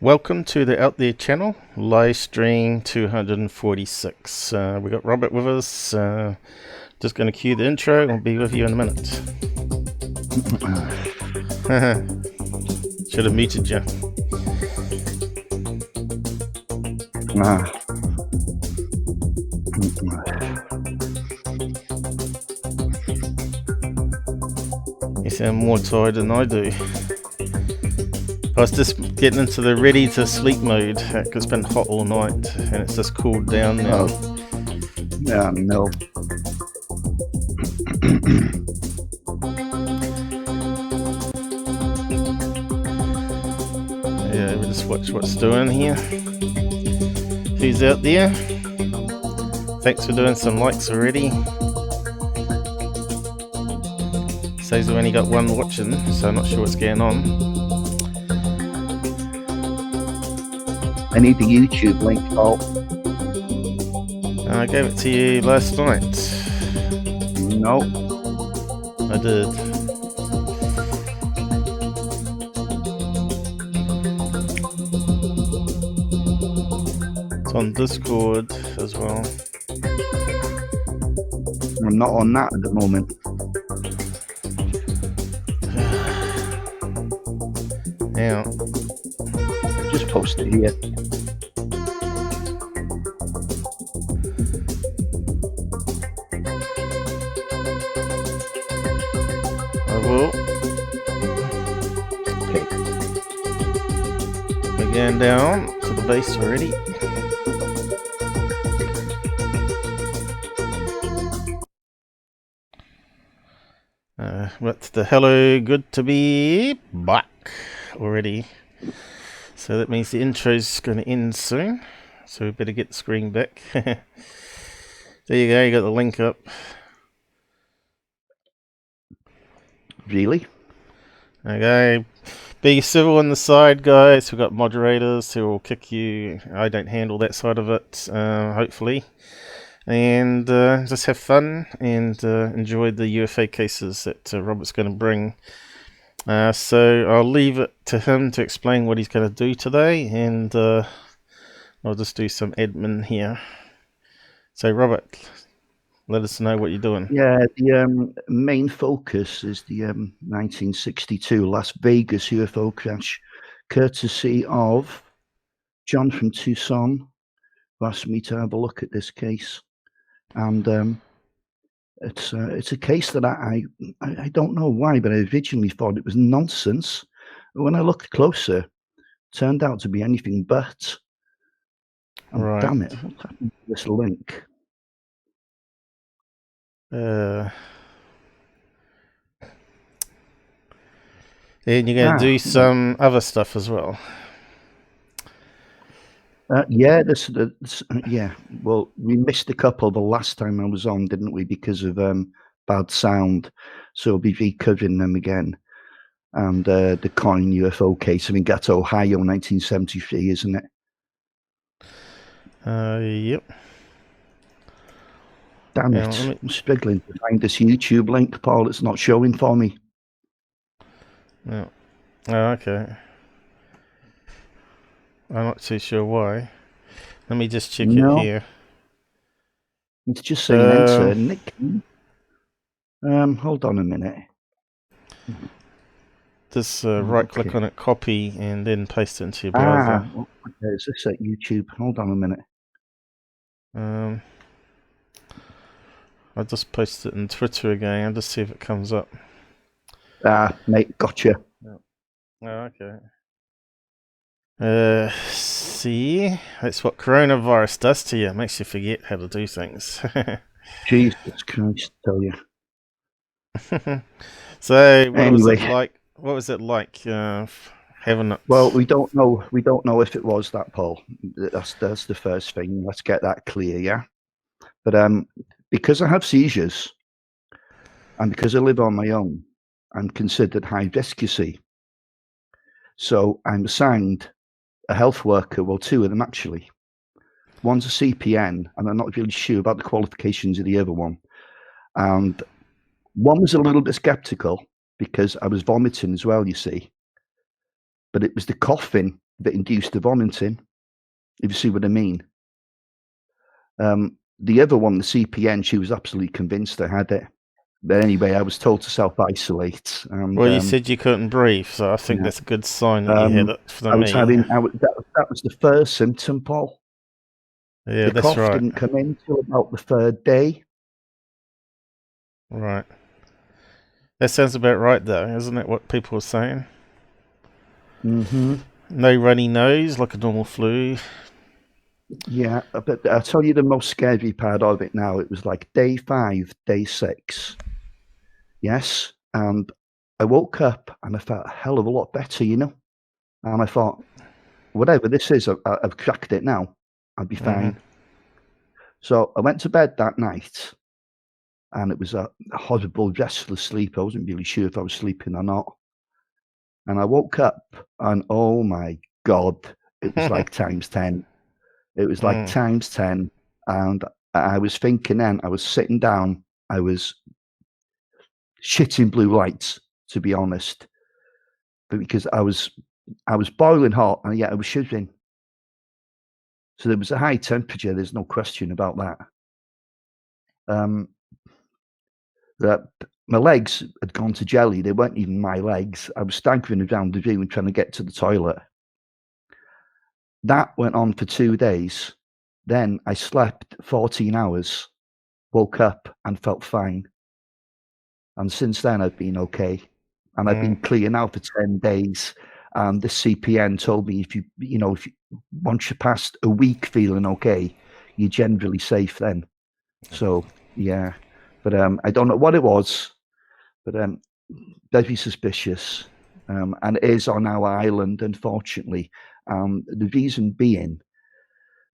Welcome to the Out There channel, live stream 246. We got Robert with us. Just going to cue the intro. I'll be with you in a minute. Should have muted you. You sound more tired than I do. I was just getting into the ready to sleep mode because it's been hot all night and it's just cooled down now. Yeah, no. Yeah, we'll just watch what's doing here. Who's out there? Thanks for doing some likes already. Says we've only got one watching, so I'm not sure what's going on. I need the YouTube link, Paul. I gave it to you last night. No. I did. It's on Discord as well. I'm not on that at the moment. Yeah. Just post it here. I will. Okay. We're going down to the base already. But the hello, good to be back already. So that means the intro's going to end soon. So we better get the screen back. There you go, you got the link up. Really? Okay, be civil on the side, guys. We've got moderators who will kick you. I don't handle that side of it, hopefully. And just have fun and enjoy the UFO cases that Robert's going to bring. So I'll leave it to him to explain what he's going to do today, and I'll just do some admin here. So Robert, let us know what you're doing. Yeah, the main focus is the 1962 Las Vegas UFO crash, courtesy of John from Tucson, who asked me to have a look at this case. And it's a case that I don't know why, but I originally thought it was nonsense. But when I looked closer, it turned out to be anything but. Oh, Right. damn it! What's happened to this link? And you're going to do some other stuff as well. Yeah, yeah. Well, we missed a couple the last time I was on, didn't we? Because of bad sound. So we'll be recovering them again. And the Coyne UFO case. I mean, that's Ohio, 1973, isn't it? Yep. Damn it! I'm struggling to find this YouTube link, Paul. It's not showing for me. Yeah. Oh, okay. I'm not too sure why. Let me just check it here. It's just saying enter Nick. Hold on a minute. Just right click on it, copy, and then paste it into your browser. Okay, is this at YouTube? Hold on a minute. I'll just post it in Twitter again and just see if it comes up. Mate, gotcha. Oh, okay. See, that's what coronavirus does to you. It makes you forget how to do things. Jesus Christ, tell you. So, what was it like? What was it like having it? Well, we don't know. We don't know if it was that, Paul. That's the first thing. Let's get that clear, yeah. But because I have seizures, and because I live on my own, I'm considered high risk, you see. So I'm assigned a health worker, well, two of them actually. One's a CPN, and I'm not really sure about the qualifications of the other one. And one was a little bit skeptical because I was vomiting as well, you see. but it was the coughing that induced the vomiting, if you see what I mean. The other one, the CPN, she was absolutely convinced I had it. But anyway, I was told to self-isolate. And, Well, you said you couldn't breathe, so I think that's a good sign that you had it for me. That was the first symptom, Paul. Yeah, the that's cough right. didn't come in till about the third day. Right. That sounds about right, though, isn't that what people are saying? Mm-hmm. No runny nose, like a normal flu. Yeah, but I'll tell you the most scary part of it now. It was like day 5, day 6. Yes, and I woke up and I felt a hell of a lot better, you know. And I thought, whatever this is, I've cracked it now. I'll be fine. So I went to bed that night, and it was a horrible, restless sleep. I wasn't really sure if I was sleeping or not. And I woke up, and oh my God, it was like times 10. It was like times 10. And I was thinking then, I was sitting down, I was shitting blue lights, to be honest. But because I was boiling hot, and yet I was shivering. So there was a high temperature, there's no question about that. That my legs had gone to jelly. They weren't even my legs. I was staggering around the room trying to get to the toilet. That went on for 2 days. Then I slept 14 hours, woke up and felt fine. And since then I've been okay. And I've been clear now for 10 days. And the CPN told me if once you're past a week feeling okay, you're generally safe then. So yeah. But I don't know what it was. But very suspicious, and it is on our island, unfortunately. The reason being,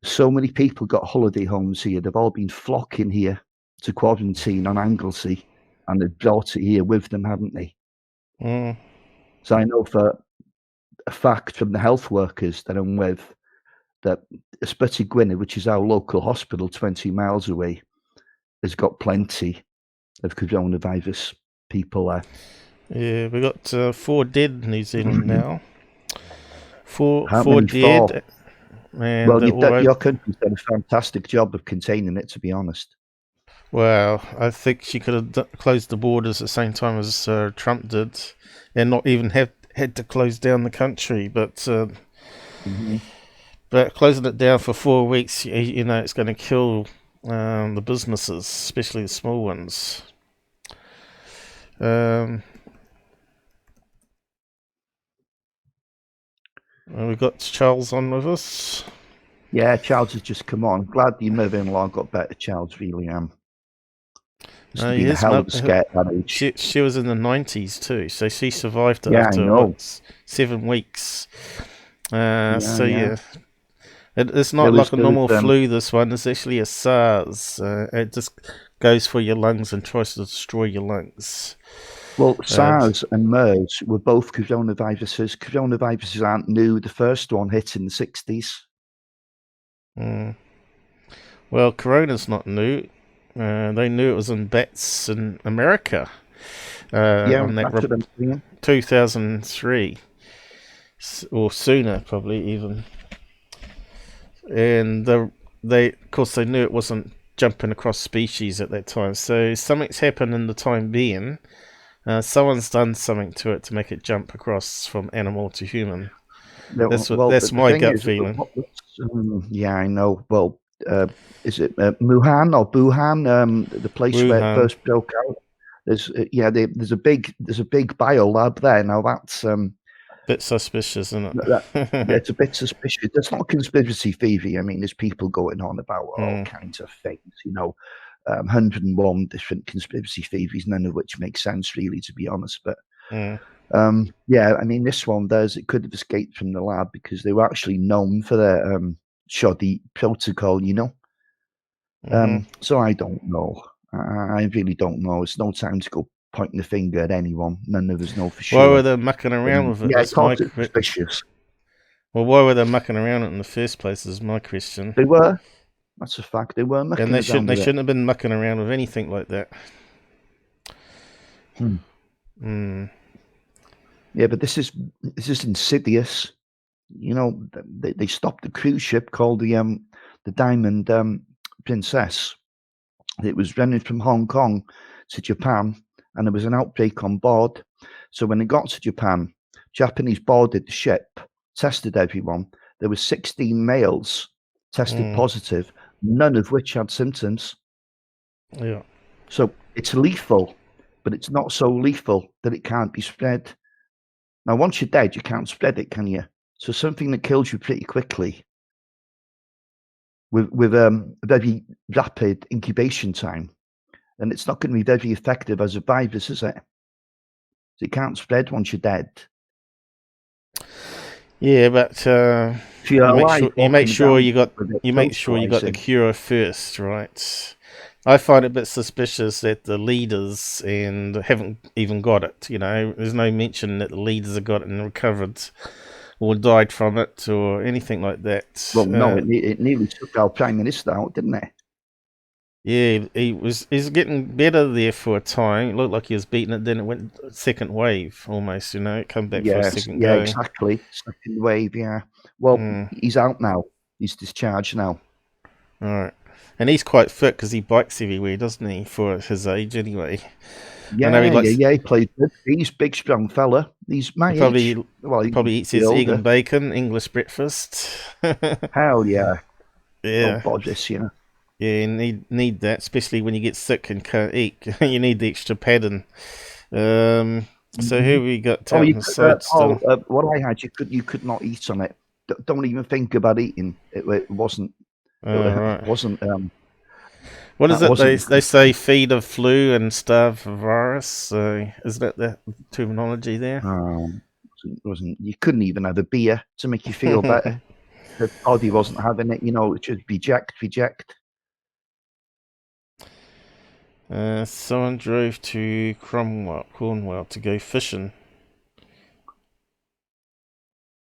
so many people got holiday homes here. They've all been flocking here to quarantine on Anglesey, and they've brought it here with them, haven't they? So I know for a fact from the health workers that I'm with that Ysbyty Gwynedd, which is our local hospital 20 miles away, has got plenty of coronavirus people there. Yeah, we got 4 dead in New Zealand now. Four Four? dead. And well, your country's done a fantastic job of containing it, to be honest. Well, I think she could have closed the borders at the same time as Trump did, and not even had to close down the country. But but closing it down for 4 weeks, it's going to kill the businesses, especially the small ones. We've got Charles on with us. Yeah, Charles has just come on. Glad your mother-in-law got better, Charles, really am. It's been a hell of a scare at that age. She was in the 90s too, so she survived it after 7 weeks. It's not like a normal flu, this one. It's actually a SARS. It just goes for your lungs and tries to destroy your lungs. Well, SARS and MERS were both coronaviruses. Coronaviruses aren't new. The first one hit in the 60s. Well, corona's not new. They knew it was in bats in America. On that 2003. Or sooner, probably even. And they knew it wasn't jumping across species at that time. So something's happened in the time being. Someone's done something to it to make it jump across from animal to human. That's my gut feeling. Yeah, I know. Well, is it Wuhan or Wuhan? The place Wuhan. where it first broke out. There's a big bio lab there now. That's bit suspicious, isn't it? It's a bit suspicious. It's not conspiracy theory. I mean, there's people going on about all kinds of things. 101 different conspiracy theories, none of which make sense, really, to be honest. But yeah, I mean, this one it could have escaped from the lab because they were actually known for their shoddy protocol, So I don't know. I really don't know. It's no time to go pointing the finger at anyone. None of us know for sure. Why were they mucking around with it? Yeah, it's suspicious. Well, why were they mucking around it in the first place is my question. They were. That's a fact. They were mucking around. And they shouldn't have been mucking around with anything like that. Yeah, but this is insidious. You know, they stopped the cruise ship called the Diamond Princess. It was running from Hong Kong to Japan, and there was an outbreak on board. So when they got to Japan, Japanese boarded the ship, tested everyone. There were 16 males tested positive, none of which had symptoms. Yeah. So it's lethal, but it's not so lethal that it can't be spread. Now, once you're dead, you can't spread it, can you? So something that kills you pretty quickly with a very rapid incubation time, and it's not going to be very effective as a virus, is it? So it can't spread once you're dead. Yeah, but If you're alive, you make sure you got the socializing. cure first, right? I find it a bit suspicious that the leaders and haven't even got it. You know, there's no mention that the leaders have got it and recovered or died from it or anything like that. Well, no, it nearly took our prime minister out, didn't it? Yeah, he's getting better there for a time. It looked like he was beating it, then it went second wave almost. You know, it come back for a second Yeah, go. exactly. Second wave, yeah. Well, he's out now. He's discharged now. All right. And he's quite fit because he bikes everywhere, doesn't he, for his age anyway? I know He plays good. He's a big, strong fella. He's my age. Well, he probably eats he's his egg older. and bacon, English breakfast. Hell yeah. Yeah. Oh, Boris, yeah. Yeah, you need that, especially when you get sick and can't eat. You need the extra padding. So here we got out on the side still. What I had, you could not eat on it. Don't even think about eating. It wasn't. Right. It wasn't. What is That it? They wasn't. say feed of flu and starve of virus. So is that the terminology there? Wasn't. You couldn't even have a beer to make you feel better. The body wasn't having it. You know, it should reject. Someone drove to Cornwall to go fishing.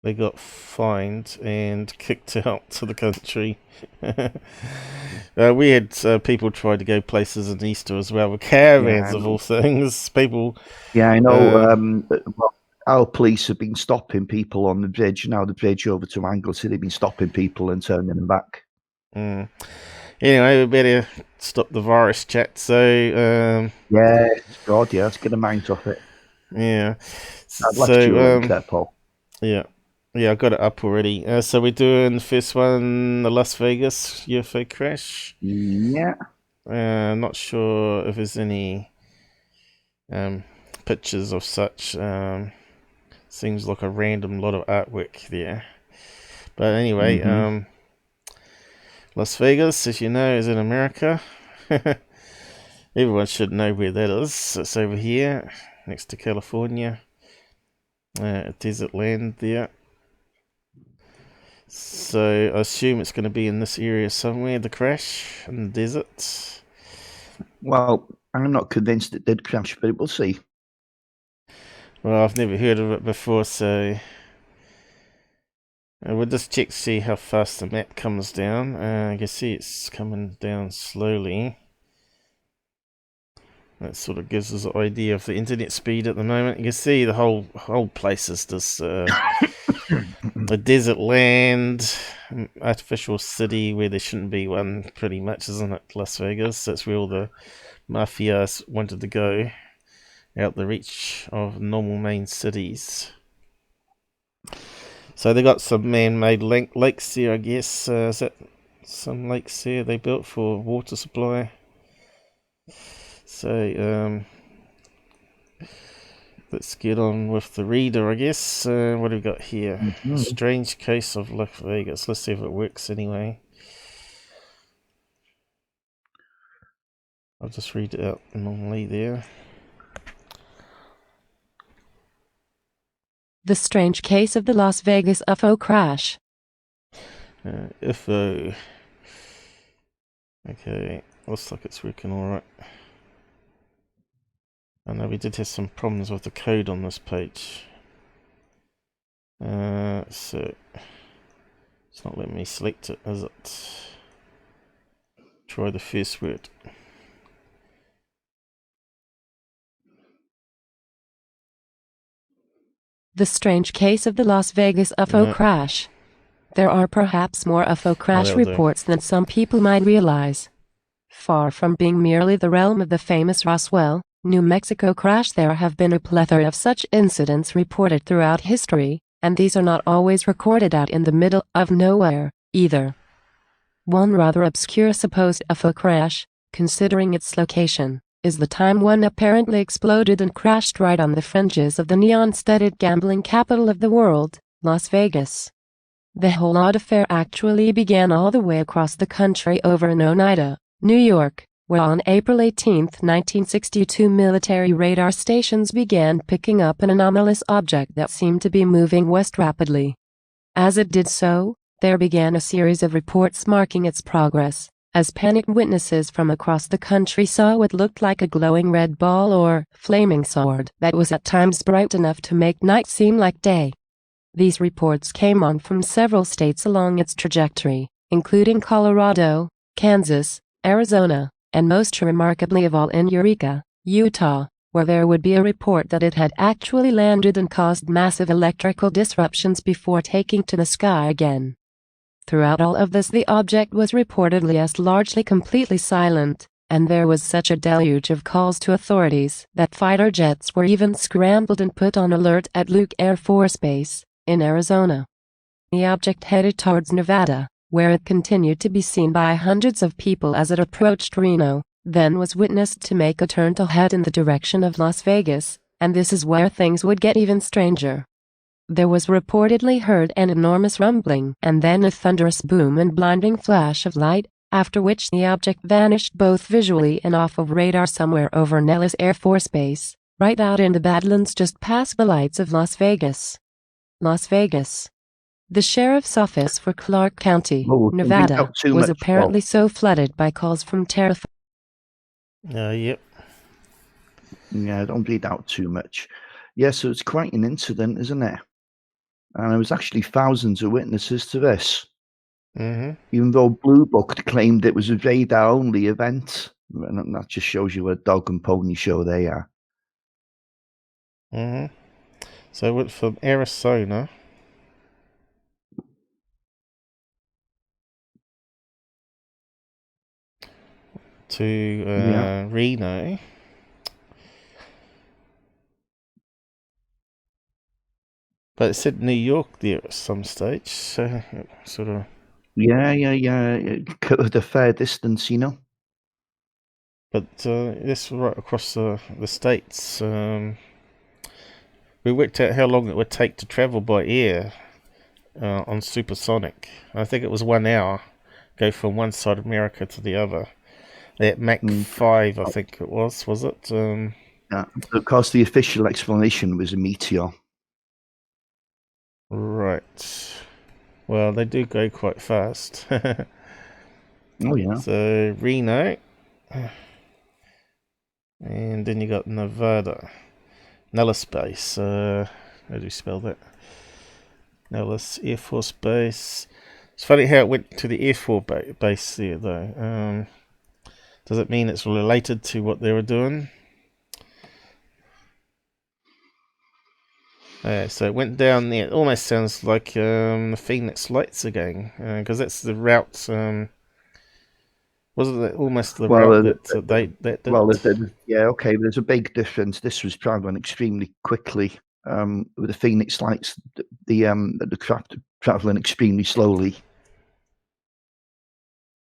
They got fined and kicked out to the country. We had people try to go places in Easter as well with caravans of all things. People. Yeah, I know. Well, our police have been stopping people on the bridge. Now the bridge over to Anglesey, they've been stopping people and turning them back. Anyway, we better stop the virus chat. So yeah, God, yeah, let's get a mind off it. Yeah. I'd left you a link there, Paul. Yeah. Yeah, I got it up already. So we're doing the first one, the Las Vegas UFO crash. Yeah. Not sure if there's any pictures of such. Seems like a random lot of artwork there. But anyway, Las Vegas, as you know, is in America. Everyone should know where that is. It's over here, next to California. Desert land there. So I assume it's going to be in this area somewhere, the crash in the desert. Well, I'm not convinced it did crash, but we'll see. Well, I've never heard of it before, so we'll just check to see how fast the map comes down. You can see it's coming down slowly. That sort of gives us an idea of the internet speed at the moment. You can see the whole place is this a desert land, artificial city where there shouldn't be one, pretty much, isn't it? Las Vegas. That's where all the mafias wanted to go, out the reach of normal main cities. So they got some man-made lakes there, I guess. Is that some lakes there they built for water supply? So let's get on with the reader, I guess. What do we got here? Strange case of Las Vegas. Let's see if it works anyway. I'll just read it out normally there. The strange case of the Las Vegas UFO crash. UFO. Okay, looks like it's working alright. I know we did have some problems with the code on this page. So it's not letting me select it, is it? Try the first word. The strange case of the Las Vegas UFO crash. There are perhaps more UFO crash that'll do. reports than some people might realize. Far from being merely the realm of the famous Roswell, New Mexico crash, there have been a plethora of such incidents reported throughout history, and these are not always recorded out in the middle of nowhere, either. One rather obscure supposed UFO crash, considering its location, is the time one apparently exploded and crashed right on the fringes of the neon-studded gambling capital of the world, Las Vegas. The whole odd affair actually began all the way across the country over in Oneida, New York, where on April 18, 1962 military radar stations began picking up an anomalous object that seemed to be moving west rapidly. As it did so, there began a series of reports marking its progress, as panicked witnesses from across the country saw what looked like a glowing red ball or flaming sword that was at times bright enough to make night seem like day. These reports came on from several states along its trajectory, including Colorado, Kansas, Arizona, and most remarkably of all in Eureka, Utah, where there would be a report that it had actually landed and caused massive electrical disruptions before taking to the sky again. Throughout all of this, the object was reportedly as largely completely silent, and there was such a deluge of calls to authorities that fighter jets were even scrambled and put on alert at Luke Air Force Base, in Arizona. The object headed towards Nevada, where it continued to be seen by hundreds of people as it approached Reno, then was witnessed to make a turn to head in the direction of Las Vegas, and this is where things would get even stranger. There was reportedly heard an enormous rumbling and then a thunderous boom and blinding flash of light, after which the object vanished both visually and off of radar somewhere over Nellis Air Force Base, right out in the Badlands just past the lights of Las Vegas. Las Vegas. The sheriff's office for Clark County, Nevada, was apparently so flooded by calls from terrified. Yep. Yeah, don't bleed out too much. Yeah, so it's quite an incident, isn't it? And there was actually thousands of witnesses to this. Even though Blue Book claimed it was a radar-only event. And that just shows you what a dog and pony show they are. So it went from Arizona to Reno. But it said New York there at some stage, so sort of. Yeah. It covered a fair distance, you know. But this was right across the states. We worked out how long it would take to travel by air on supersonic. I think it was 1 hour, go from one side of America to the other. At Mach 5, I think it was it? Yeah, of course, the official explanation was a meteor. Right. Well, they do go quite fast. Oh, yeah. So, Reno. And then you got Nevada. Nellis Base. How do you spell that? Nellis Air Force Base. It's funny how it went to the Air Force Base there, though. Does it mean it's related to what they were doing? So it went down there. It almost sounds like the Phoenix Lights again, because that's the route. Wasn't it almost the route that they did? Well, yeah, okay. There's a big difference. This was traveling extremely quickly. With the Phoenix Lights, the craft traveling extremely slowly.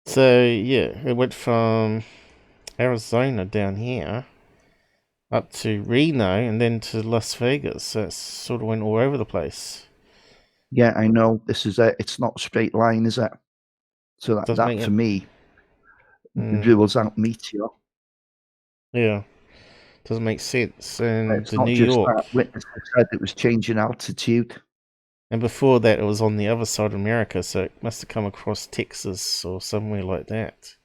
So yeah, it went from Arizona down here up to Reno and then to Las Vegas. So it sort of went all over the place. Yeah, I know. This is it's not a straight line, is it? So that for me rules out meteor. Yeah, doesn't make sense. And it's not New just York. That witness said it was changing altitude. And before that, it was on the other side of America, so it must have come across Texas or somewhere like that.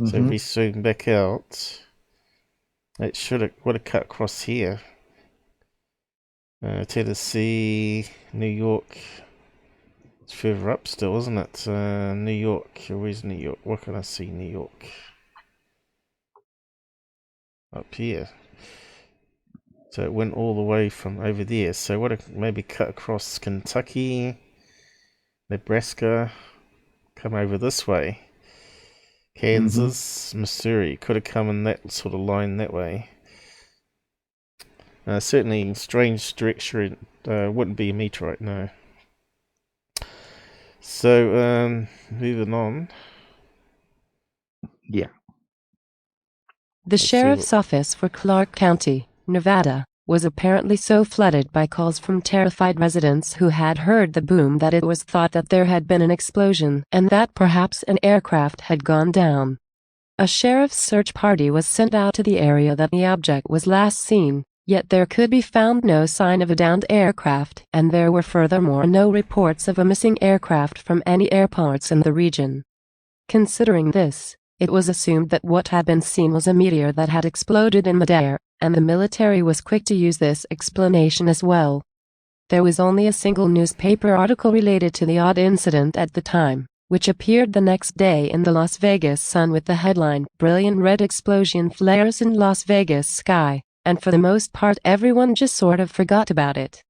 So if we zoom back out, it would have cut across here. Tennessee, New York. It's further up still, isn't it? New York. Where's New York? What can I see? New York. Up here. So it went all the way from over there. So what if maybe cut across Kentucky, Nebraska, come over this way. Kansas, Missouri. Could have come in that sort of line that way. Certainly strange direction. Wouldn't be a meteorite, no. So, moving on. Yeah. The sheriff's office for Clark County, Nevada, was apparently so flooded by calls from terrified residents who had heard the boom that it was thought that there had been an explosion and that perhaps an aircraft had gone down. A sheriff's search party was sent out to the area that the object was last seen, yet there could be found no sign of a downed aircraft, and there were furthermore no reports of a missing aircraft from any airports in the region. Considering this, it was assumed that what had been seen was a meteor that had exploded in midair, and the military was quick to use this explanation as well. There was only a single newspaper article related to the odd incident at the time, which appeared the next day in the Las Vegas Sun with the headline, "Brilliant Red Explosion Flares in Las Vegas Sky," and for the most part everyone just sort of forgot about it.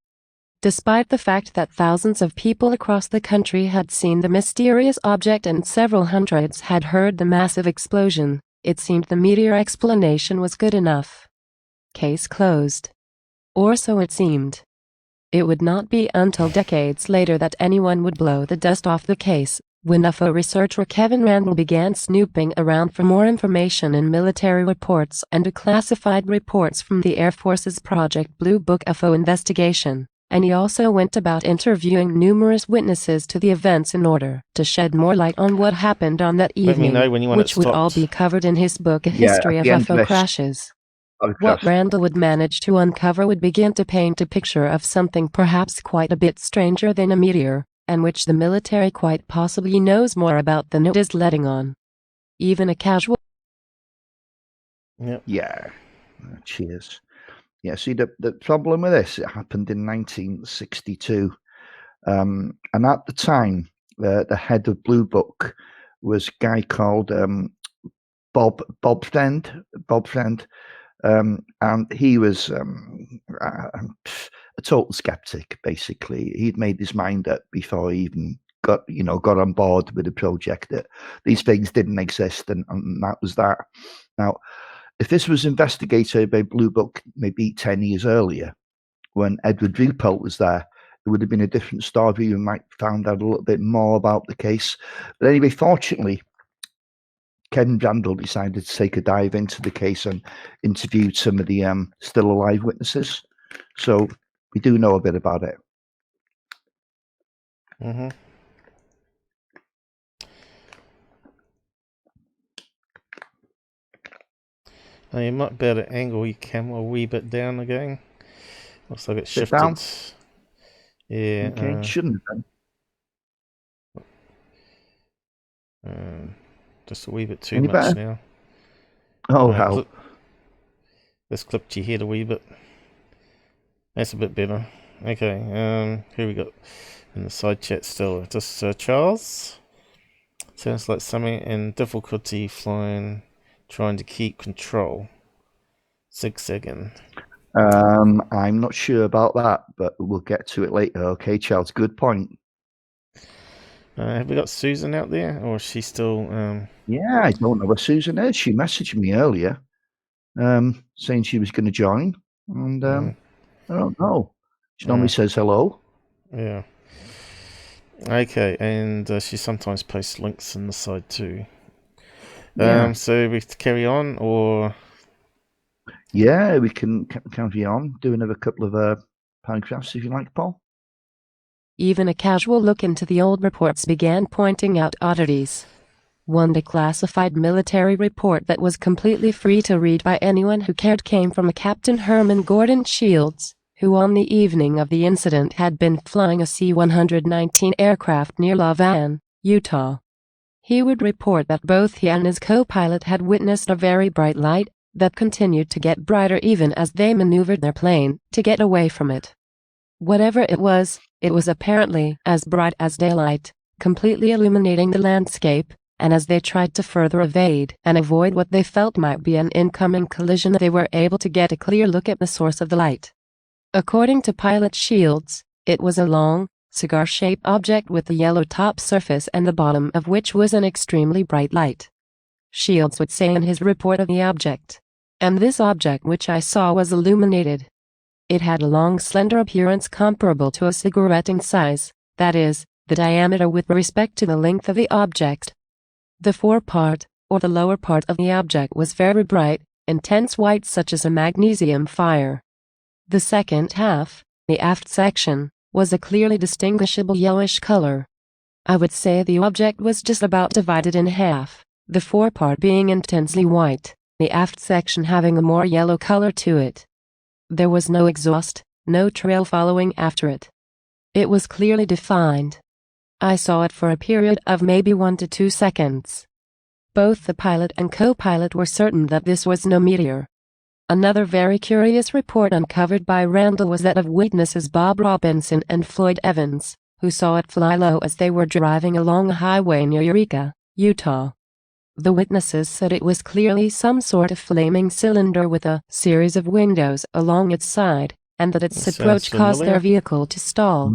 Despite the fact that thousands of people across the country had seen the mysterious object and several hundreds had heard the massive explosion, it seemed the meteor explanation was good enough. Case closed. Or so it seemed. It would not be until decades later that anyone would blow the dust off the case, when UFO researcher Kevin Randle began snooping around for more information in military reports and declassified reports from the Air Force's Project Blue Book UFO investigation. And he also went about interviewing numerous witnesses to the events in order to shed more light on what happened on that evening, Let me know when you want which it would all stopped. be covered in his book, A History of UFO Crashes. What Randall would manage to uncover would begin to paint a picture of something perhaps quite a bit stranger than a meteor, and which the military quite possibly knows more about than it is letting on. Even a casual... Yep. Yeah. Cheers. Yeah, see, the problem with this, it happened in 1962. And at the time, the head of Blue Book was a guy called Bob Friend. And he was a total skeptic, basically. He'd made his mind up before he even got on board with the project that these things didn't exist, and that was that. Now, if this was investigated by Blue Book maybe 10 years earlier, when Edward Ruppelt was there, it would have been a different story. We might have found out a little bit more about the case. But anyway, fortunately, Kevin Randle decided to take a dive into the case and interviewed some of the still alive witnesses. So we do know a bit about it. Mm-hmm. Now you might be able to angle your camera a wee bit down again. Looks like it's shifted. Down? Yeah. Okay, shouldn't have been. Just a wee bit too Any much better? now. Oh, how? Let's clip your head a wee bit. That's a bit better. Okay, here we go. In the side chat still. Just Charles. Sounds like something in difficulty flying, trying to keep control. Zigzagging. I'm not sure about that, but we'll get to it later. Okay, Charles, good point. Have we got Susan out there, or is she still... Yeah, I don't know where Susan is. She messaged me earlier saying she was going to join, and I don't know. She normally says hello. Yeah. Okay, and she sometimes posts links in the side too. Yeah. So we carry on, or... Yeah, we can carry on. Do another couple of paragraphs if you like, Paul. Even a casual look into the old reports began pointing out oddities. One declassified military report that was completely free to read by anyone who cared came from a Captain Herman Gordon Shields, who on the evening of the incident had been flying a C-119 aircraft near Laverne, Utah. He would report that both he and his co-pilot had witnessed a very bright light that continued to get brighter even as they maneuvered their plane to get away from it. Whatever it was apparently as bright as daylight, completely illuminating the landscape, and as they tried to further evade and avoid what they felt might be an incoming collision, they were able to get a clear look at the source of the light. According to pilot Shields, it was a long, cigar-shaped object with a yellow top surface and the bottom of which was an extremely bright light. Shields would say in his report of the object, "And this object which I saw was illuminated. It had a long slender appearance comparable to a cigarette in size, that is, the diameter with respect to the length of the object. The forepart, or the lower part of the object, was very bright, intense white such as a magnesium fire. The second half, the aft section, was a clearly distinguishable yellowish color. I would say the object was just about divided in half, the forepart being intensely white, the aft section having a more yellow color to it. There was no exhaust, no trail following after it. It was clearly defined. I saw it for a period of maybe 1 to 2 seconds. Both the pilot and co-pilot were certain that this was no meteor." Another very curious report uncovered by Randall was that of witnesses Bob Robinson and Floyd Evans, who saw it fly low as they were driving along a highway near Eureka, Utah. The witnesses said it was clearly some sort of flaming cylinder with a series of windows along its side, and that its approach caused their vehicle to stall.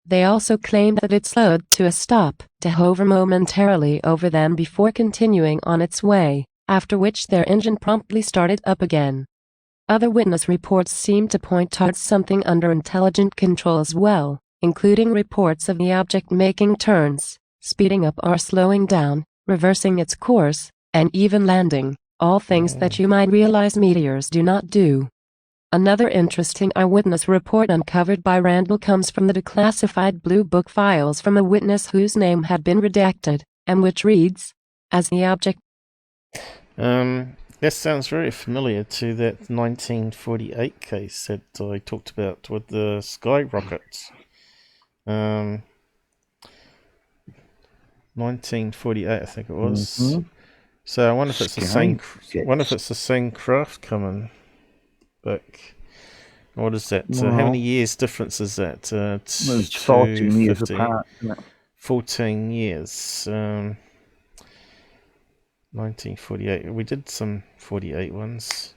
They also claimed that it slowed to a stop to hover momentarily over them before continuing on its way, after which their engine promptly started up again. Other witness reports seemed to point towards something under intelligent control as well, including reports of the object making turns, speeding up or slowing down, reversing its course, and even landing, all things that you might realize meteors do not do. Another interesting eyewitness report uncovered by Randall comes from the declassified Blue Book files from a witness whose name had been redacted, and which reads, as the object... That sounds very familiar to that 1948 case that I talked about with the skyrockets. 1948, I think it was. So I wonder if it's the same. Wonder if it's the same craft coming back. What is that? Well, how many years difference is that? It's 14 years apart, isn't it? 14 years. 1948. We did some 48 ones.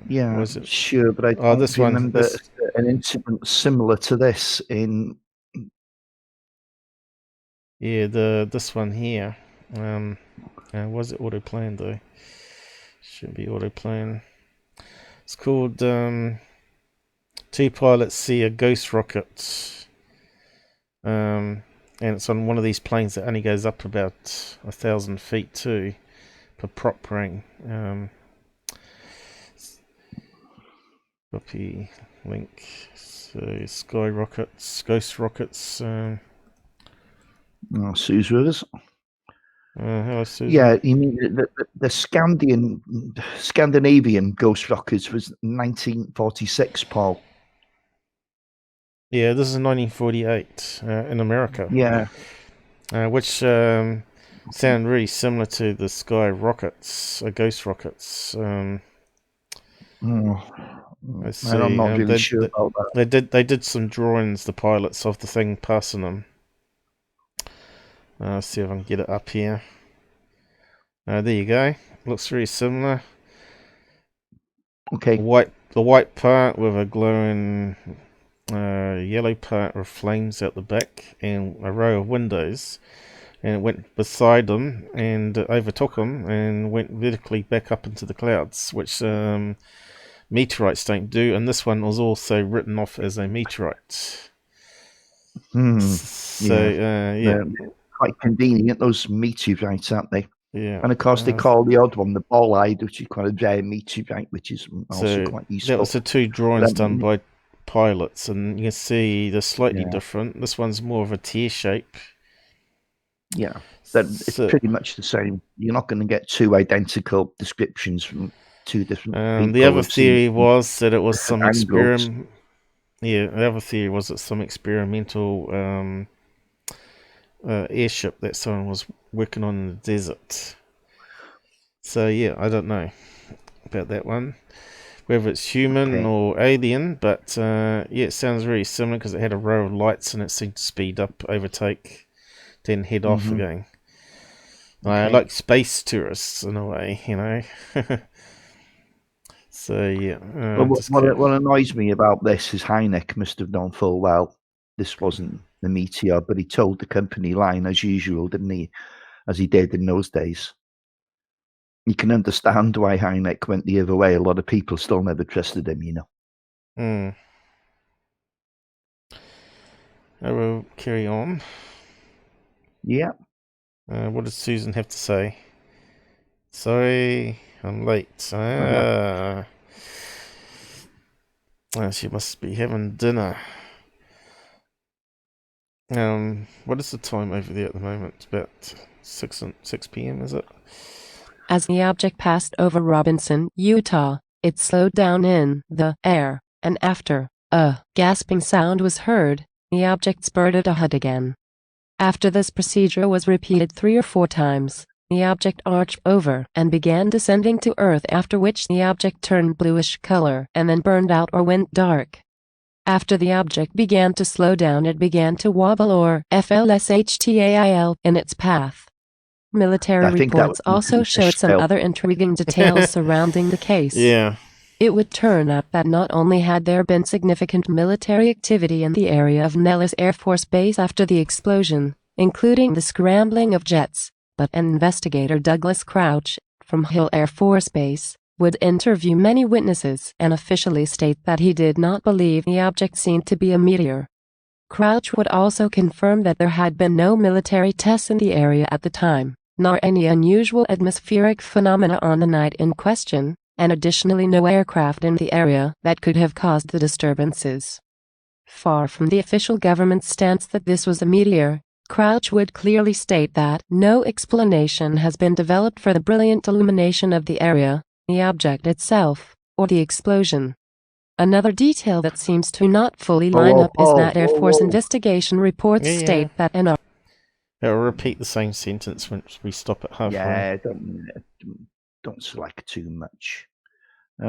Yeah, was it? Sure, but I don't this remember one, an incident similar to this in... Yeah, this one here. Was it autoplane though? Should be autoplane. It's called Two Pilots See a Ghost Rocket. And it's on one of these planes that only goes up about 1,000 feet too, per prop ring. Copy link. So sky rockets, ghost rockets. Suze Rivers. Hello, Susan. Yeah, you mean the Scandinavian ghost rockets was 1946, Paul. Yeah, this is 1948 in America. Yeah. Which sound really similar to the sky rockets, ghost rockets. Let's see. I'm not really sure about that. They did some drawings, the pilots, of the thing passing them. Let's see if I can get it up here. There you go. Looks very similar. Okay. The white part with a glowing yellow part with flames out the back and a row of windows. And it went beside them and overtook them and went vertically back up into the clouds, which meteorites don't do. And this one was also written off as a meteorite. So, yeah. Quite convenient, those meteorites, aren't they? Yeah. And of course, they call the odd one the ball-eyed, which is quite a rare meteorite, which is also so quite useful. That was the two drawings done by pilots, and you can see they're slightly different. This one's more of a tear shape. Yeah, it's pretty much the same. You're not going to get two identical descriptions from two different people. The other theory was that it was some experiment. Yeah, the other theory was that some experimental airship that someone was working on in the desert. So yeah, I don't know about that one, whether it's human or alien, but yeah, it sounds very similar because it had a row of lights and it seemed to speed up, overtake, then head off again. Okay. Like space tourists in a way, you know. So yeah. Well, what annoys me about this is Hynek must have known full well this wasn't the meteor, but he told the company line as usual, didn't he? As he did in those days. You can understand why Hynek went the other way. A lot of people still never trusted him, you know. I will carry on. Yeah. What does Susan have to say? Sorry, I'm late. She must be having dinner. What is the time over there at the moment? It's about 6 p.m., is it? As the object passed over Robinson, Utah, it slowed down in the air, and after a gasping sound was heard, the object spurted ahead again. After this procedure was repeated 3 or 4 times, the object arched over and began descending to Earth, after which the object turned bluish color and then burned out or went dark. After the object began to slow down, it began to wobble or flshtail in its path. Military reports also showed some other intriguing details surrounding the case. Yeah. It would turn out that not only had there been significant military activity in the area of Nellis Air Force Base after the explosion, including the scrambling of jets, but investigator Douglas Crouch, from Hill Air Force Base, would interview many witnesses and officially state that he did not believe the object seemed to be a meteor. Crouch would also confirm that there had been no military tests in the area at the time, nor any unusual atmospheric phenomena on the night in question, and additionally no aircraft in the area that could have caused the disturbances. Far from the official government's stance that this was a meteor, Crouch would clearly state that no explanation has been developed for the brilliant illumination of the area, the object itself, or the explosion. Another detail that seems to not fully line up is that Air Force investigation reports state that an... It'll repeat the same sentence once we stop at halfway. Yeah, don't select too much.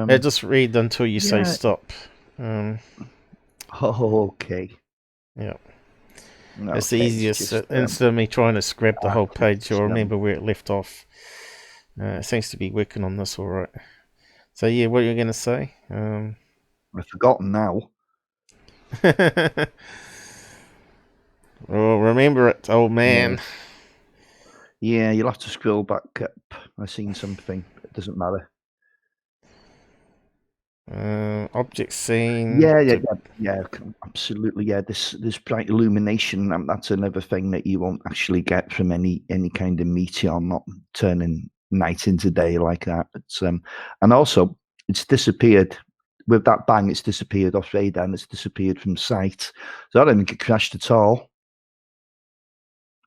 Just read until you say stop. Okay. Yeah. It's the easiest. Instead of me trying to scrap the whole page, you'll remember where it left off. It seems to be working on this all right. So yeah, what are you going to say? I've forgotten now. Well, remember it, old man. Yeah, you'll have to scroll back up. I've seen something. It doesn't matter. Object seen. Yeah, absolutely. Yeah, this bright illumination. That's another thing that you won't actually get from any kind of meteor, not turning night into day like that. It's and also it's disappeared with that bang. It's disappeared off radar and it's disappeared from sight. So I don't think it crashed at all.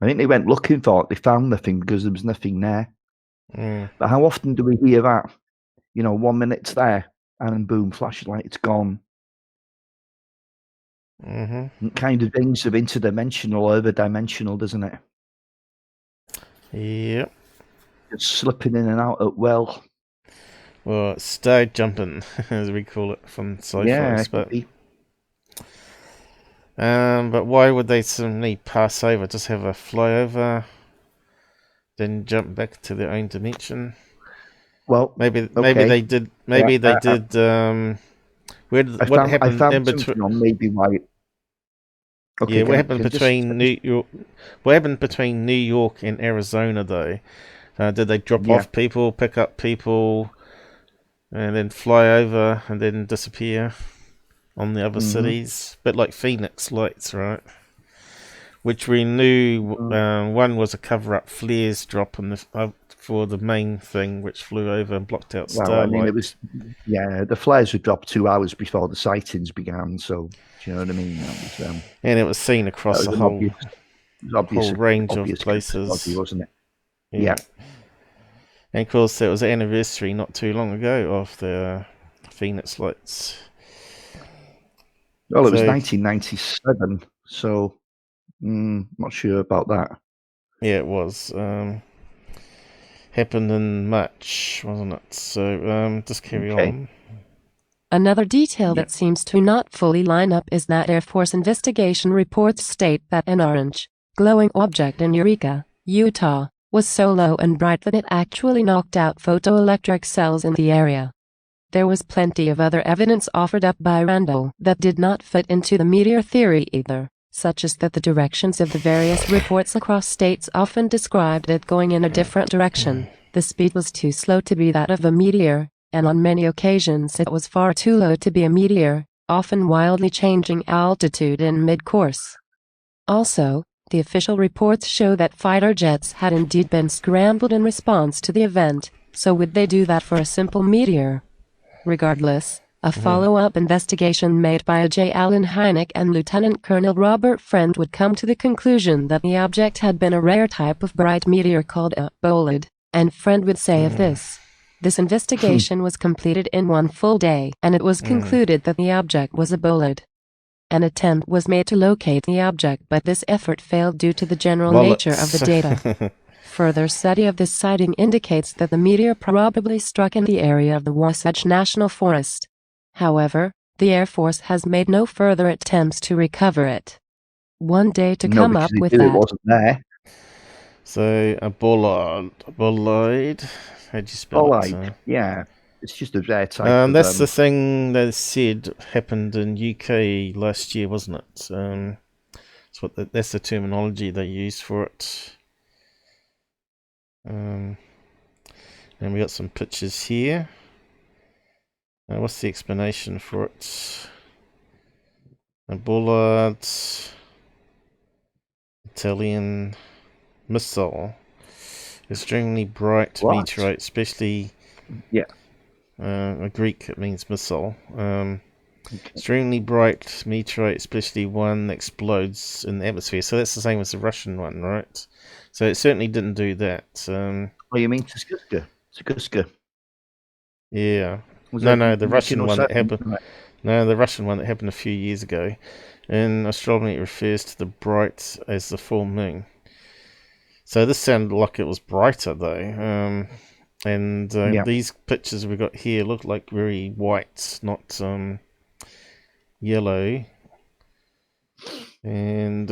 I think they went looking for it. They found nothing because there was nothing there. But how often do we hear that? 1 minute it's there, and then boom, flashlight, it's gone. It kind of things of interdimensional, overdimensional, doesn't it? Yep. It's slipping in and out at will. Well, it's stage jumping, as we call it from sci-fi. But why would they suddenly pass over? Just have a flyover, then jump back to their own dimension? Well, maybe they did. Maybe they did. What happened in between? Maybe why? Okay, what happened between New York? What happened between New York and Arizona, though? Did they drop off people, pick up people, and then fly over and then disappear on the other cities? Bit like Phoenix Lights, right? Which we knew one was a cover-up flares drop on for the main thing, which flew over and blocked out starlight. Well, I mean, the flares were dropped 2 hours before the sightings began. So, do you know what I mean? And it was seen across the whole range of places, wasn't it? Yeah. And of course, there was an anniversary not too long ago of the Phoenix Lights. Well, it was 1997, so not sure about that. Yeah, it was. Happened in March, wasn't it? So just carry on. Another detail that seems to not fully line up is that Air Force investigation reports state that an orange, glowing object in Eureka, Utah, was so low and bright that it actually knocked out photoelectric cells in the area. There was plenty of other evidence offered up by Randall that did not fit into the meteor theory either, such as that the directions of the various reports across states often described it going in a different direction. The speed was too slow to be that of a meteor, and on many occasions it was far too low to be a meteor, often wildly changing altitude in mid-course. Also, the official reports show that fighter jets had indeed been scrambled in response to the event, so would they do that for a simple meteor? Regardless, a follow-up investigation made by J. Allen Hynek and Lieutenant Colonel Robert Friend would come to the conclusion that the object had been a rare type of bright meteor called a bolide, and Friend would say of this. This investigation was completed in one full day, and it was concluded that the object was a bolide. An attempt was made to locate the object, but this effort failed due to the general nature of the data. Further study of this sighting indicates that the meteor probably struck in the area of the Wasatch National Forest. However, the Air Force has made no further attempts to recover it. One day to come up with that. It wasn't there. So, a bolide. How'd you spell it? Bolide, yeah. It's just a rare type that's the thing they said happened in UK last year, wasn't it? That's the terminology they used for it. And we got some pictures here. What's the explanation for it? A bollard Italian missile, extremely bright meteorite, especially a Greek. It means missile. Extremely bright meteorite, especially one that explodes in the atmosphere. So that's the same as the Russian one, right? So it certainly didn't do that. You mean Tuguska? Yeah. No, the Russian one that happened. No, the Russian one that happened a few years ago. In astronomy, it refers to the bright as the full moon. So this sounded like it was brighter, though. These pictures we got here look like very white, not yellow. And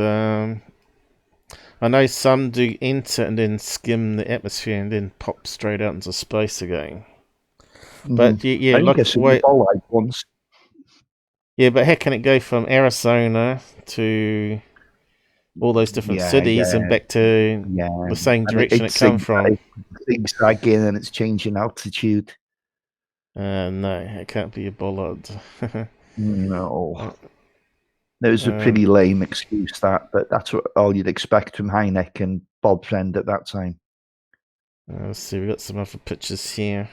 I know some do enter and then skim the atmosphere and then pop straight out into space again. But yeah, like bolide ones. Yeah, but how can it go from Arizona to all those different cities and back to the same direction it come from? It's zigzagging and it's changing altitude. No, it can't be a bollard. No. It was a pretty lame excuse, that, but that's all you'd expect from Hynek and Bob Friend at that time. Let's see, we got some other pictures here.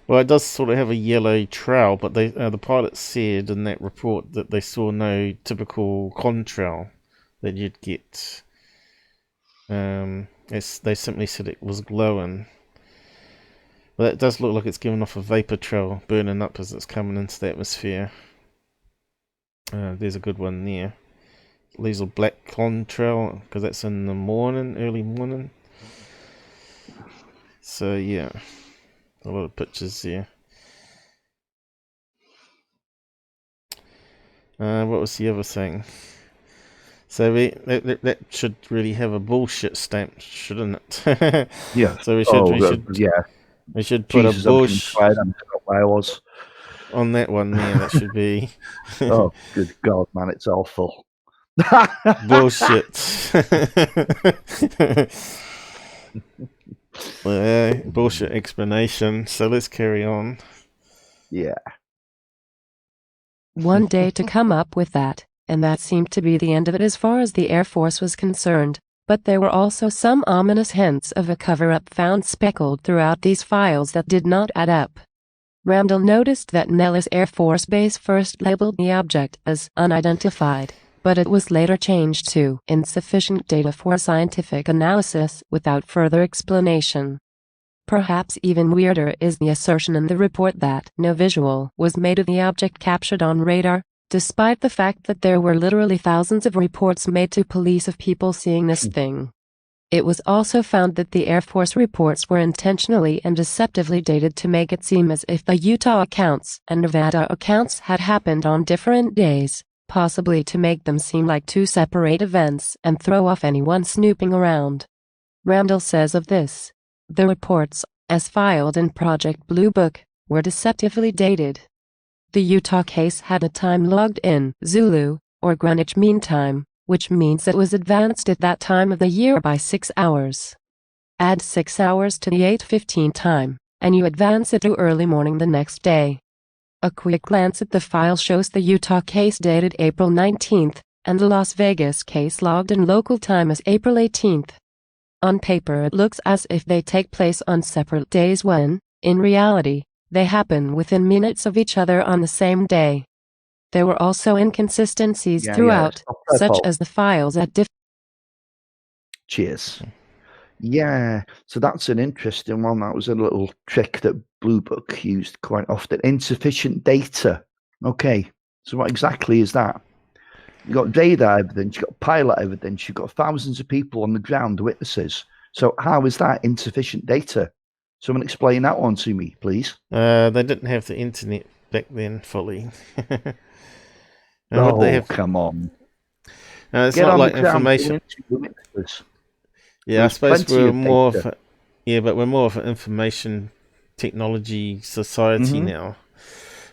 Well, it does sort of have a yellow trail, but the pilot said in that report that they saw no typical contrail that you'd get. They simply said it was glowing. Well, that does look like it's giving off a vapor trail, burning up as it's coming into the atmosphere. There's a good one there. These are black contrail, because that's in the morning, early morning. So, yeah. A lot of pictures here. What was the other thing? So that should really have a bullshit stamp, shouldn't it? Yeah. So we should put a bullshit on that one there. That should be. Oh, good God, man! It's awful. Bullshit. Bullshit explanation. So let's carry on. Yeah. One day to come up with that, and that seemed to be the end of it as far as the Air Force was concerned. But there were also some ominous hints of a cover-up found speckled throughout these files that did not add up. Randall noticed that Nellis Air Force Base first labeled the object as unidentified, but it was later changed to insufficient data for scientific analysis without further explanation. Perhaps even weirder is the assertion in the report that no visual was made of the object captured on radar, despite the fact that there were literally thousands of reports made to police of people seeing this thing. It was also found that the Air Force reports were intentionally and deceptively dated to make it seem as if the Utah accounts and Nevada accounts had happened on different days, possibly to make them seem like two separate events and throw off anyone snooping around. Randall says of this, "The reports, as filed in Project Blue Book, were deceptively dated. The Utah case had a time logged in Zulu, or Greenwich Mean Time, which means it was advanced at that time of the year by 6 hours. Add 6 hours to the 8:15 time, and you advance it to early morning the next day." A quick glance at the file shows the Utah case dated April 19th, and the Las Vegas case logged in local time as April 18th. On paper it looks as if they take place on separate days when, in reality, they happen within minutes of each other on the same day. There were also inconsistencies throughout, such as the files at Cheers. Yeah, so that's an interesting one. That was a little trick that Blue Book used quite often. Insufficient data. Okay, so what exactly is that? You've got radar evidence, you've got pilot evidence, you've got thousands of people on the ground, witnesses. So how is that insufficient data? Someone explain that one to me, please. They didn't have the internet back then fully. Come on. It's not like information. Yeah, I suppose we're more of but we're more of an information technology society now.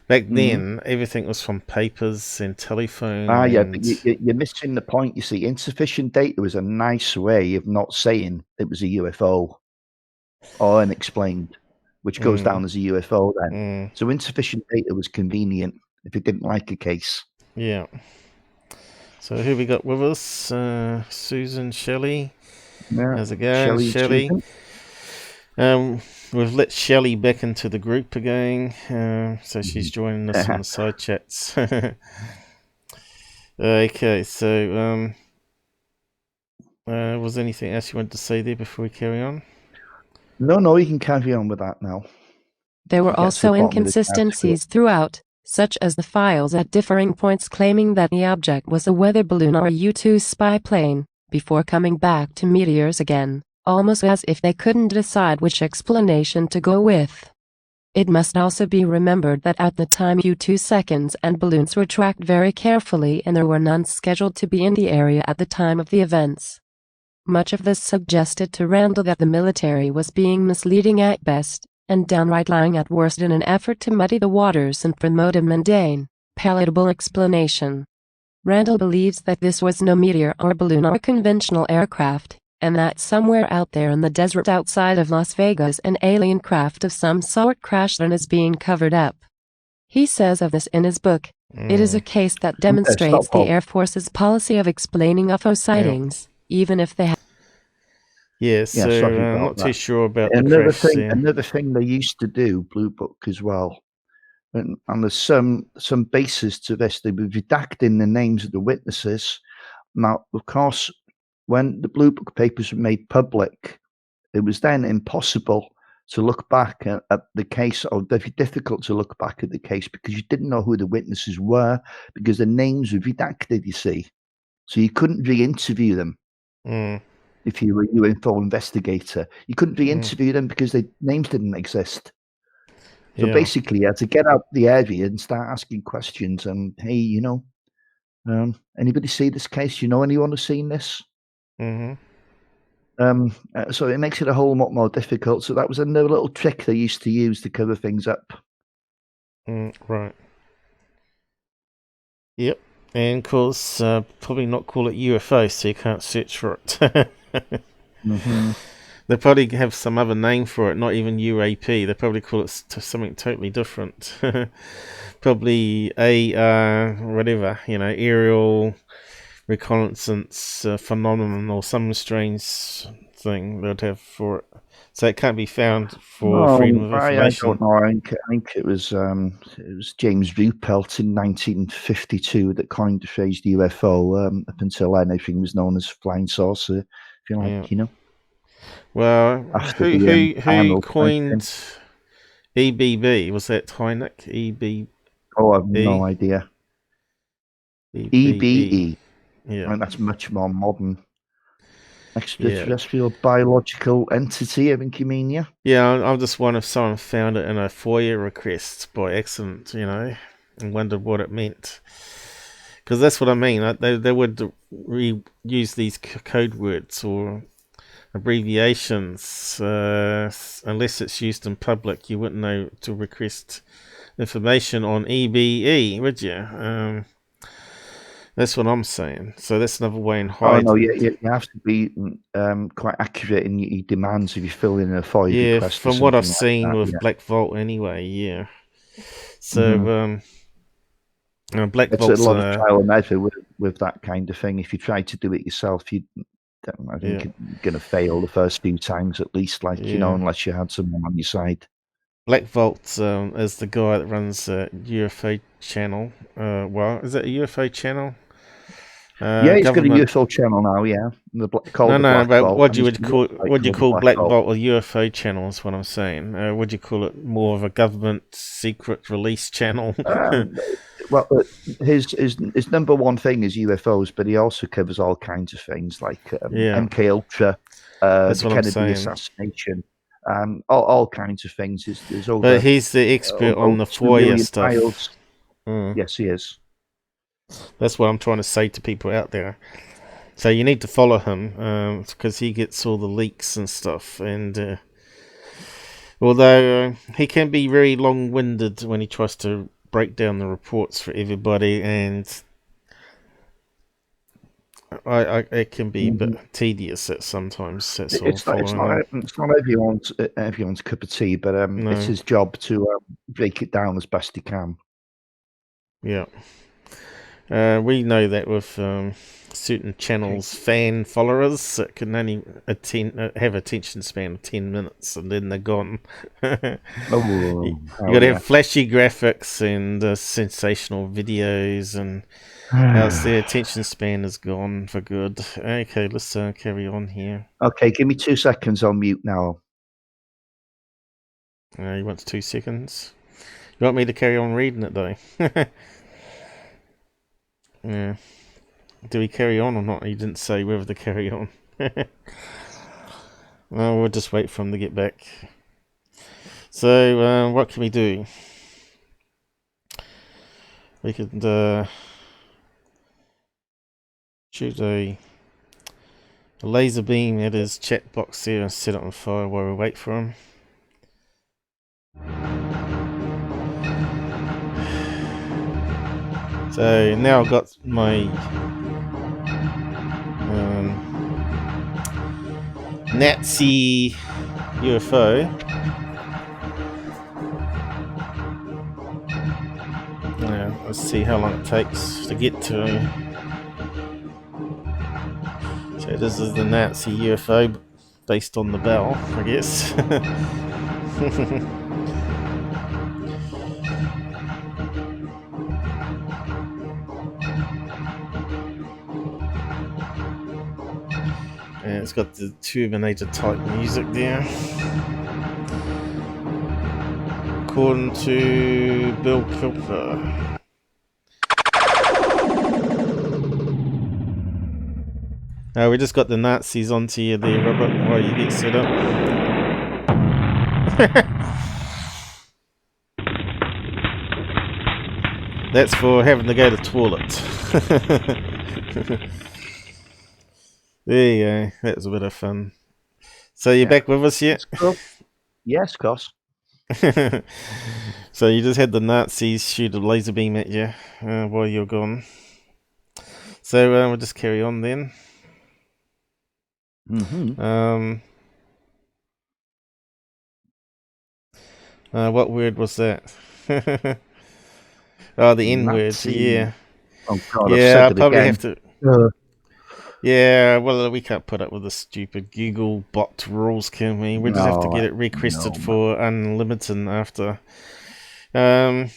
Back then, everything was from papers and telephone. But you're missing the point. You see, insufficient data was a nice way of not saying it was a UFO or unexplained, which goes down as a UFO then. So insufficient data was convenient if you didn't like a case. Yeah. So who we got with us? Susan Shelley. Yeah. How's it going, Shelley? We've let Shelley back into the group again, so she's joining us on the side chats. Okay, so was there anything else you wanted to say there before we carry on? No, you can carry on with that now. There were also inconsistencies throughout, such as the files at differing points claiming that the object was a weather balloon or a U-2 spy plane, before coming back to meteors again, almost as if they couldn't decide which explanation to go with. It must also be remembered that at the time U-2 seconds and balloons were tracked very carefully and there were none scheduled to be in the area at the time of the events. Much of this suggested to Randall that the military was being misleading at best, and downright lying at worst in an effort to muddy the waters and promote a mundane, palatable explanation. Randall believes that this was no meteor or balloon or conventional aircraft, and that somewhere out there in the desert outside of Las Vegas an alien craft of some sort crashed and is being covered up. He says of this in his book, "It is a case that demonstrates the Air Force's policy of explaining UFO sightings, even if they have..." I'm not too sure about another thing they used to do, Blue Book as well. And there's some basis to this. They were redacting the names of the witnesses. Now, of course, when the Blue Book papers were made public, it was then impossible to look back at the case, or very difficult to look back at the case, because you didn't know who the witnesses were, because the names were redacted, you see. So you couldn't re-interview them. If you were a UFO investigator, you couldn't re-interview them because their names didn't exist. So basically, you had to get out the area and start asking questions. And hey, anybody see this case? You know anyone who's seen this? So it makes it a whole lot more difficult. So that was another little trick they used to use to cover things up. Right. Yep. And of course, probably not call it UFO, so you can't search for it. They probably have some other name for it, not even UAP. They probably call it something totally different. Probably whatever, aerial reconnaissance phenomenon or some strange thing they'd have for it. So it can't be found for freedom of information. I don't know. I think it was James Ruppelt in 1952 that coined the phrase UFO. Up until then, everything was known as flying saucer. If you like, Well, who coined EBB? Was that Hynek? EB? Oh, I have no idea. EBE. Yeah, I mean, that's much more modern. Extraterrestrial biological entity, I think you mean, yeah? Yeah, I'm just wondering if someone found it in a FOIA request by accident, and wondered what it meant. Because that's what I mean. Like they would use these code words or abbreviations. Unless it's used in public, you wouldn't know to request information on EBE, would you? That's what I'm saying. So that's another way in hiding. Oh no, you have to be quite accurate in your demands if you fill in a FOIA request. From what I've seen with Black Vault, anyway. Yeah. So Black Vault's it's a lot of trial and error with that kind of thing. If you try to do it yourself, I think you're going to fail the first few times at least. Unless you had someone on your side. Black Vault is the guy that runs a UFO channel. Is it a UFO channel? He's got a UFO channel now. Yeah, but what do you call Black Vault a UFO channel? Is what I'm saying. Would you call it more of a government secret release channel? Well, his number one thing is UFOs, but he also covers all kinds of things like MK Ultra, the Kennedy assassination. All kinds of things. But he's the expert on the FOIA stuff. Yes, he is. That's what I'm trying to say to people out there. So you need to follow him because he gets all the leaks and stuff. And although he can be very long-winded when he tries to break down the reports for everybody, and it can be a bit tedious at sometimes. It's not everyone's cup of tea, but it's his job to break it down as best he can. Yeah. We know that with certain channels' fan followers that can only have attention span of 10 minutes and then they're gone. You got to have flashy graphics and sensational videos, and else their attention span is gone for good. Okay, let's carry on here. Okay, give me 2 seconds on mute now. You want 2 seconds? You want me to carry on reading it though? Yeah. Do we carry on or not? He didn't say whether to carry on. Well, we'll just wait for him to get back. So, what can we do? We could shoot a laser beam at his chat box there and set it on fire while we wait for him. So now I've got my Nazi UFO. Let's see how long it takes to get to him. So this is the Nazi UFO based on the bell, I guess. And it's got the Terminator type music there. According to Bill Kilper. We just got the Nazis onto you there, Robert, while you get set up. That's for having to go to the toilet. There you go. That was a bit of fun. So you're back with us yet? Yes, of course. So you just had the Nazis shoot a laser beam at you while you're gone. So we'll just carry on then. What word was that? Oh, the N word. Yeah. Oh God, yeah, I'll probably have to. Yeah, well, we can't put up with the stupid Google bot rules, can we? We just have to get it requested for unlimited after. Yeah,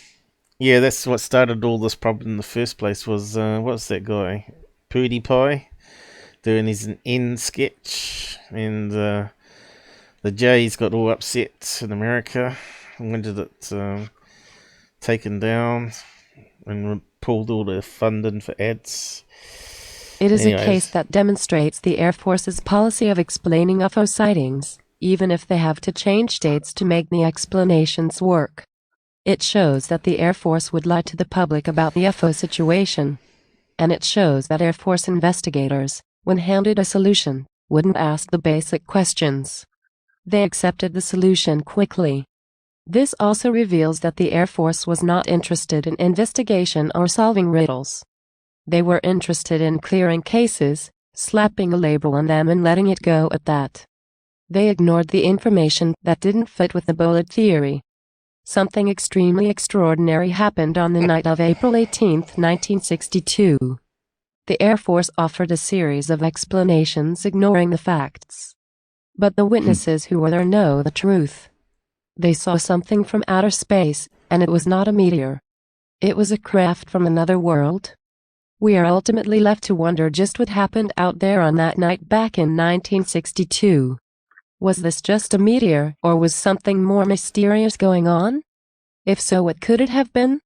that's what started all this problem in the first place. Was what's that guy, PewDiePie, doing his N sketch, and the Jays got all upset in America and wanted it taken down and pulled all the funding for ads. It is a case that demonstrates the Air Force's policy of explaining UFO sightings, even if they have to change dates to make the explanations work. It shows that the Air Force would lie to the public about the UFO situation. and it shows that Air Force investigators, when handed a solution, wouldn't ask the basic questions. They accepted the solution quickly. This also reveals that the Air Force was not interested in investigation or solving riddles. They were interested in clearing cases, slapping a label on them and letting it go at that. They ignored the information that didn't fit with the bullet theory. Something extremely extraordinary happened on the night of April 18, 1962. The Air Force offered a series of explanations ignoring the facts. But the witnesses who were there know the truth. They saw something from outer space, and it was not a meteor. It was a craft from another world. We are ultimately left to wonder just what happened out there on that night back in 1962. Was this just a meteor, or was something more mysterious going on? If so, what could it have been?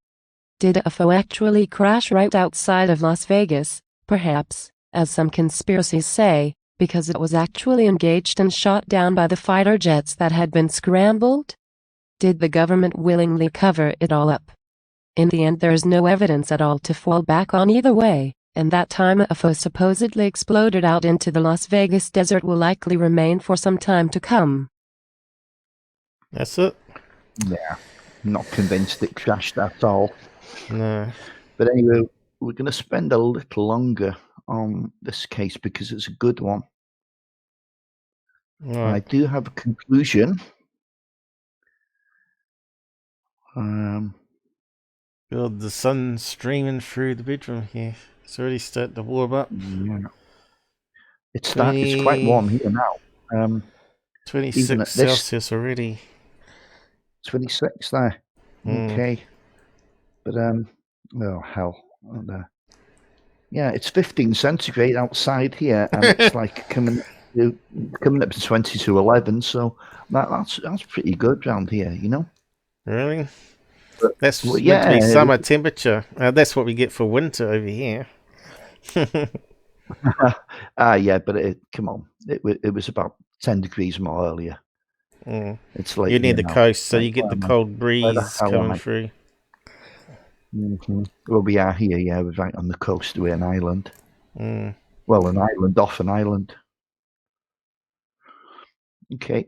Did a UFO actually crash right outside of Las Vegas, perhaps, as some conspiracies say, because it was actually engaged and shot down by the fighter jets that had been scrambled? Did the government willingly cover it all up? In the end, there is no evidence at all to fall back on either way, and that time a UFO supposedly exploded out into the Las Vegas desert will likely remain for some time to come. That's it? Yeah, not convinced it crashed at all. No. But anyway, we're going to spend a little longer on this case because it's a good one. Right. I do have a conclusion. God, the sun's streaming through the bedroom here. It's already starting to warm up. Yeah. It's quite warm here now. 26 Celsius already. 26 there. Okay. But, oh, hell. Yeah, it's 15 centigrade outside here, and it's like coming up to 22:11, so that's pretty good around here, you know? Really? That's meant yeah, to be summer temperature. That's what we get for winter over here. Yeah, but come on. It was about 10 degrees more earlier. It's like you're near the coast, so you get the cold breeze coming through. Well, we are here, yeah. We're right on the coast. We're an island. Well, an island off an island. Okay,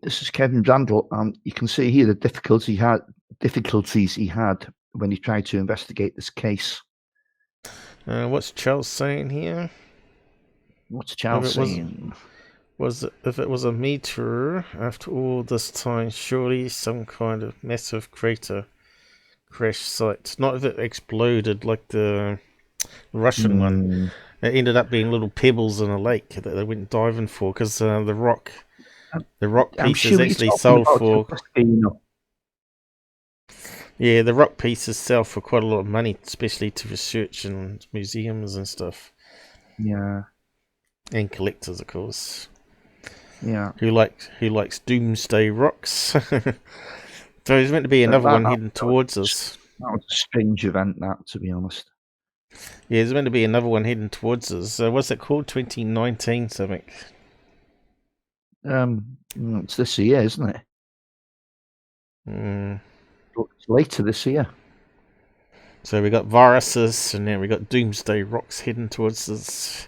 this is Kevin Randall, and you can see here the difficulties he had when he tried to investigate this case. What's Charles saying here? What's Charles saying? If it was a meteor, after all this time, surely some kind of massive crater crash site. Not if it exploded like the Russian one. It ended up being little pebbles in a lake that they went diving for, because the rock pieces actually sold for. Yeah, the rock pieces sell for quite a lot of money, especially to research and museums and stuff. Yeah. And collectors, of course. Yeah. Who likes doomsday rocks. So there's meant to be another one heading towards us. That was a strange event, that, to be honest. Yeah, there's meant to be another one heading towards us. What's it called? 2019 something. It's this year, isn't it? It's later this year. So we got viruses, and then we got doomsday rocks heading towards us.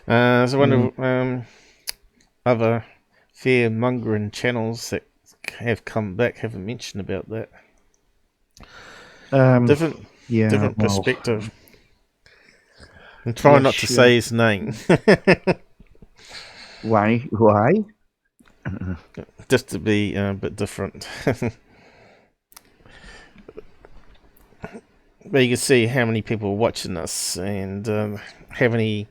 So one of other fear-mongering channels that have come back haven't mentioned about that. Different perspective. And try not to say his name. Why? Just to be a bit different. But you can see how many people are watching this, and how many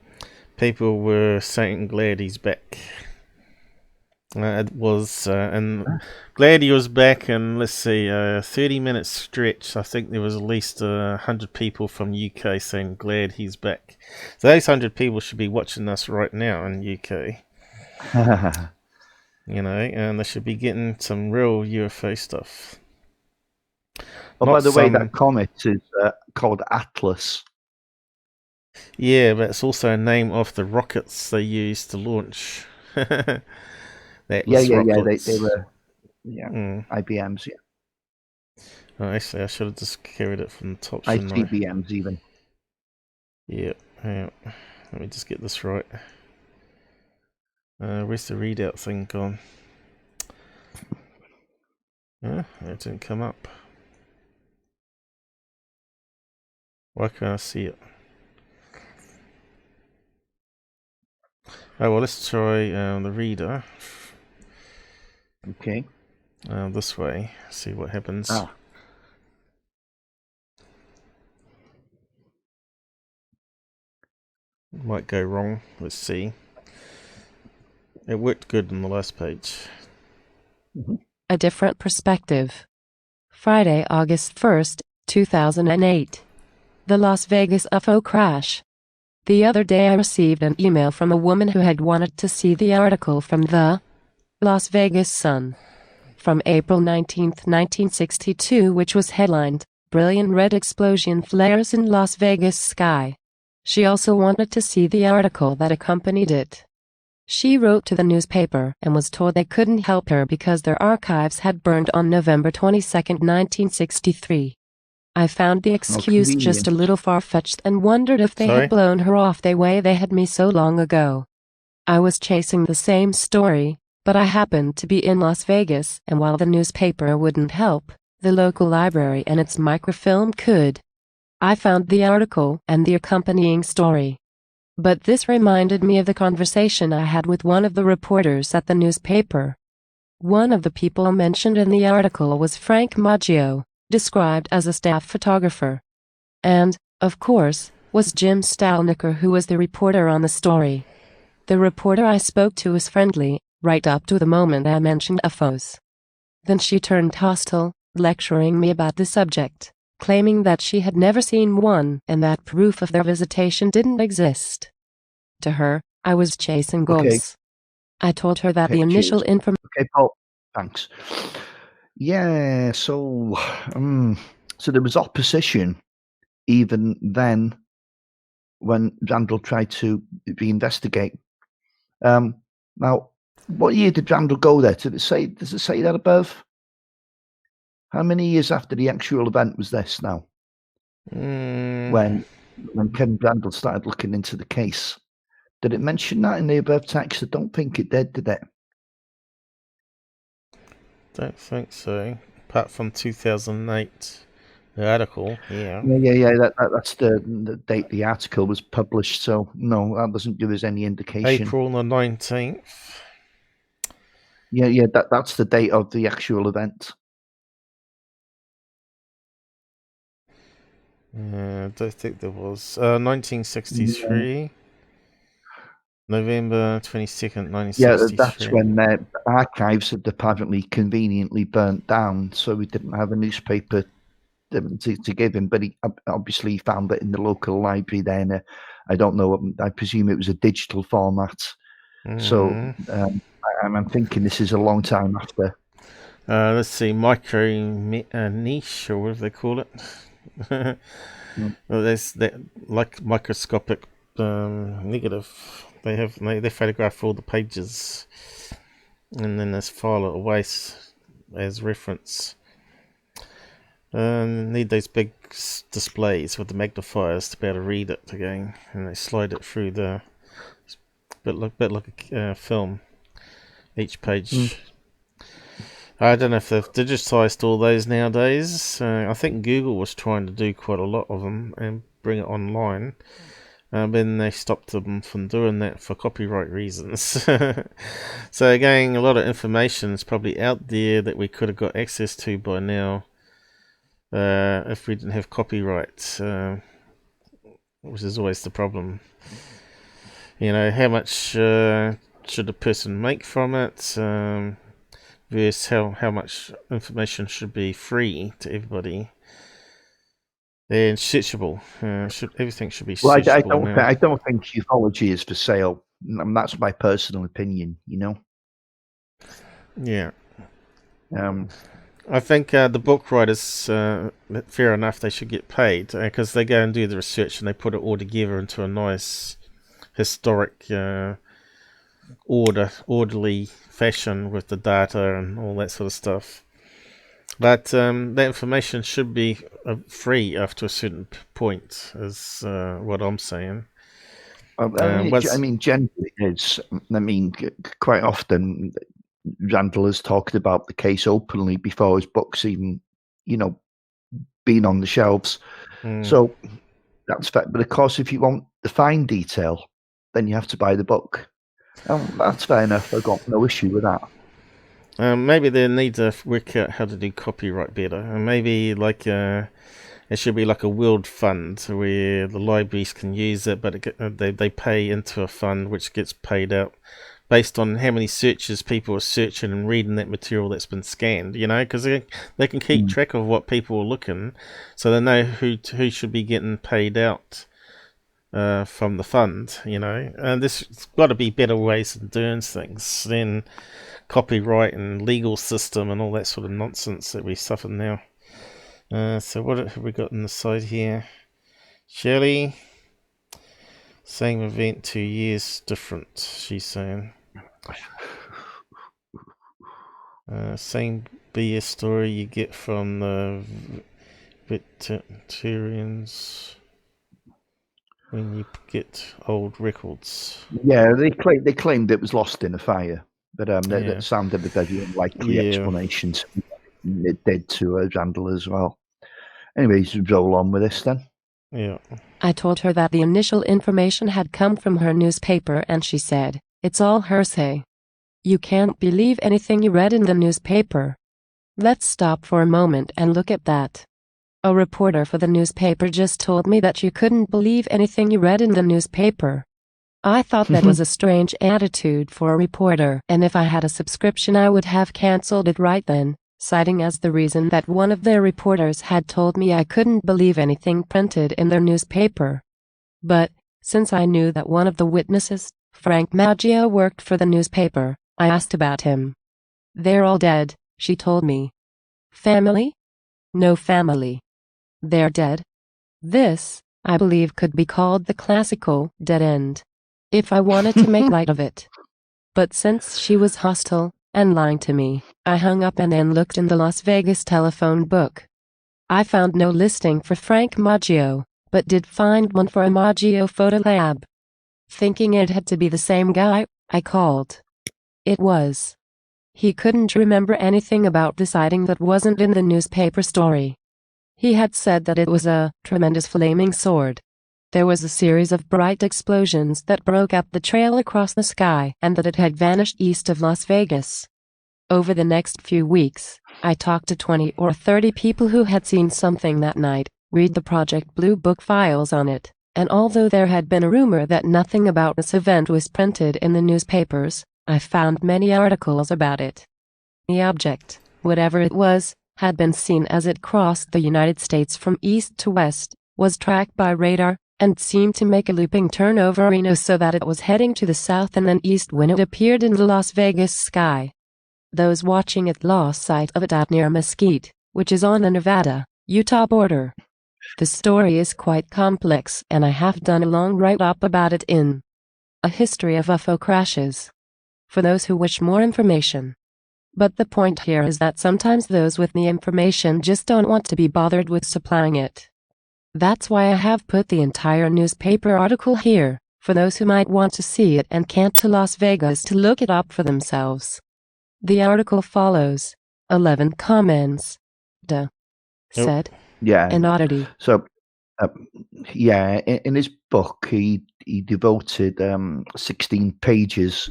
people were saying glad he's back. It was, and glad he was back, and let's see, 30-minute stretch. I think there was at least 100 people from UK saying glad he's back. So those 100 people should be watching us right now in UK. You know, and they should be getting some real UFO stuff. Well, by the way, that comet is called Atlas. Yeah, but it's also a name of the rockets they used to launch. They were IBMs, yeah. Oh, actually, I should have just carried it from the top. ICBMs even. Yeah, yeah. Let me just get this right. Where's the readout thing gone? Yeah, it didn't come up. Why can't I see it? Oh well, let's try the reader. Okay. This way. See what happens. Ah. Might go wrong. Let's see. It worked good on the last page. A different perspective. Friday, August 1st, 2008. The Las Vegas UFO crash. The other day I received an email from a woman who had wanted to see the article from the Las Vegas Sun from April 19, 1962, which was headlined, "Brilliant Red Explosion Flares in Las Vegas Sky." She also wanted to see the article that accompanied it. She wrote to the newspaper and was told they couldn't help her because their archives had burned on November 22, 1963. I found the excuse just a little far-fetched and wondered if they had blown her off the way they had me so long ago. I was chasing the same story, but I happened to be in Las Vegas, and while the newspaper wouldn't help, the local library and its microfilm could. I found the article and the accompanying story. But this reminded me of the conversation I had with one of the reporters at the newspaper. One of the people mentioned in the article was Frank Maggio, described as a staff photographer. And, of course, was Jim Stalnaker, who was the reporter on the story. The reporter I spoke to was friendly, right up to the moment I mentioned UFOs. Then she turned hostile, lecturing me about the subject, claiming that she had never seen one and that proof of their visitation didn't exist. To her, I was chasing ghosts. I told her that the initial information... Okay, Paul, thanks. Yeah, so there was opposition even then when Randall tried to investigate. Now, what year did Randall go there? Does it say that above? How many years after the actual event was this now? When Ken Randall started looking into the case. Did it mention that in the above text? I don't think it did it? Don't think so. Apart from 2008, the article, yeah. Yeah. That's the date the article was published. So no, that doesn't give us any indication. April the 19th. Yeah. That's the date of the actual event. I don't think there was. 1963. Yeah. November 22nd, 1963. Yeah, that's when the archives had apparently conveniently burnt down, so we didn't have a newspaper to give him. But he obviously found it in the local library then. I don't know, I presume it was a digital format. So I'm thinking this is a long time after. Let's see, micro niche, or whatever they call it. Well, there's that, like, microscopic negative. They photograph all the pages, and then there's file it away as reference. Need those big displays with the magnifiers to be able to read it again, and they slide it through the bit like a film. Each page. I don't know if they've digitized all those nowadays. I think Google was trying to do quite a lot of them and bring it online. But then they stopped them from doing that for copyright reasons. So again, a lot of information is probably out there that we could have got access to by now if we didn't have copyright, which is always the problem. You know, how much should a person make from it versus how much information should be free to everybody. And searchable. Everything should be searchable. Well, I don't think ufology is for sale. And that's my personal opinion, you know? Yeah. I think the book writers, fair enough, they should get paid because they go and do the research and they put it all together into a nice historic, orderly fashion with the data and all that sort of stuff. But that information should be free after a certain point, is what I'm saying. I mean, generally it's. I mean, quite often Randall has talked about the case openly before his books even, been on the shelves. So that's fair. But of course, if you want the fine detail, then you have to buy the book. That's fair enough. I've got no issue with that. Maybe they need to work out how to do copyright better. And maybe it should be like a world fund where the libraries can use it, but they pay into a fund which gets paid out based on how many searches people are searching and reading that material that's been scanned, because they can keep track of what people are looking, so they know who should be getting paid out from the fund, And there's got to be better ways of doing things than copyright and legal system and all that sort of nonsense that we suffer now. So what have we got on the side here? Shirley, same event, 2 years different, she's saying. Same BS story you get from the veterans when you get old records. Yeah, they claimed it was lost in a fire, but that sounded a very unlikely explanation. It did to Randall as well. Anyways, roll on with this then. Yeah. I told her that the initial information had come from her newspaper, and she said, "It's all hearsay. You can't believe anything you read in the newspaper." Let's stop for a moment and look at that. A reporter for the newspaper just told me that you couldn't believe anything you read in the newspaper. I thought that was a strange attitude for a reporter, and if I had a subscription I would have cancelled it right then, citing as the reason that one of their reporters had told me I couldn't believe anything printed in their newspaper. But, since I knew that one of the witnesses, Frank Maggio, worked for the newspaper, I asked about him. "They're all dead," she told me. "Family?" "No family. They're dead." This, I believe, could be called the classical dead end, if I wanted to make light of it. But since she was hostile and lying to me, I hung up and then looked in the Las Vegas telephone book. I found no listing for Frank Maggio, but did find one for a Maggio photo lab. Thinking it had to be the same guy, I called. It was. He couldn't remember anything about the sighting that wasn't in the newspaper story. He had said that it was a tremendous flaming sword. There was a series of bright explosions that broke up the trail across the sky, and that it had vanished east of Las Vegas. Over the next few weeks, I talked to 20 or 30 people who had seen something that night, read the Project Blue Book files on it, and although there had been a rumor that nothing about this event was printed in the newspapers, I found many articles about it. The object, whatever it was, had been seen as it crossed the United States from east to west, was tracked by radar, and seemed to make a looping turn over Reno so that it was heading to the south and then east when it appeared in the Las Vegas sky. Those watching it lost sight of it out near Mesquite, which is on the Nevada-Utah border. The story is quite complex, and I have done a long write-up about it in A History of UFO Crashes, for those who wish more information. But the point here is that sometimes those with the information just don't want to be bothered with supplying it. That's why I have put the entire newspaper article here, for those who might want to see it and can't to Las Vegas to look it up for themselves. The article follows. 11 comments. Said. Yeah. An oddity. So, in his book, he devoted 16 pages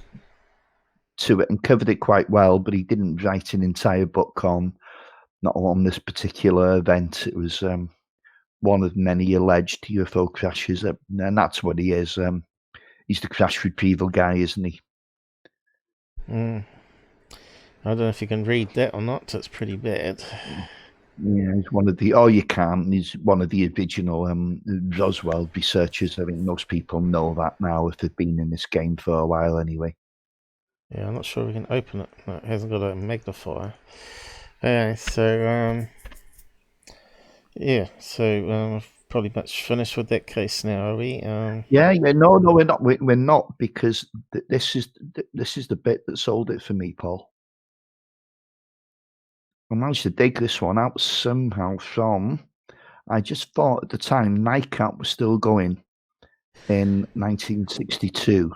to it and covered it quite well, but he didn't write an entire book not on this particular event. It was one of many alleged UFO crashes, and that's what he is. He's the crash retrieval guy, isn't he? I don't know if you can read that or not. It's pretty bad. Yeah, he's one of the. Oh, you can. He's one of the original Roswell researchers. I think most people know that now if they've been in this game for a while, anyway. Yeah, I'm not sure we can open it. No, it hasn't got a magnifier. Okay, so probably much finished with that case now, are we? No, we're not. We're not, because this is the bit that sold it for me, Paul. I managed to dig this one out somehow from. I just thought at the time NICAP was still going in 1962.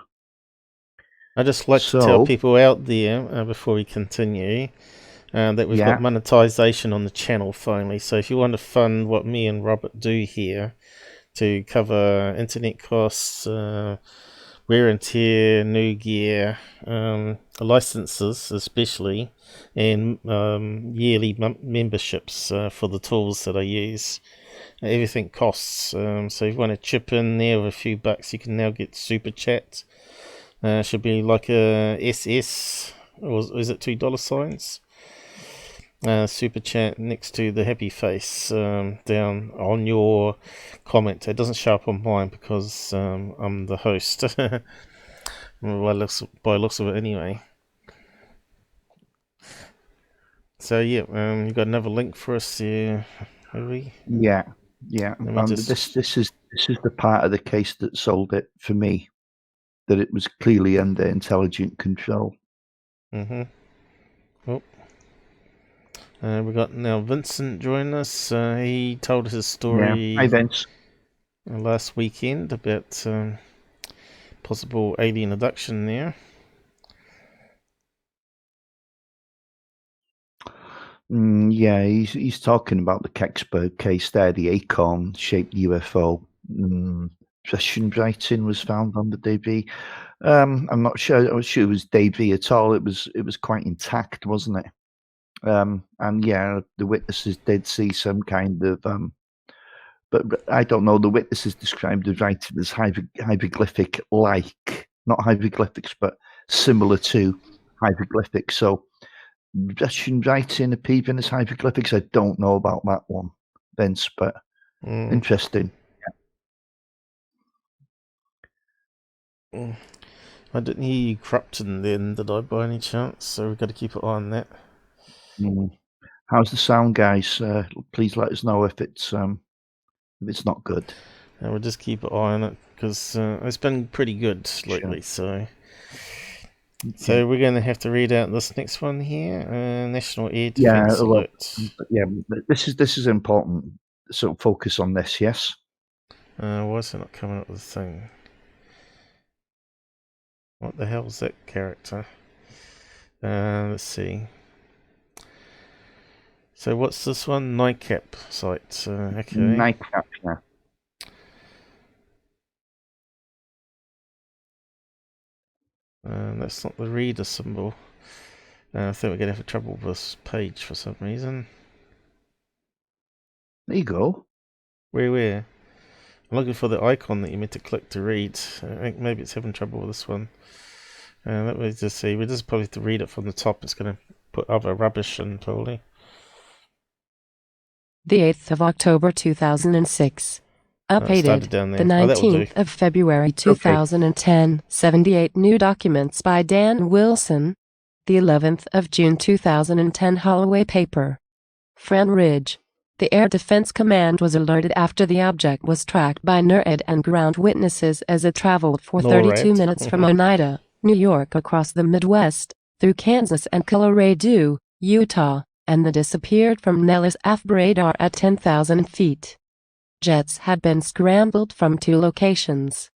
I just like to tell people out there before we continue that we've got monetization on the channel finally. So if you want to fund what me and Robert do here to cover internet costs, wear and tear, new gear, licenses especially, and yearly memberships for the tools that I use. Everything costs. So if you want to chip in there with a few bucks, you can now get super chat. Should be like a SS, or is it $2 signs? Super chat next to the happy face down on your comment. It doesn't show up on mine because I'm the host. by looks of it anyway. So yeah, you got another link for us here, have we? Yeah. This is the part of the case that sold it for me. That it was clearly under intelligent control. Oh. We got now Vincent joining us. He told his story Hi, Vince. Last weekend about possible alien abduction there. Yeah, he's talking about the Kecksburg case there, the acorn-shaped UFO. Russian writing was found on the debris. I'm not sure. I was sure it was debris at all. It was quite intact, wasn't it? And yeah, the witnesses did see some kind of, but I don't know. The witnesses described the writing as hieroglyphic-like, not hieroglyphics, but similar to hieroglyphics. So Russian writing appearing as hieroglyphics. I don't know about that one, Vince, but interesting. I didn't hear you corrupting then, did I, by any chance? So we've got to keep an eye on that. How's the sound, guys? Please let us know if it's not good. We'll just keep an eye on it because it's been pretty good lately. Sure. So we're going to have to read out this next one here. National Air Defense Alert. Yeah, this is important. So focus on this, yes? Why is it not coming up with the thing? What the hell is that character? Let's see. So what's this one? NICAP site. Okay. NICAP, yeah. That's not the reader symbol. I think we're going to have trouble with this page for some reason. There you go. Where? I'm looking for the icon that you meant to click to read. I think maybe it's having trouble with this one. Let me just see. We just probably have to read it from the top. It's going to put other rubbish in, probably. The 8th of October 2006. Updated the 19th of February 2010. 78 new documents by Dan Wilson. The 11th of June 2010 Holloway paper. Fran Ridge. The Air Defense Command was alerted after the object was tracked by NORAD and ground witnesses as it traveled for 32 minutes from Oneida, New York across the Midwest, through Kansas and Colorado, Utah, and then disappeared from Nellis AFB radar at 10,000 feet. Jets had been scrambled from 2 locations.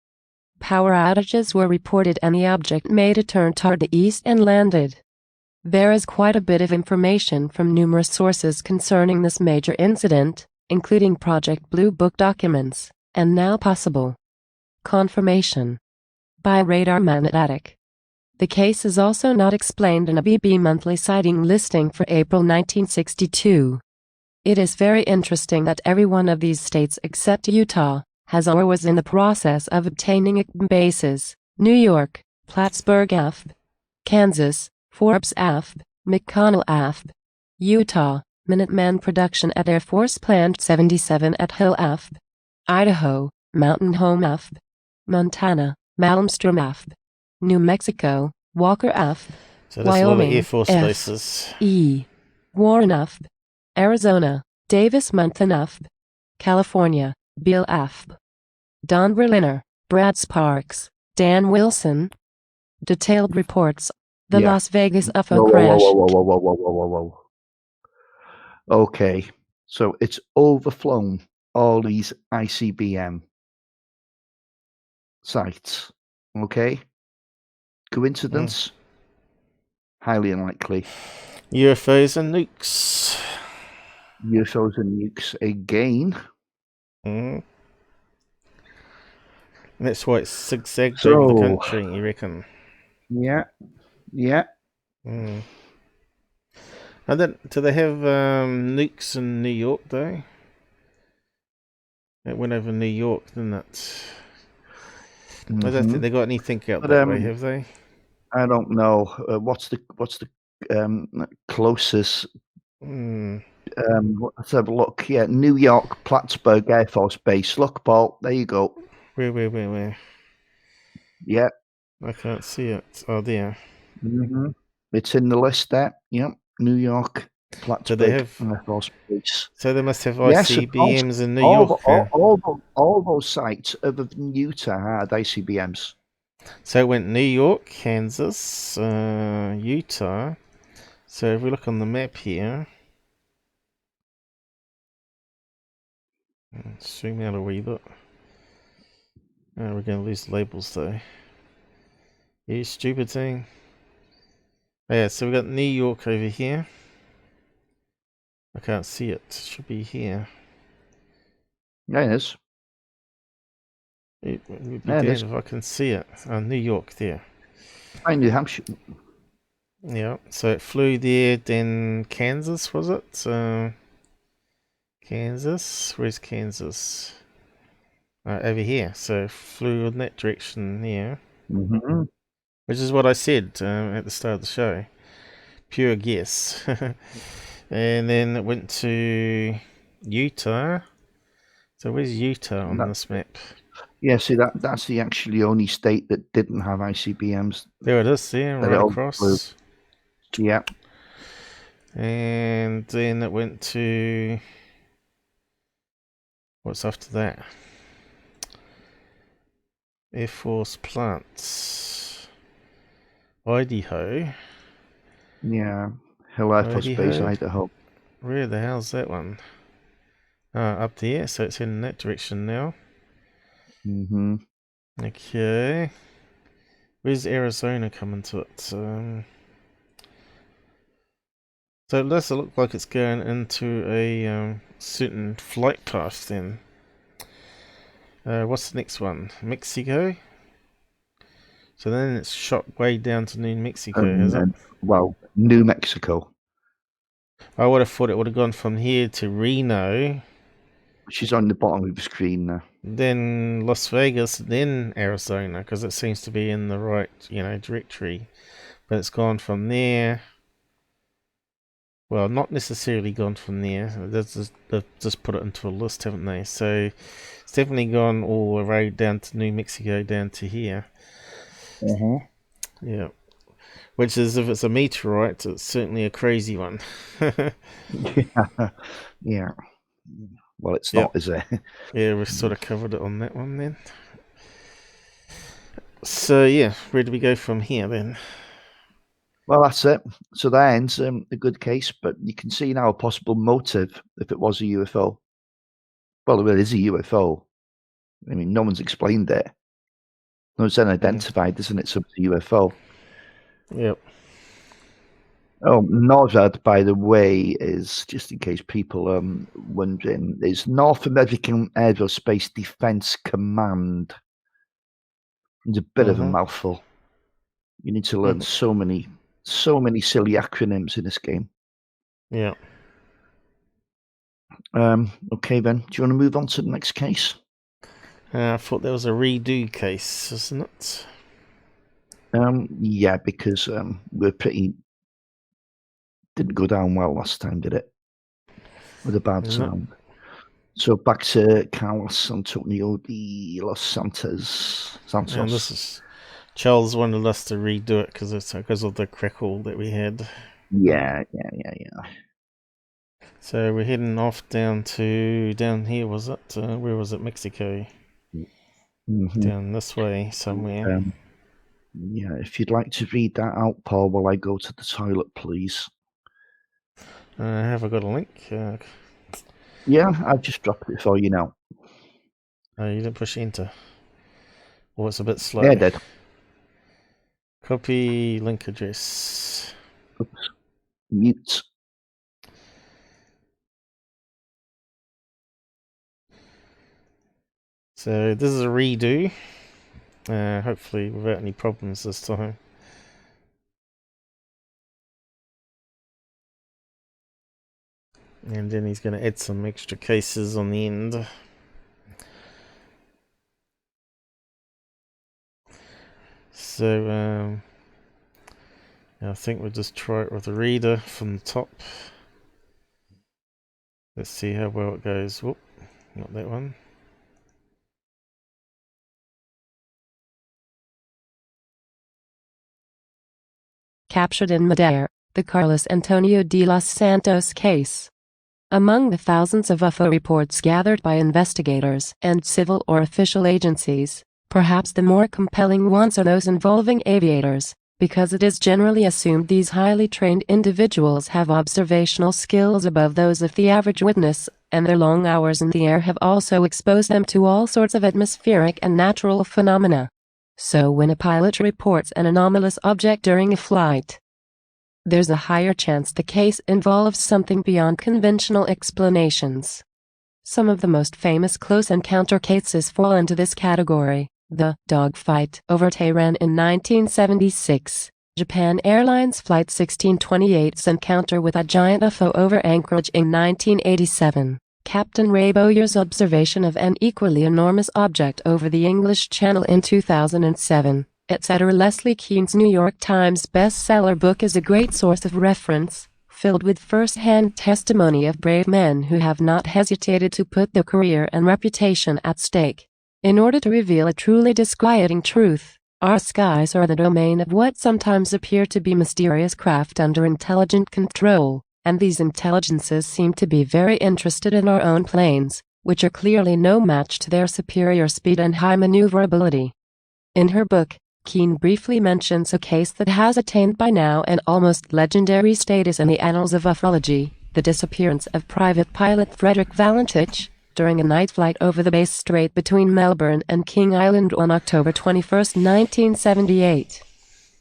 Power outages were reported and the object made a turn toward the east and landed. There is quite a bit of information from numerous sources concerning this major incident, including Project Blue Book documents, and now possible confirmation by Radar Magnetic. The case is also not explained in a BB monthly sighting listing for April 1962. It is very interesting that every one of these states except Utah has or was in the process of obtaining ICBM bases: New York, Plattsburgh AFB; Kansas, Forbes AFB; McConnell AFB; Utah, Minuteman Production at Air Force Plant 77 at Hill AFB; Idaho, Mountain Home AFB; Montana, Malmstrom AFB; New Mexico, Walker AFB; so Wyoming, Air Force bases. Warren AFB; Arizona, Davis Monthan AFB; California, Beale AFB. Don Berliner, Brad Sparks, Dan Wilson. Detailed reports. The Las Vegas UFO crash. Whoa. Okay, so it's overflown all these ICBM sites. Okay, coincidence? Highly unlikely. UFOs and nukes. UFOs and nukes again. Mm. That's why it's zigzagged So, over the country, you reckon? yeah. Mm. Do they have nukes in New York, though? It went over New York, didn't it? I don't think they got anything out But, that way, have they? I don't know. What's the closest? Let's have a look. Yeah, New York, Plattsburgh Air Force Base. Look, Paul. There you go. Where? Yeah. I can't see it. Oh, there. It's in the list there. Yep. New York, Plattsburgh Air Force Base. So they must have Yes, ICBMs in New York. All those sites other than Utah had ICBMs. So it went New York, Kansas, Utah. So if we look on the map here, zoom out a wee bit. Oh, we're going to lose the labels though. You stupid thing. Yeah, so we've got New York over here. I can't see it. It should be here. Yeah, it is. It would be damned if I can see it. New York there. New Hampshire. Yeah, so it flew there, then Kansas, was it? Kansas? Where's Kansas? Over here. So it flew in that direction there. Which is what I said at the start of the show. Pure guess. And then it went to Utah. So where's Utah on this map? Yeah, see that's the actually only state that didn't have ICBMs. There it is, there, right across. Flew. Yeah. And then it went to... What's after that? Air Force plants. Idaho. Yeah. Hill Air Force Base, Idaho. Where the hell's that one? Up there, so it's in that direction now. Okay. Where's Arizona coming to it? So it does look like it's going into a certain flight path then. What's the next one? Mexico? So then it's shot way down to New Mexico, is it? Well, New Mexico. I would have thought it would have gone from here to Reno. Which is on the bottom of the screen now. Then Las Vegas, then Arizona, because it seems to be in the right, directory. But it's gone from there. Well, not necessarily gone from there. They've just put it into a list, haven't they? So it's definitely gone all the way down to New Mexico, down to here. Yeah. Which is, if it's a meteorite, it's certainly a crazy one. Yeah. Well, it's not, is it? Yeah, we've sort of covered it on that one then. So, yeah, where do we go from here then? Well, that's it. So that ends a good case, but you can see now a possible motive if it was a UFO. Well, it is a UFO. I mean, no one's explained it. No one's unidentified, isn't it? So it's a UFO. Yep. Oh, NORAD, by the way, is, just in case people are wondering, is North American Aerospace Defense Command. It's a bit of a mouthful. You need to learn so many silly acronyms in this game. Yeah. Okay, then. Do you want to move on to the next case? I thought there was a redo case, isn't it? Yeah, because we're pretty... Didn't go down well last time, did it? With a bad sound. So back to Carlos Antonio de Los Santos. And this is... Charles wanted us to redo it because of the crackle that we had. Yeah. So we're heading off down here, was it? Where was it? Mexico. Down this way somewhere. Yeah, if you'd like to read that out, Paul, while I go to the toilet, please. Have I got a link? Yeah, I've just dropped it for you now. Oh, you didn't push enter. Well, it's a bit slow. Yeah, I did. Copy link address. Oops. Mute. So this is a redo. Hopefully without any problems this time. And then he's going to add some extra cases on the end. So I think we'll just try it with the reader from the top. Let's see how well it goes. Whoop, not that one. Captured in midair, the Carlos Antonio de los Santos case. Among the thousands of UFO reports gathered by investigators and civil or official agencies, perhaps the more compelling ones are those involving aviators, because it is generally assumed these highly trained individuals have observational skills above those of the average witness, and their long hours in the air have also exposed them to all sorts of atmospheric and natural phenomena. So when a pilot reports an anomalous object during a flight, there's a higher chance the case involves something beyond conventional explanations. Some of the most famous close encounter cases fall into this category. The dogfight over Tehran in 1976, Japan Airlines Flight 1628's encounter with a giant UFO over Anchorage in 1987, Captain Ray Bowyer's observation of an equally enormous object over the English Channel in 2007, etc. Leslie Kean's New York Times bestseller book is a great source of reference, filled with first-hand testimony of brave men who have not hesitated to put their career and reputation at stake. In order to reveal a truly disquieting truth, our skies are the domain of what sometimes appear to be mysterious craft under intelligent control, and these intelligences seem to be very interested in our own planes, which are clearly no match to their superior speed and high maneuverability. In her book, Keane briefly mentions a case that has attained by now an almost legendary status in the annals of ufology, the disappearance of private pilot Frederick Valentich during a night flight over the Bass Strait between Melbourne and King Island on October 21, 1978.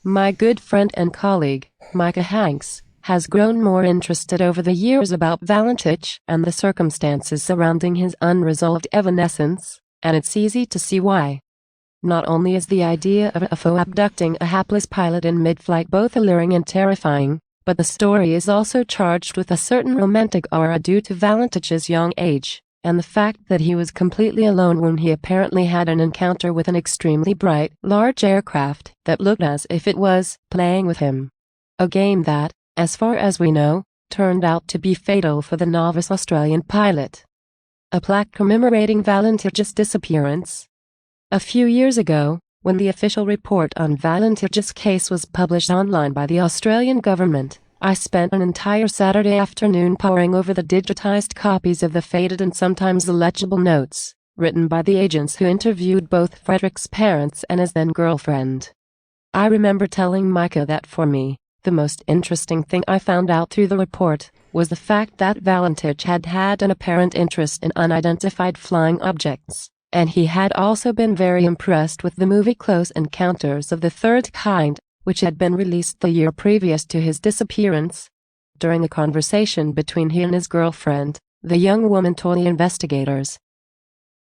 My good friend and colleague, Micah Hanks, has grown more interested over the years about Valentich and the circumstances surrounding his unresolved evanescence, and it's easy to see why. Not only is the idea of a UFO abducting a hapless pilot in mid-flight both alluring and terrifying, but the story is also charged with a certain romantic aura due to Valentich's young age, and the fact that he was completely alone when he apparently had an encounter with an extremely bright, large aircraft that looked as if it was playing with him. A game that, as far as we know, turned out to be fatal for the novice Australian pilot. A plaque commemorating Valentich's disappearance. A few years ago, when the official report on Valentich's case was published online by the Australian government, I spent an entire Saturday afternoon poring over the digitized copies of the faded and sometimes illegible notes, written by the agents who interviewed both Frederick's parents and his then-girlfriend. I remember telling Micah that for me, the most interesting thing I found out through the report was the fact that Valentich had had an apparent interest in unidentified flying objects, and he had also been very impressed with the movie Close Encounters of the Third Kind, which had been released the year previous to his disappearance. During a conversation between he and his girlfriend, the young woman told the investigators.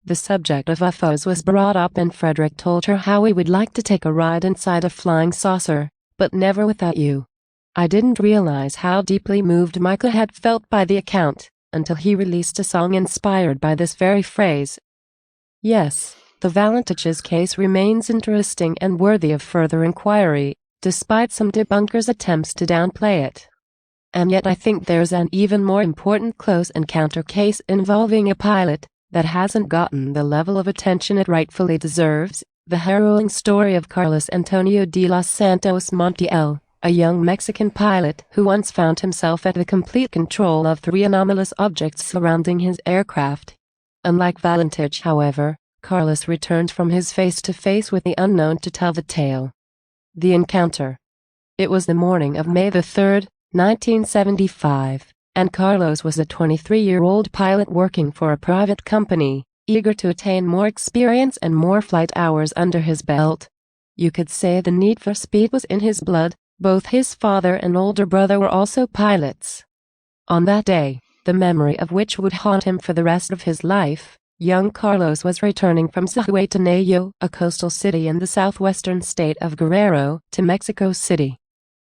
The subject of UFOs was brought up and Frederick told her how he would like to take a ride inside a flying saucer, but never without you. I didn't realize how deeply moved Micah had felt by the account, until he released a song inspired by this very phrase. Yes, the Valentich's case remains interesting and worthy of further inquiry, despite some debunkers' attempts to downplay it. And yet I think there's an even more important close encounter case involving a pilot that hasn't gotten the level of attention it rightfully deserves, the harrowing story of Carlos Antonio de los Santos Montiel, a young Mexican pilot who once found himself at the complete control of 3 anomalous objects surrounding his aircraft. Unlike Valentich, however, Carlos returned from his face-to-face with the unknown to tell the tale. The encounter. It was the morning of May the 3rd, 1975, and Carlos was a 23-year-old pilot working for a private company, eager to attain more experience and more flight hours under his belt. You could say the need for speed was in his blood. Both his father and older brother were also pilots. On that day, the memory of which would haunt him for the rest of his life, young Carlos was returning from Zihuatanejo, a coastal city in the southwestern state of Guerrero, to Mexico City.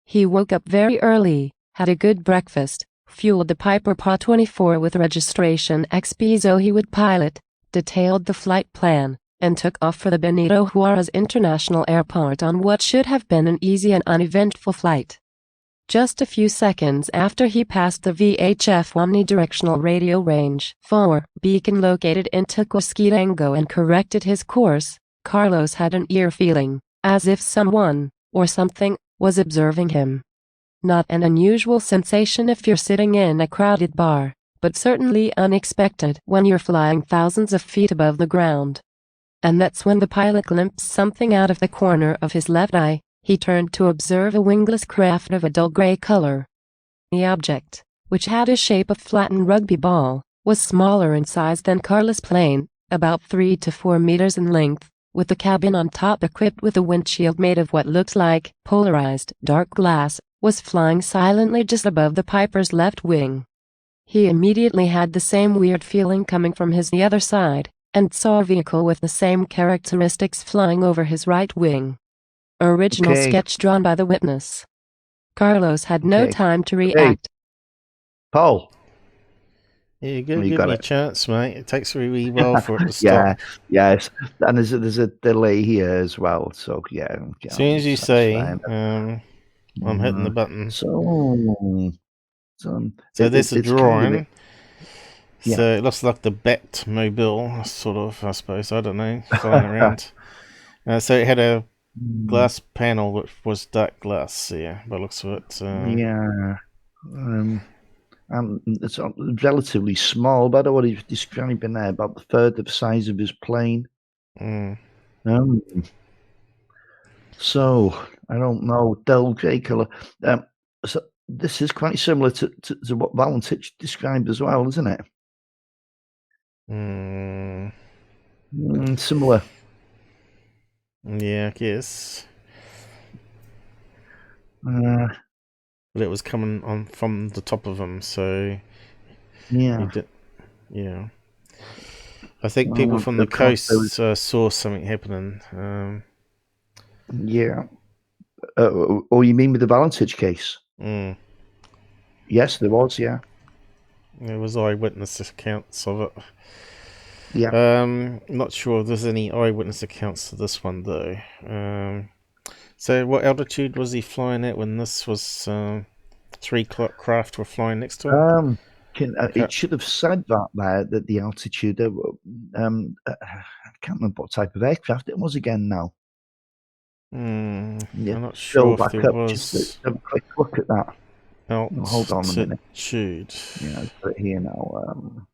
He woke up very early, had a good breakfast, fueled the Piper Pa 24 with registration XPZO he would pilot, detailed the flight plan, and took off for the Benito Juarez International Airport on what should have been an easy and uneventful flight. Just a few seconds after he passed the VHF omnidirectional radio range 4 beacon located in Tequisquitango and corrected his course, Carlos had an ear feeling, as if someone, or something, was observing him. Not an unusual sensation if you're sitting in a crowded bar, but certainly unexpected when you're flying thousands of feet above the ground. And that's when the pilot glimpsed something out of the corner of his left eye. He turned to observe a wingless craft of a dull gray color. The object, which had a shape of flattened rugby ball, was smaller in size than Carlos' plane, about 3 to 4 meters in length, with the cabin on top equipped with a windshield made of what looks like polarized dark glass, was flying silently just above the Piper's left wing. He immediately had the same weird feeling coming from the other side, and saw a vehicle with the same characteristics flying over his right wing. Original sketch drawn by the witness. Carlos had no time to react. Paul. Yeah, give me a chance, mate. It takes a wee while for it to stop. Yeah, yes. And there's a delay here as well. So, yeah. As soon as you say, I'm hitting the button. So there's a drawing. So it looks like the Batmobile, sort of, I suppose. I don't know, flying around. So it had a glass panel which was dark glass, yeah, by the looks of it. It's relatively small, but what he's describing there, about the third of the size of his plane. So I don't know, dull grey colour. So this is quite similar to what Valentich described as well, isn't it? Similar. Yeah, I guess. But it was coming on from the top of him, so yeah. I think people from the coast saw something happening. Yeah. Oh, you mean with the Valentich case? Yes, there was. Yeah. There was eyewitness accounts of it. Yeah. Not sure if there's any eyewitness accounts to this one though. So what altitude was he flying at when this was 3 craft were flying next to him? It should have said that the altitude. I can't remember what type of aircraft it was again now. I'm not sure if there was. Just have a quick look at that. Hold on a minute. Yeah, I've got it here now.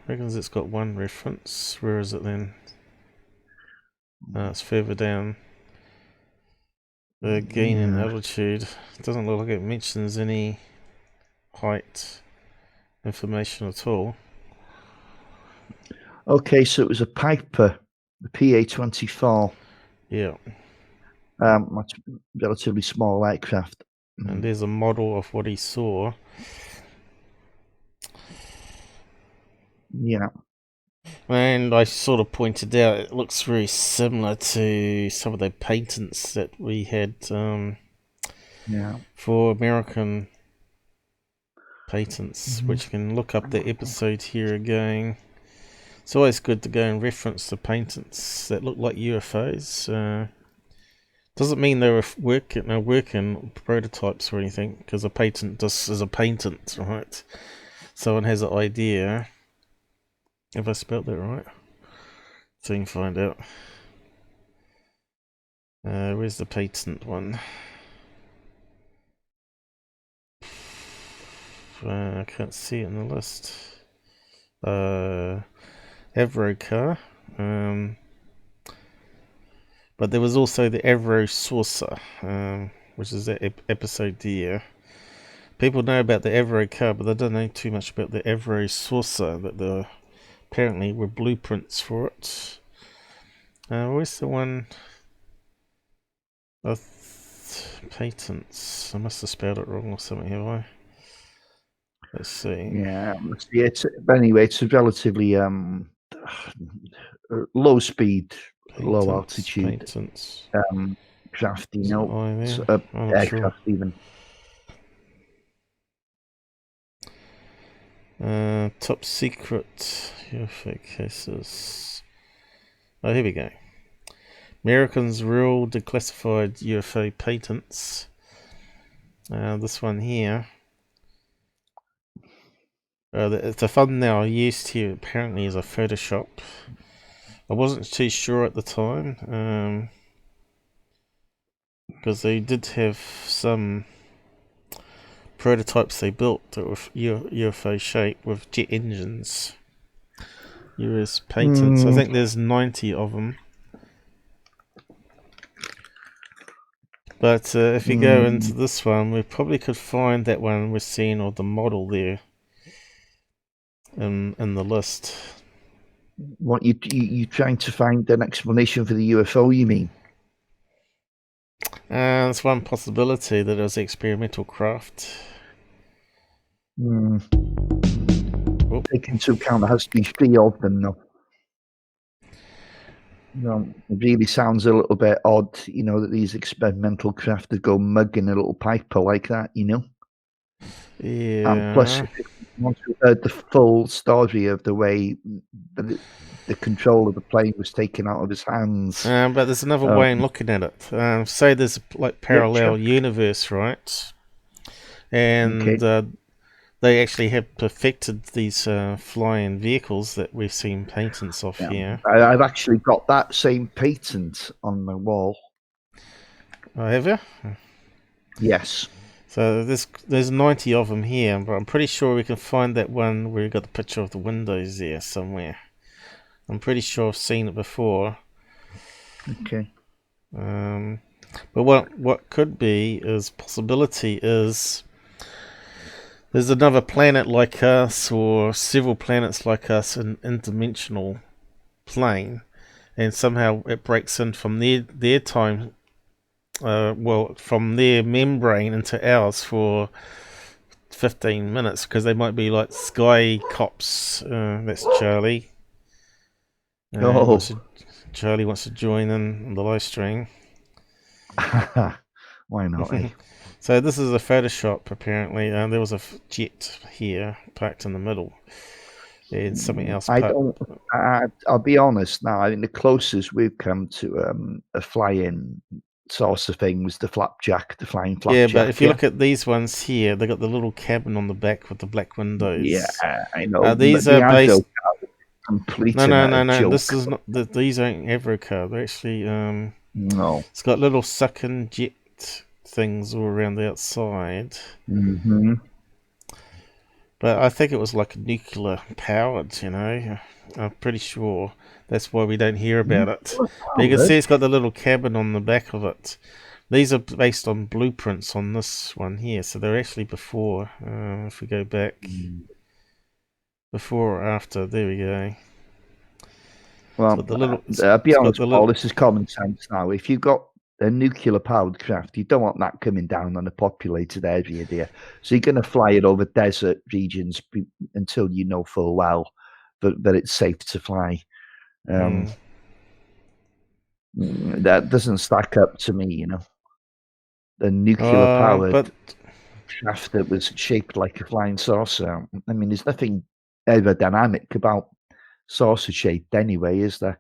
Reckons it's got one reference. Where is it then? It's further down. The gain in altitude. It doesn't look like it mentions any height information at all. Okay, so it was a Piper, the PA-24. Yeah. That's a relatively small aircraft. And there's a model of what he saw. Yeah. And I sort of pointed out it looks very similar to some of the patents that we had for American patents, which you can look up the episode here again. It's always good to go and reference the patents that look like UFOs. Doesn't mean they were working prototypes or anything, because a patent just is a patent, right? Someone has an idea. Have I spelled that right? So you can find out. Where's the patent one? I can't see it in the list. Avro car. But there was also the Avro saucer, which is that episode there. People know about the Avro car, but they don't know too much about the Avro saucer, that there apparently were blueprints for it. Where's the one? Patents. I must have spelled it wrong or something, have I? Let's see. Yeah, anyway, it's a relatively low speed, low altitude Patents. craft, you Is know, it I there? I'm not aircraft sure. even. Top secret UFO cases. Oh, here we go. Americans rule declassified UFO patents. This one here. The thumbnail used here apparently is a Photoshop. I wasn't too sure at the time, because they did have some prototypes they built that were UFO shape with jet engines. US patents. I think there's 90 of them. But if you go into this one, we probably could find that one we're seeing, or the model there in the list. What you trying to find an explanation for the UFO? You mean? There's one possibility that it was experimental craft. Take into account there has to be 3 of them, though. It really sounds a little bit odd, you know, that these experimental craft would go mugging a little piper like that, you know. Yeah. And plus, once we heard the full story of the way the control of the plane was taken out of his hands. But there's another way in looking at it. Say there's like parallel universe, right? And they actually have perfected these flying vehicles that we've seen patents of here. I've actually got that same patent on my wall. Oh, have you? Yes. So there's 90 of them here, but I'm pretty sure we can find that one where we got the picture of the windows there somewhere. I'm pretty sure I've seen it before. Okay. But what could be is possibility is there's another planet like us, or several planets like us, in interdimensional plane, and somehow it breaks in from their time, from their membrane into ours for 15 minutes, because they might be like sky cops. That's Charlie. Charlie wants to join in the live stream. Why not? So this is a Photoshop, apparently. There was a jet here parked in the middle, and something else. I'll be honest now. I think the closest we've come to a flying saucer thing was the flapjack, the flying flapjack. Yeah, but if you look at these ones here, they got the little cabin on the back with the black windows. Yeah, I know. These are based. No. This is not. These aren't Avrocar. They're actually. No. It's got little suction jet things all around the outside. But I think it was like nuclear powered, you know. I'm pretty sure that's why we don't hear about it. But you can see it's got the little cabin on the back of it. These are based on blueprints on this one here, so they're actually before. If we go back, before or after, there we go. Well, I'll be honest, Paul, this is common sense now. If you've got a nuclear powered craft, you don't want that coming down on a populated area, dear. So you're going to fly it over desert regions until you know full well that it's safe to fly. That doesn't stack up to me, you know. The nuclear powered craft that was shaped like a flying saucer. I mean, there's nothing aerodynamic about saucer shaped anyway, is there?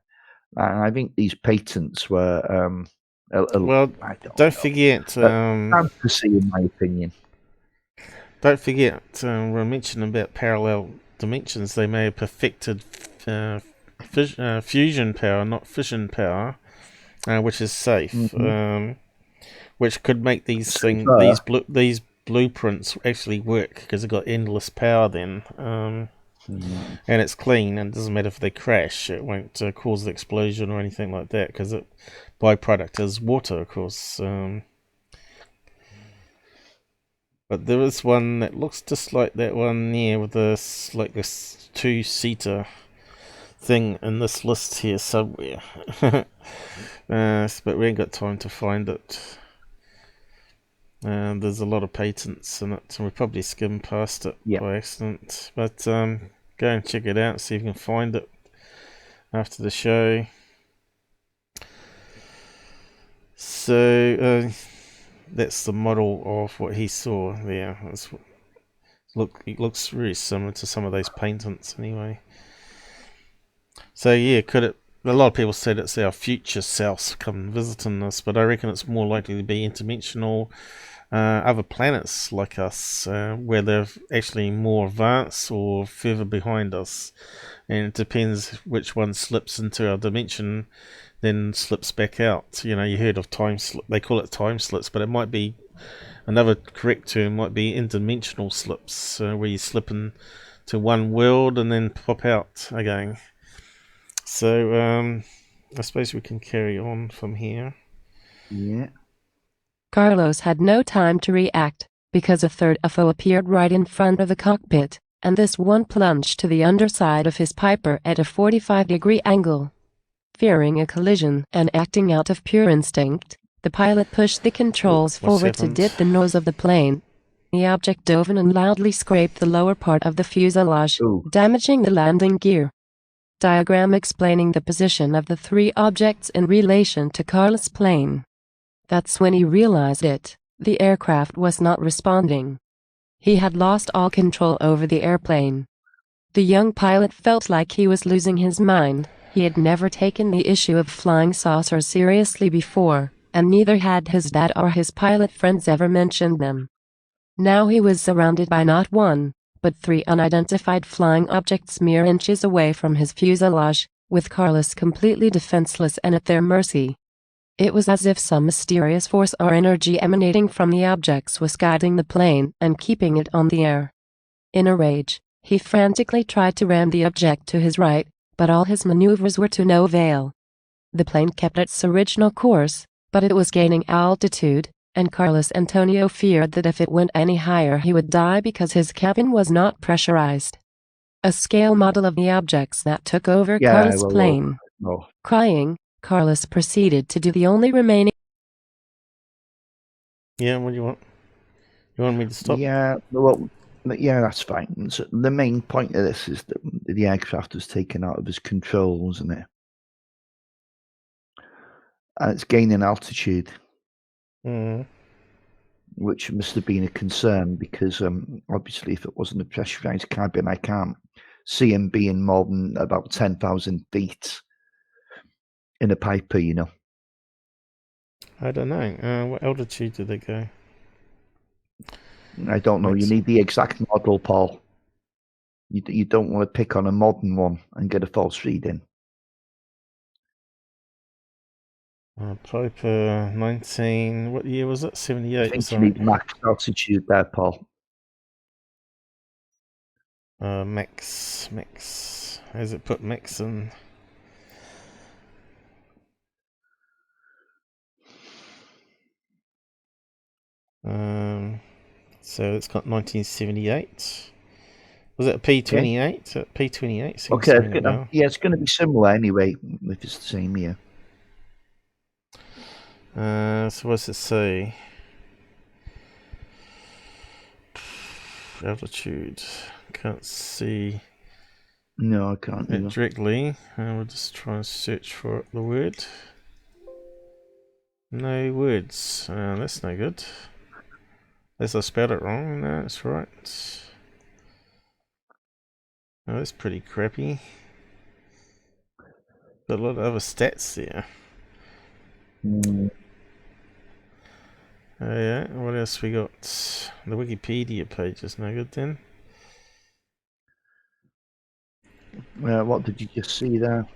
And I think these patents were well, don't forget fantasy, in my opinion. Don't forget, we're mentioning about parallel dimensions. They may have perfected fusion power, not fission power, which is safe. Which could make these these blueprints actually work, because they've got endless power then. And it's clean, and it doesn't matter if they crash. It won't cause the explosion or anything like that, because the byproduct is water, of course. But there is one that looks just like that one, yeah, with this like this two-seater thing in this list here somewhere. But we ain't got time to find it. There's a lot of patents in it, and we probably skimmed past it by accident. But go and check it out, see if you can find it after the show. So that's the model of what he saw there. It looks really similar to some of those paintings anyway. So yeah, could it? A lot of people said it's our future selves come visiting us, but I reckon it's more likely to be interdimensional other planets like us, where they're actually more advanced or further behind us. And it depends which one slips into our dimension, then slips back out. You know, you heard of time slip. They call it time slips, but it might be another correct term might be interdimensional slips, where you slip into one world and then pop out again. So I suppose we can carry on from here. Yeah. Carlos had no time to react, because a third UFO appeared right in front of the cockpit, and this one plunged to the underside of his Piper at a 45-degree angle. Fearing a collision and acting out of pure instinct, the pilot pushed the controls forward to dip the nose of the plane. The object dove in and loudly scraped the lower part of the fuselage, damaging the landing gear. Diagram explaining the position of the three objects in relation to Carlos' plane. That's when he realized it. The aircraft was not responding. He had lost all control over the airplane. The young pilot felt like he was losing his mind. He had never taken the issue of flying saucers seriously before, and neither had his dad or his pilot friends ever mentioned them. Now he was surrounded by not one, but three unidentified flying objects mere inches away from his fuselage, with Carlos completely defenseless and at their mercy. It was as if some mysterious force or energy emanating from the objects was guiding the plane and keeping it on the air. In a rage, he frantically tried to ram the object to his right, but all his maneuvers were to no avail. The plane kept its original course, but it was gaining altitude, and Carlos Antonio feared that if it went any higher he would die because his cabin was not pressurized. A scale model of the objects that took over Carlos' plane. Crying, Carlos proceeded to do the only remaining. Yeah, what do you want? You want me to stop? Yeah, well, yeah, that's fine. So the main point of this is that the aircraft was taken out of his controls, isn't it? And it's gaining altitude, which must have been a concern because obviously if it wasn't a pressurized cabin, I can't see him being more than about 10,000 feet in a Piper, you know. I don't know. What altitude did they go? I don't know. You need the exact model, Paul. You don't want to pick on a modern one and get a false reading. Piper 19. What year was it? 78 I or think you need something. max altitude there, Paul. Max. Has it put max in? So it's got 1978. Was it a P28? Okay. P28 seems to ring a bell. Yeah, it's going to be similar anyway if it's the same year. So what's it say? Altitude. Can't see. No, I can't. It directly. We'll just try and search for the word. No words. That's no good. Unless I spelled it wrong. No, that's right. Oh, that's pretty crappy. Got a lot of other stats there. Oh yeah, what else we got? The Wikipedia page is no good then. What did you just see there?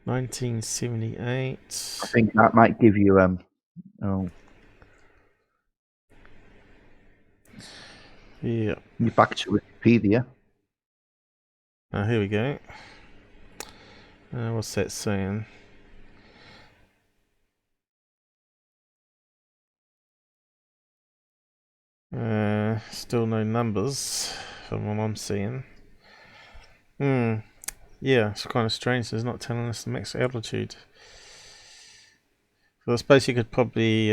1978. I think that might give you Yeah. You're back to Wikipedia. Here we go. What's that saying? still no numbers from what I'm seeing. Yeah, it's kind of strange. It's not telling us the max altitude. So I suppose you could probably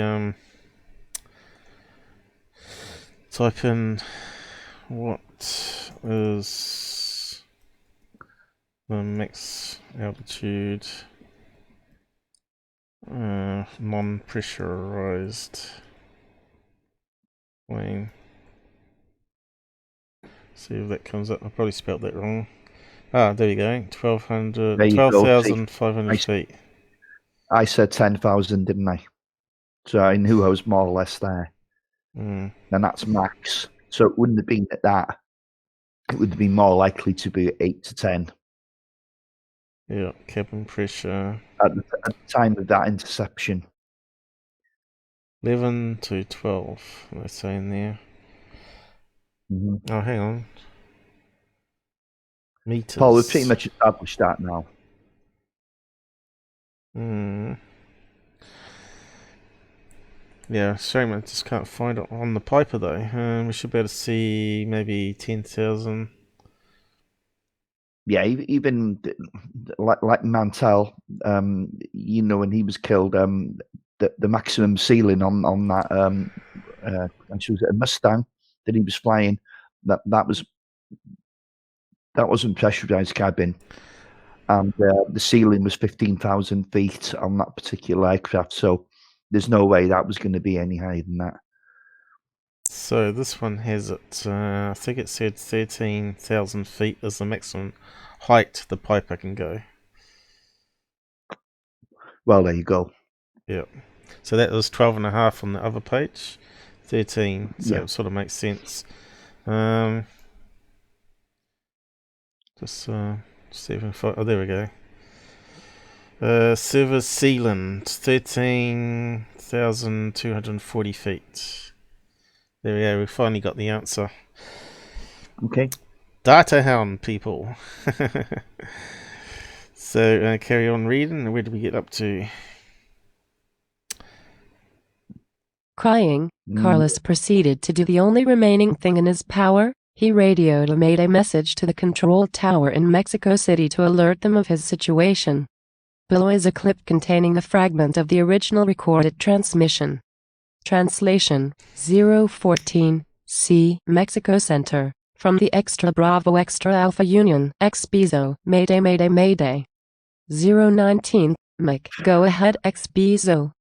type in what is the max altitude non-pressurized plane. See if that comes up. I probably spelled that wrong. Ah, there you go. 12,500 feet. I said 10,000, didn't I? So I knew I was more or less there. And that's max. So it wouldn't have been at that. It would be more likely to be 8 to 10. Yeah, cabin pressure. At the time of that interception. 11 to 12, they're saying there. Oh, hang on. Meters. Paul, we've pretty much established that now. Yeah, shame I just can't find it on the Piper though. We should be able to see maybe 10,000. Yeah, even like Mantell, you know, when he was killed, the maximum ceiling on that, and she was a Mustang that he was flying. That wasn't pressurized cabin, and the ceiling was 15,000 feet on that particular aircraft. So there's no way that was going to be any higher than that. So this one has it. I think it said 13,000 feet is the maximum height the Piper can go. Well, there you go. Yeah. So that was 12.5 on the other page. 13. So it sort of makes sense. Just see if I can find. Oh, there we go. Silver Sealand, 13,240 feet. There we go. We finally got the answer. Okay. Data hound, people. So carry on reading. Where did we get up to? Crying, Carlos proceeded to do the only remaining thing in his power. He radioed a mayday message to the control tower in Mexico City to alert them of his situation. Below is a clip containing a fragment of the original recorded transmission. Translation: 014, C, Mexico Center. From the Extra Bravo Extra Alpha Union, XBIZO, Mayday Mayday Mayday. 019, Mike, go ahead XBIZO.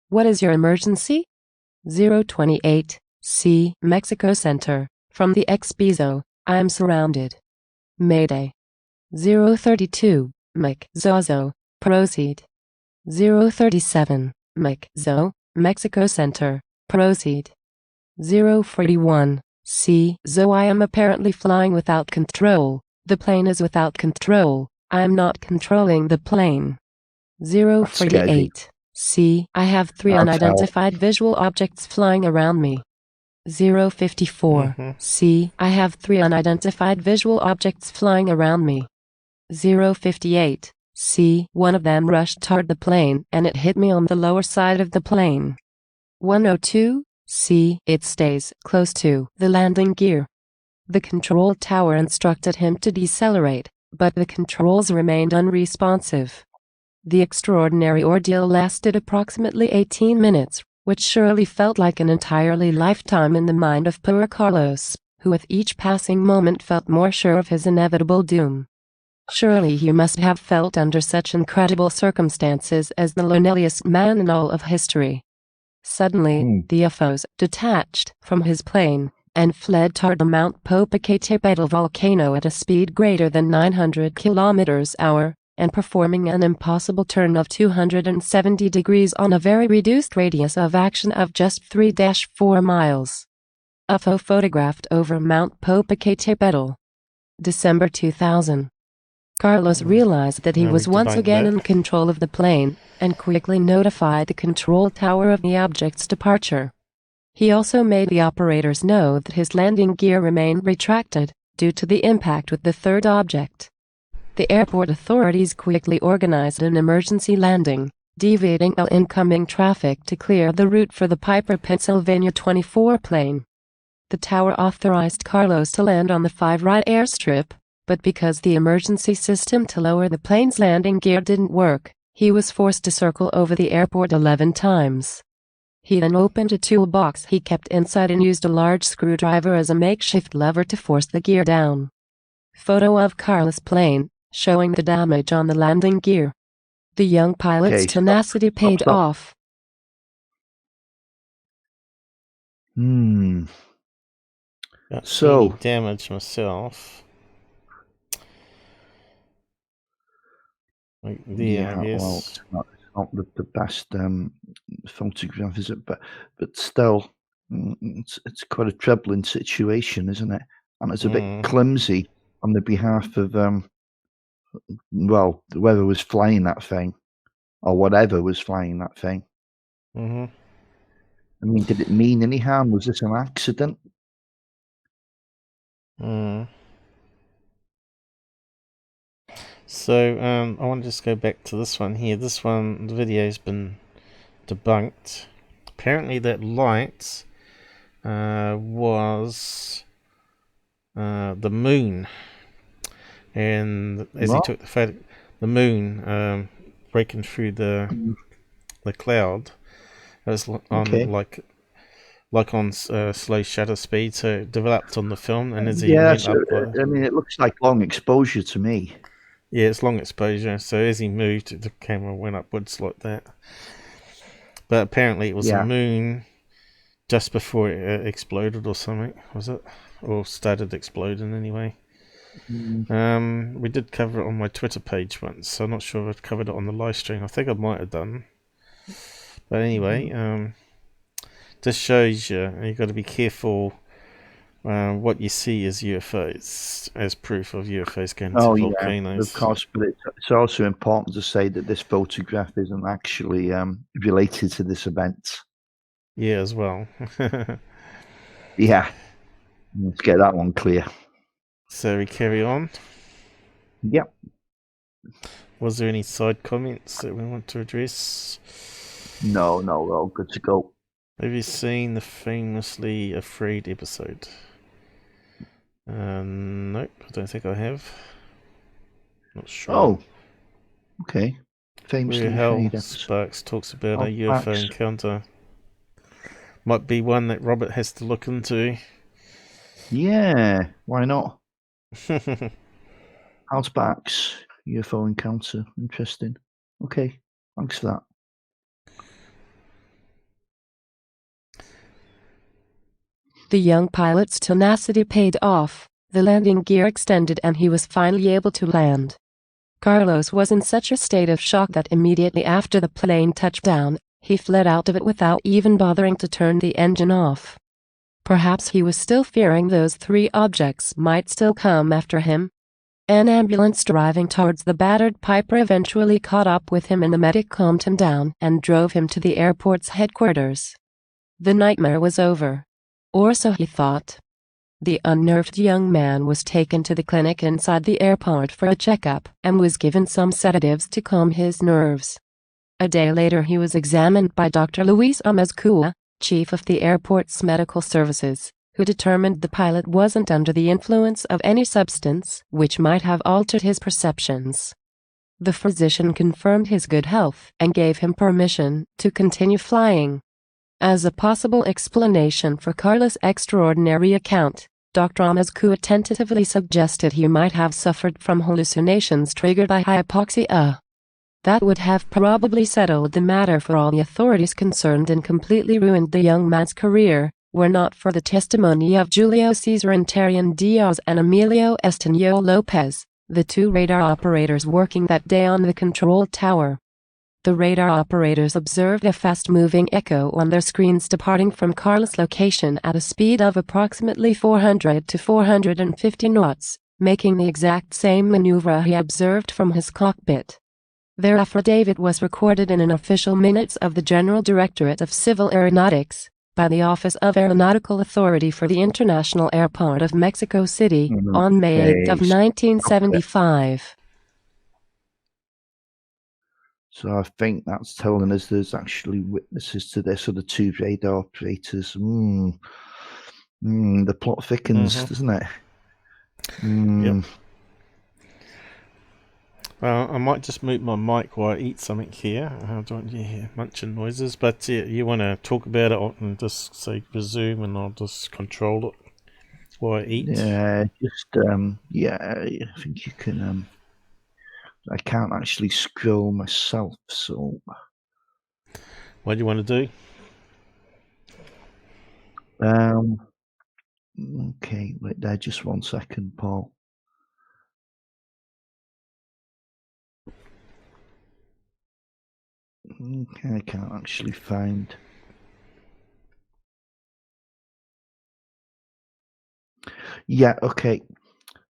What is your emergency? 028, C, Mexico Center. From the XBIZO, I am surrounded. Mayday. 032, Mike, Zozo, proceed. 037, Mike, Zo, Mexico Center, proceed. 041, C, Zo, I am apparently flying without control. The plane is without control. I am not controlling the plane. 048, C, I have 3 unidentified visual objects flying around me. 054, C, I have 3 unidentified visual objects flying around me. 058, C, one of them rushed toward the plane and it hit me on the lower side of the plane. 102, C, it stays close to the landing gear. The control tower instructed him to decelerate, but the controls remained unresponsive. The extraordinary ordeal lasted approximately 18 minutes, which surely felt like an entirely lifetime in the mind of poor Carlos, who with each passing moment felt more sure of his inevitable doom. Surely he must have felt under such incredible circumstances as the loneliest man in all of history. Suddenly, the UFOs detached from his plane and fled toward the Mount Popocatépetl volcano at a speed greater than 900 km/h, and performing an impossible turn of 270 degrees on a very reduced radius of action of just 3-4 miles. UFO photographed over Mount Popocatépetl. December 2000. Carlos realized that he was once again in control of the plane, and quickly notified the control tower of the object's departure. He also made the operators know that his landing gear remained retracted, due to the impact with the third object. The airport authorities quickly organized an emergency landing, deviating all incoming traffic to clear the route for the Piper Pennsylvania 24 plane. The tower authorized Carlos to land on the 5 right airstrip, but because the emergency system to lower the plane's landing gear didn't work, he was forced to circle over the airport 11 times. He then opened a toolbox he kept inside and used a large screwdriver as a makeshift lever to force the gear down. Photo of Carlos' plane, showing the damage on the landing gear. The young pilot's tenacity paid off. So damage myself. Like Yeah, I guess. well, it's not the best photograph, is it? But still, it's quite a troubling situation, isn't it? And it's a bit clumsy on the behalf of well, whoever was flying that thing, or whatever was flying that thing. I mean, did it mean any harm? Was this an accident? So I want to just go back to this one here. This one, the video's been debunked. Apparently that light was the moon, and as he took the photo, the moon breaking through the cloud. It was on like on slow shutter speed, so it developed on the film, and as he went up, I mean, it looks like long exposure to me. Yeah, it's long exposure, so as he moved, the camera went upwards like that. But apparently it was a moon just before it exploded or something, was it? Or started exploding anyway. We did cover it on my Twitter page once, so I'm not sure if I've covered it on the live stream. I think I might have done. But anyway, this shows you've got to be careful what you see as UFOs, as proof of UFOs going to volcanoes. Of course, but it's also important to say that this photograph isn't actually related to this event. Yeah, as well. Yeah, let's get that one clear. So we carry on. Yep. Was there any side comments that we want to address? No, we're all good to go. Have you seen the Famously Afraid episode? Nope, I don't think I have. Not sure. Oh, okay. Famously Afraid episode. Sparks talks about a UFO encounter. Might be one that Robert has to look into. Yeah, why not? Hal Sparks UFO encounter. Interesting. Okay, thanks for that. The young pilot's tenacity paid off. The landing gear extended and he was finally able to land. Carlos was in such a state of shock that immediately after the plane touched down, he fled out of it without even bothering to turn the engine off. Perhaps he was still fearing those 3 objects might still come after him. An ambulance driving towards the battered Piper eventually caught up with him and the medic calmed him down and drove him to the airport's headquarters. The nightmare was over. Or so he thought. The unnerved young man was taken to the clinic inside the airport for a checkup and was given some sedatives to calm his nerves. A day later he was examined by Dr. Luis Amezcua, chief of the airport's medical services, who determined the pilot wasn't under the influence of any substance which might have altered his perceptions. The physician confirmed his good health and gave him permission to continue flying. As a possible explanation for Carlos' extraordinary account, Dr. Amezcua tentatively suggested he might have suffered from hallucinations triggered by hypoxia. That would have probably settled the matter for all the authorities concerned and completely ruined the young man's career, were not for the testimony of Julio Cesar Antarian Diaz and Emilio Esteño Lopez, the 2 radar operators working that day on the control tower. The radar operators observed a fast-moving echo on their screens departing from Carlos' location at a speed of approximately 400 to 450 knots, making the exact same maneuver he observed from his cockpit. Their affidavit was recorded in an official minutes of the General Directorate of Civil Aeronautics, by the Office of Aeronautical Authority for the International Airport of Mexico City, on May 8 of 1975. So I think that's telling us there's actually witnesses to this, or the 2 radar operators. The plot thickens, doesn't it? Yep. I might just mute my mic while I eat something here. I don't want you to hear munching noises, but you want to talk about it and just say resume, and I'll just control it while I eat. Yeah, I think you can. I can't actually scroll myself, so. What do you want to do? Okay, wait there just 1 second, Paul. Okay, I can't actually find. Yeah, okay.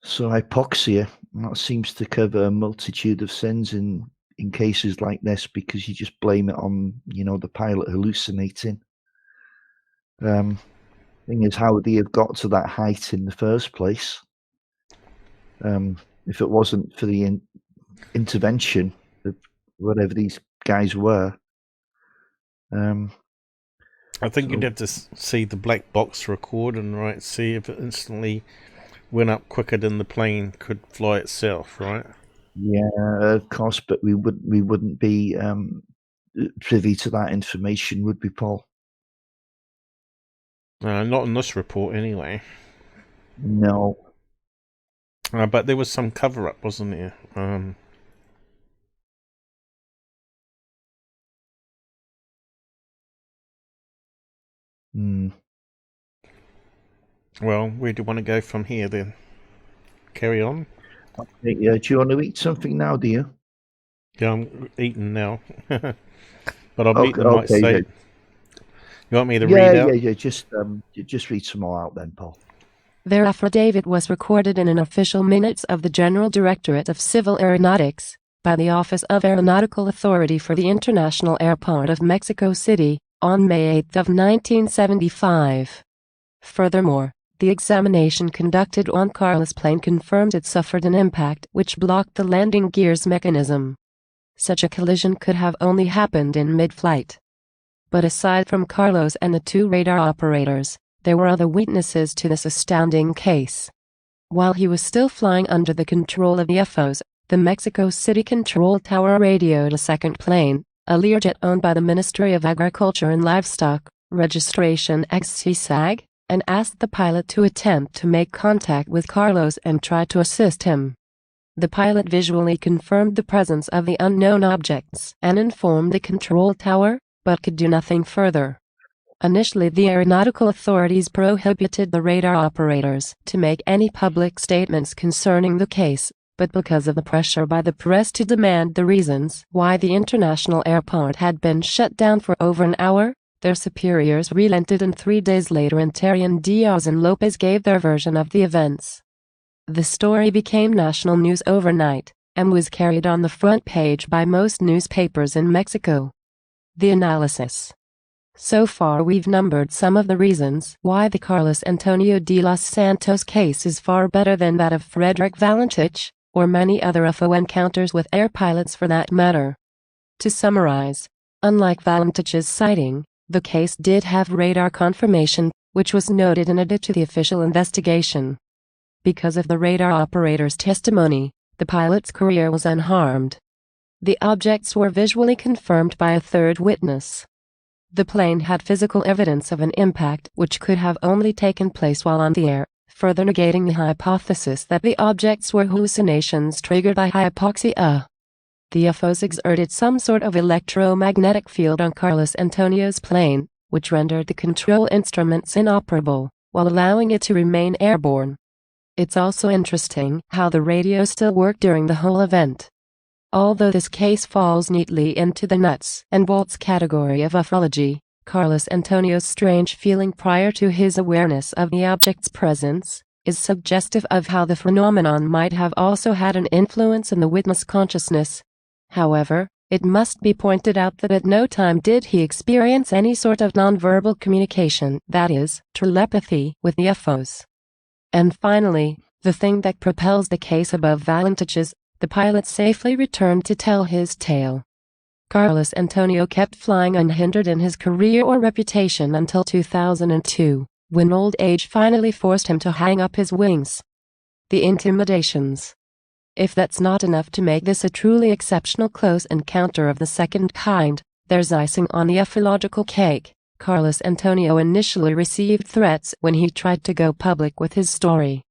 So hypoxia, that seems to cover a multitude of sins in cases like this, because you just blame it on, the pilot hallucinating. Thing is, how would he have got to that height in the first place? If it wasn't for the intervention of whatever these guys were. I think you'd have to see the black box record and see if it instantly went up quicker than the plane could fly itself, right? Yeah, of course, but we wouldn't be privy to that information, would we, Paul? Not in this report, anyway. No. But there was some cover-up, wasn't there? Well, where do you want to go from here, then? Carry on? Okay, do you want to eat something now, do you? Yeah, I'm eating now. But I'll meet the mic say. You want me to read out? Yeah. Just read some more out then, Paul. Their affidavit was recorded in an official minutes of the General Directorate of Civil Aeronautics by the Office of Aeronautical Authority for the International Airport of Mexico City on May 8 of 1975. Furthermore, the examination conducted on Carlos' plane confirmed it suffered an impact which blocked the landing gear's mechanism. Such a collision could have only happened in mid-flight. But aside from Carlos and the two radar operators, there were other witnesses to this astounding case. While he was still flying under the control of UFOs, the Mexico City Control Tower radioed a second plane, a Learjet owned by the Ministry of Agriculture and Livestock, registration XCSAG, and asked the pilot to attempt to make contact with Carlos and try to assist him. The pilot visually confirmed the presence of the unknown objects and informed the control tower, but could do nothing further. Initially, the aeronautical authorities prohibited the radar operators to make any public statements concerning the case, but because of the pressure by the press to demand the reasons why the international airport had been shut down for over an hour, their superiors relented, and 3 days later Antarian Diaz and Lopez gave their version of the events. The story became national news overnight, and was carried on the front page by most newspapers in Mexico. The analysis. So far we've numbered some of the reasons why the Carlos Antonio de los Santos case is far better than that of Frederick Valentich, or many other UFO encounters with air pilots for that matter. To summarize, unlike Valentich's sighting, the case did have radar confirmation, which was noted and added to the official investigation. Because of the radar operator's testimony, the pilot's career was unharmed. The objects were visually confirmed by a third witness. The plane had physical evidence of an impact which could have only taken place while on the air, further negating the hypothesis that the objects were hallucinations triggered by hypoxia. The UFOs exerted some sort of electromagnetic field on Carlos Antonio's plane, which rendered the control instruments inoperable, while allowing it to remain airborne. It's also interesting how the radio still worked during the whole event. Although this case falls neatly into the nuts and bolts category of ufology, Carlos Antonio's strange feeling prior to his awareness of the object's presence is suggestive of how the phenomenon might have also had an influence in the witness consciousness. However, it must be pointed out that at no time did he experience any sort of nonverbal communication, that is, telepathy, with UFOs. And finally, the thing that propels the case above Valentich's, the pilot safely returned to tell his tale. Carlos Antonio kept flying unhindered in his career or reputation until 2002, when old age finally forced him to hang up his wings. The intimidations. If that's not enough to make this a truly exceptional close encounter of the second kind, there's icing on the ufological cake. Carlos Antonio initially received threats when he tried to go public with his story.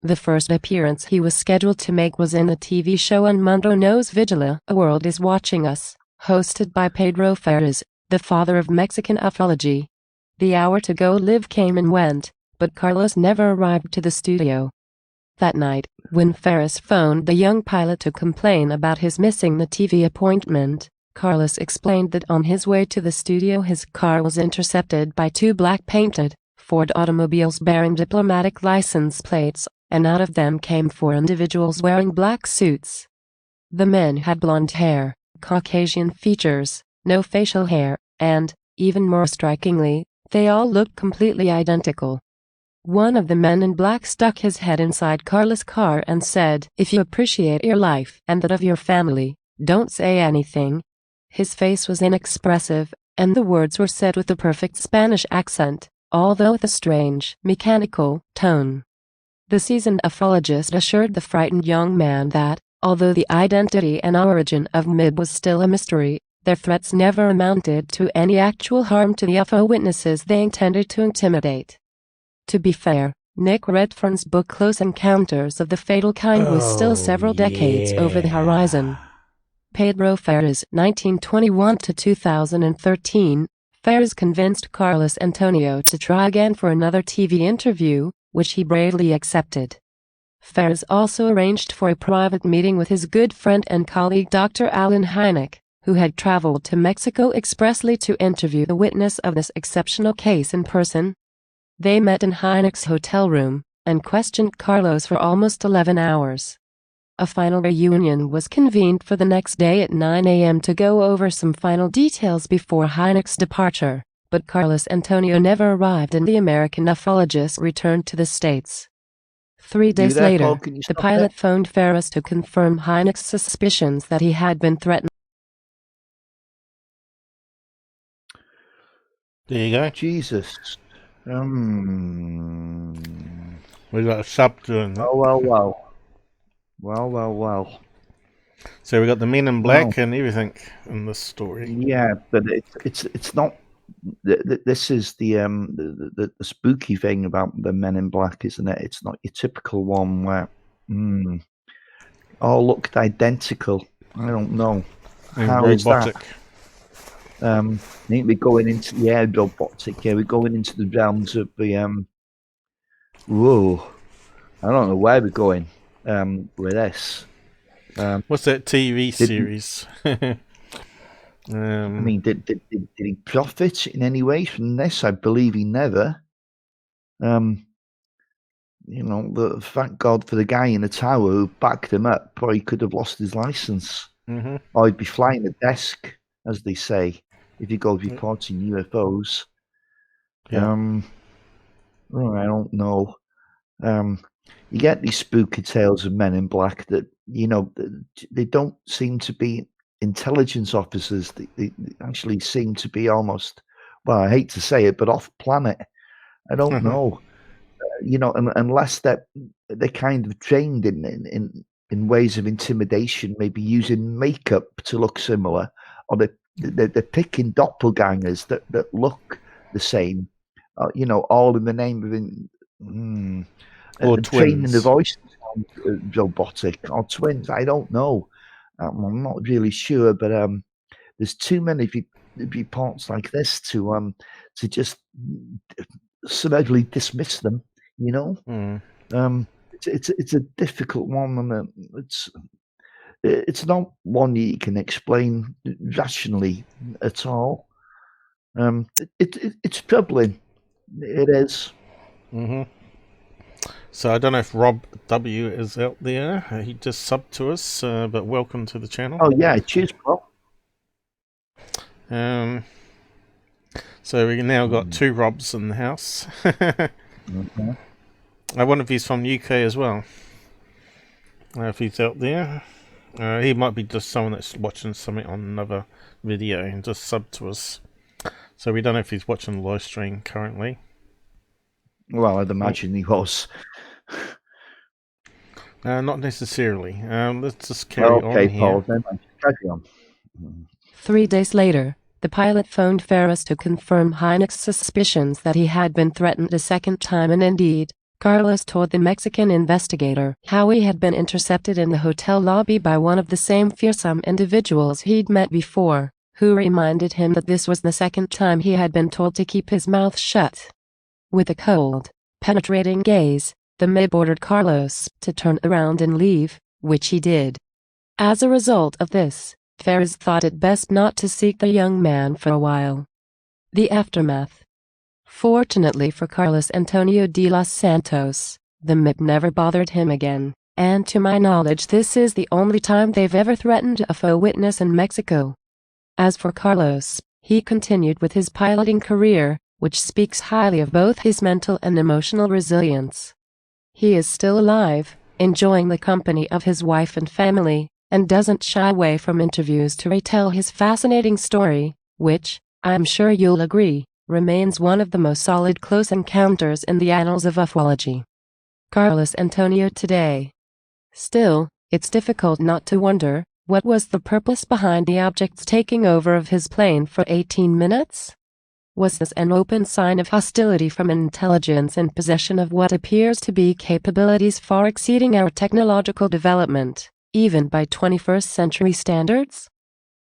The first appearance he was scheduled to make was in the TV show Un Mundo Nos Vigila, A World Is Watching Us, hosted by Pedro Ferriz, the father of Mexican ufology. The hour to go live came and went, but Carlos never arrived to the studio. That night, when Ferriz phoned the young pilot to complain about his missing the TV appointment, Carlos explained that on his way to the studio his car was intercepted by two black-painted Ford automobiles bearing diplomatic license plates, and out of them came four individuals wearing black suits. The men had blonde hair, Caucasian features, no facial hair, and, even more strikingly, they all looked completely identical. One of the men in black stuck his head inside Carlos' car and said, "If you appreciate your life and that of your family, don't say anything." His face was inexpressive, and the words were said with the perfect Spanish accent, although with a strange, mechanical tone. The seasoned ufologist assured the frightened young man that, although the identity and origin of MIB was still a mystery, their threats never amounted to any actual harm to the UFO witnesses they intended to intimidate. To be fair, Nick Redfern's book Close Encounters of the Fatal Kind was still several decades over the horizon. Pedro Ferriz, 1921 to 2013, Ferriz convinced Carlos Antonio to try again for another TV interview, which he bravely accepted. Ferriz also arranged for a private meeting with his good friend and colleague Dr. Alan Hynek, who had traveled to Mexico expressly to interview the witness of this exceptional case in person. They met in Hynek's hotel room, and questioned Carlos for almost 11 hours. A final reunion was convened for the next day at 9 a.m. to go over some final details before Hynek's departure, but Carlos Antonio never arrived and the American ufologist returned to the States. 3 days later, the pilot phoned Ferriz to confirm Hynek's suspicions that he had been threatened. There you go. Jesus. We got a sub doing that. Well. So we got the men in black and everything in this story. Yeah, but it's not. This is the spooky thing about the men in black, isn't it? It's not your typical one where all looked identical. I don't know. How is that? I think we're going into robotic. Yeah, we're going into the realms of the whoa. I don't know where we're going with this. What's that TV series? I mean, did he profit in any way from this? I believe he never. Thank God for the guy in the tower who backed him up, or he could have lost his license. Or he'd be flying a desk, as they say, if he goes reporting UFOs. I don't know. You get these spooky tales of men in black that, they don't seem to be intelligence officers. They actually seem to be almost, well, I hate to say it, but off planet. I don't know. Unless they're kind of trained in ways of intimidation, maybe using makeup to look similar, or they're picking doppelgangers that look the same, all in the name of or training the twins. voice robotic, or twins. I don't know. I'm not really sure, but there's too many reports like this to just summarily dismiss them. It's a difficult one, and it's not one you can explain rationally at all. It's troubling. It is. So I don't know if Rob W is out there. He just subbed to us, but welcome to the channel. Oh yeah, cheers, bro. So we now got two Robs in the house. I wonder if he's from UK as well. If he's out there. He might be just someone that's watching something on another video and just subbed to us. So we don't know if he's watching the live stream currently. Well, I'd imagine he was. Not necessarily. Let's just carry on Okay, here. Paul, then carry on. 3 days later, the pilot phoned Ferris to confirm Hynek's suspicions that he had been threatened a second time, and indeed, Carlos told the Mexican investigator how he had been intercepted in the hotel lobby by one of the same fearsome individuals he'd met before, who reminded him that this was the second time he had been told to keep his mouth shut. With a cold, penetrating gaze, the MIB ordered Carlos to turn around and leave, which he did. As a result of this, Ferris thought it best not to seek the young man for a while. The aftermath. Fortunately for Carlos Antonio de los Santos, the MIB never bothered him again, and to my knowledge this is the only time they've ever threatened a UFO witness in Mexico. As for Carlos, he continued with his piloting career, which speaks highly of both his mental and emotional resilience. He is still alive, enjoying the company of his wife and family, and doesn't shy away from interviews to retell his fascinating story, which, I'm sure you'll agree, remains one of the most solid close encounters in the annals of ufology. Carlos Antonio today. Still, it's difficult not to wonder, what was the purpose behind the object's taking over of his plane for 18 minutes? Was this an open sign of hostility from an intelligence in possession of what appears to be capabilities far exceeding our technological development, even by 21st century standards?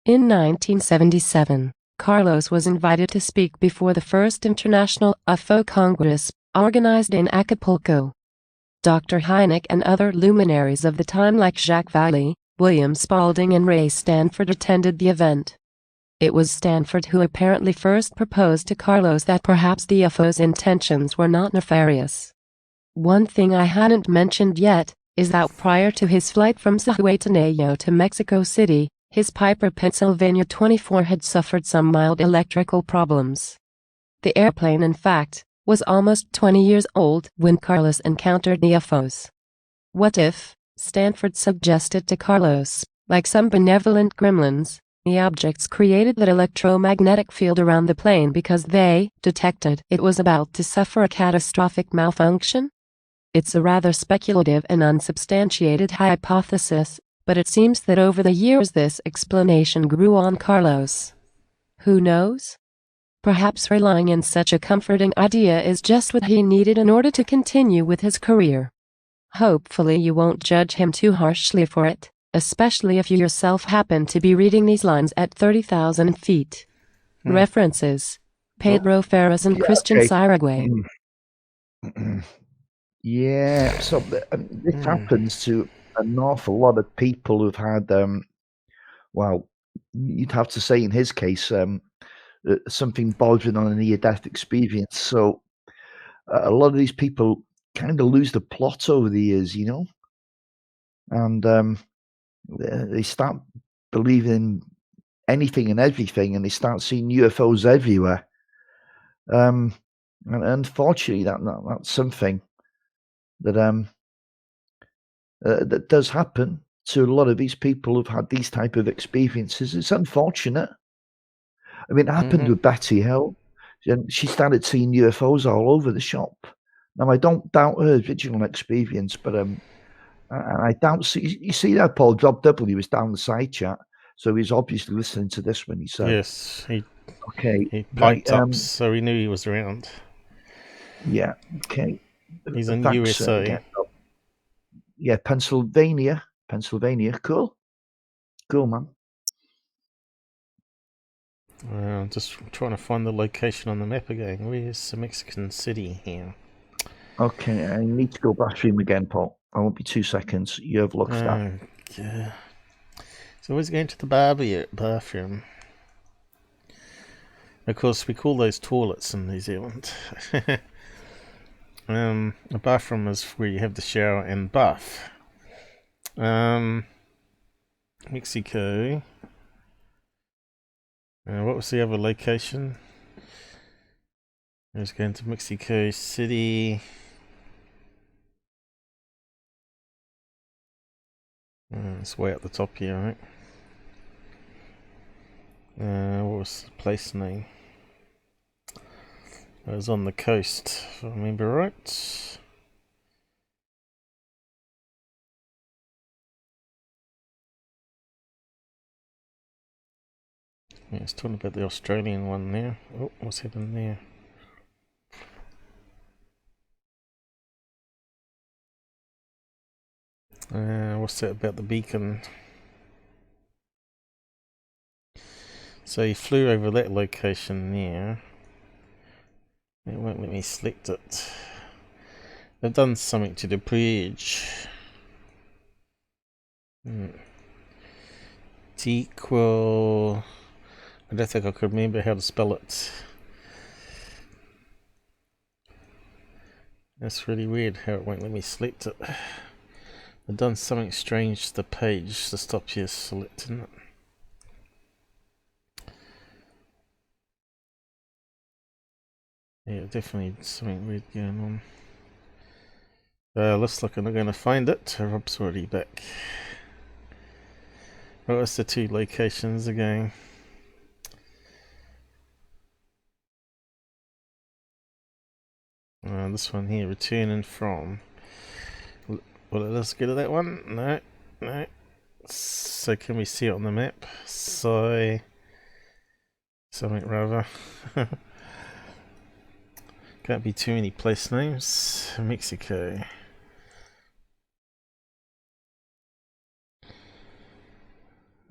In 1977, Carlos was invited to speak before the first International UFO Congress, organized in Acapulco. Dr. Hynek and other luminaries of the time like Jacques Vallée, William Spaulding and Ray Stanford attended the event. It was Stanford who apparently first proposed to Carlos that perhaps the UFO's intentions were not nefarious. One thing I hadn't mentioned yet is that prior to his flight from Zihuatanejo to Mexico City, his Piper Pennsylvania 24 had suffered some mild electrical problems. The airplane, in fact, was almost 20 years old when Carlos encountered the UFOs. What if, Stanford suggested to Carlos, like some benevolent gremlins, the objects created that electromagnetic field around the plane because they detected it was about to suffer a catastrophic malfunction? It's a rather speculative and unsubstantiated hypothesis, but it seems that over the years this explanation grew on Carlos. Who knows? Perhaps relying on such a comforting idea is just what he needed in order to continue with his career. Hopefully you won't judge him too harshly for it, especially if you yourself happen to be reading these lines at 30,000 feet. References: Pedro Ferris and Christian Siragüe. Yeah, so this happens to an awful lot of people who've had, well, you'd have to say in his case, something bordering on a near-death experience. So a lot of these people kind of lose the plot over the years, you know, and they start believing anything and everything, and they start seeing UFOs everywhere. And unfortunately, that's something that that does happen to a lot of these people who've had these type of experiences. It's unfortunate. I mean, it happened with Betty Hill. And she started seeing UFOs all over the shop. Now, I don't doubt her original experience, but I doubt. You see that Paul Job W was down the side chat, so he's obviously listening to this when he said, Yes, he "Okay, piped up, so we knew he was around. Yeah, okay. He's in Thanks, USA. Yeah, Pennsylvania. Cool, man. Just trying to find the location on the map again. Where's the Mexican city here? Okay, I need to go bathroom again, Paul. I won't be 2 seconds. You have looked that. Yeah. So always going to the bathroom. Of course, we call those toilets in New Zealand. A bathroom is where you have the shower and bath. Mexico. What was the other location? I was going to Mexico City. It's way at the top here, right? What was the place name? It was on the coast, if I remember right. Yeah, it's talking about the Australian one now. Oh, what's happened there? What's that about the beacon? So he flew over that location there. It won't let me select it. They've done something to the bridge. T-equal... I don't think I could remember how to spell it. That's really weird how it won't let me select it. They've done something strange to the page to stop you selecting it. Yeah, definitely something weird going on. Looks like I'm not going to find it. Rob's already back. What was the two locations again? This one here, returning from. Will it let us get to that one? No, no. So can we see it on the map? So something rather. Can't be too many place names. Mexico.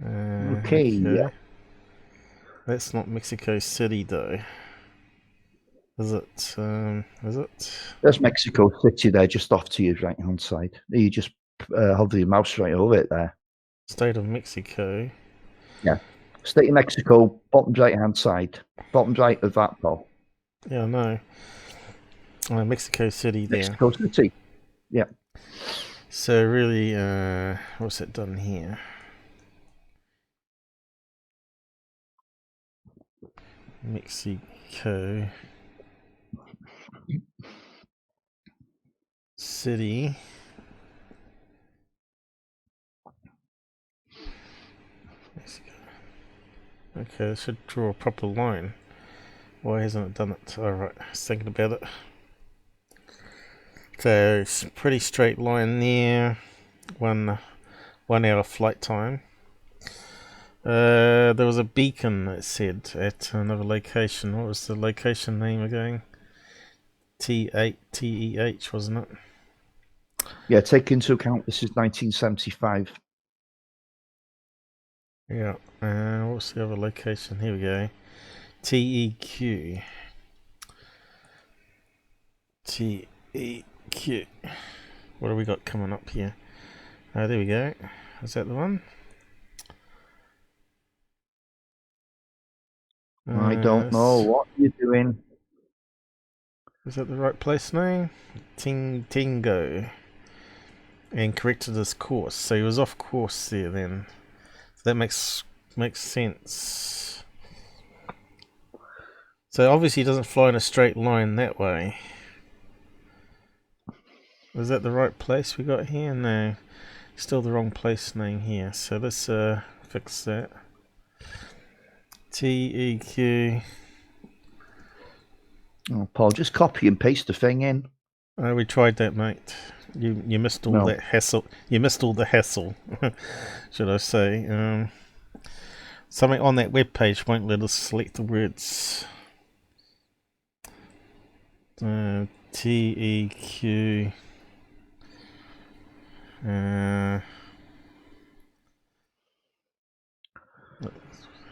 Okay, yeah. That's not Mexico City though. Is it? Is it? There's Mexico City there, just off to your right hand side. You just hover your mouse right over it there. State of Mexico. Yeah. State of Mexico, bottom right hand side. Bottom right of that ball. Yeah, I know. Mexico City there. Mexico City. Yeah. So really, what's it done here? Mexico City. Mexico. Okay, it should draw a proper line. Why hasn't it done it? Alright, I was thinking about it. So it's a pretty straight line there. 1 hour flight time. There was a beacon that said at another location. What was the location name again? TEH, wasn't it? Yeah, take into account this is 1975. Yeah. What's the other location? Here we go. TEQ. TEQ. What have we got coming up here? There we go. Is that the one? I don't know what you're doing. Is that the right place name? Tingo. And corrected his course. So he was off course there then. So that makes sense. So obviously he doesn't fly in a straight line that way. Is that the right place we got here? No. Still the wrong place name here. So let's fix that. TEQ. Oh, Paul, just copy and paste the thing in. We tried that, mate. You missed all that hassle. You missed all the hassle, should I say? Something on that web page won't let us select the words. TEQ.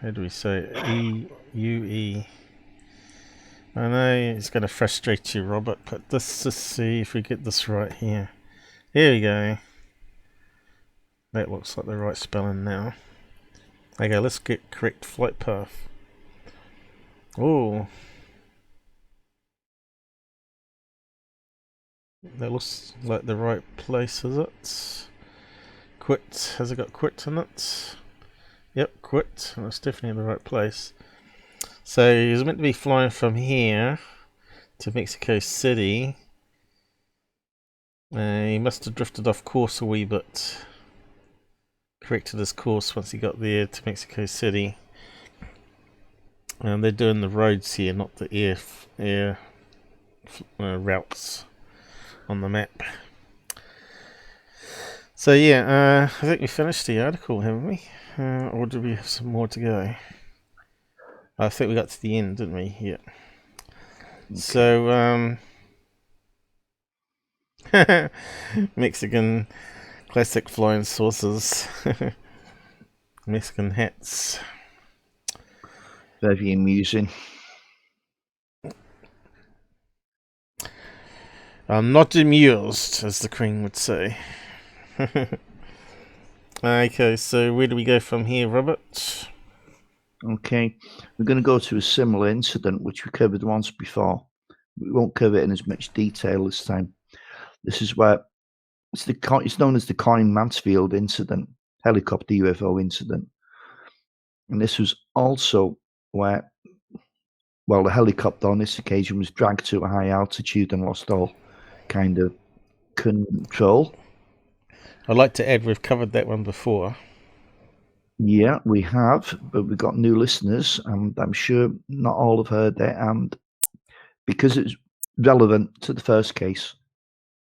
How do we say it? EUE. I know it's going to frustrate you, Robert, but let's just see if we get this right here. Here we go. That looks like the right spelling now. Okay, let's get correct flight path. Oh. That looks like the right place, is it? Quit. Has it got quit in it? Yep, quit. That's definitely the right place. So he's meant to be flying from here to Mexico City. He must have drifted off course a wee bit. Corrected his course once he got there to Mexico City. And they're doing the roads here, not the routes on the map. So yeah, I think we finished the article, haven't we? Or do we have some more to go? I think we got to the end, didn't we? Yeah. Okay. So, Mexican classic flying saucers. Mexican hats. Very amusing. I'm not amused, as the Queen would say. Okay, so where do we go from here, Robert? Okay, we're going to go to a similar incident which we covered once before. We won't cover it in as much detail this time. This is where it's known as the Coyne Mansfield incident, helicopter UFO incident. And this was also where, well, the helicopter on this occasion was dragged to a high altitude and lost all kind of control. I'd like to add we've covered that one before. Yeah, we have, but we've got new listeners, and I'm sure not all have heard that. And because it's relevant to the first case,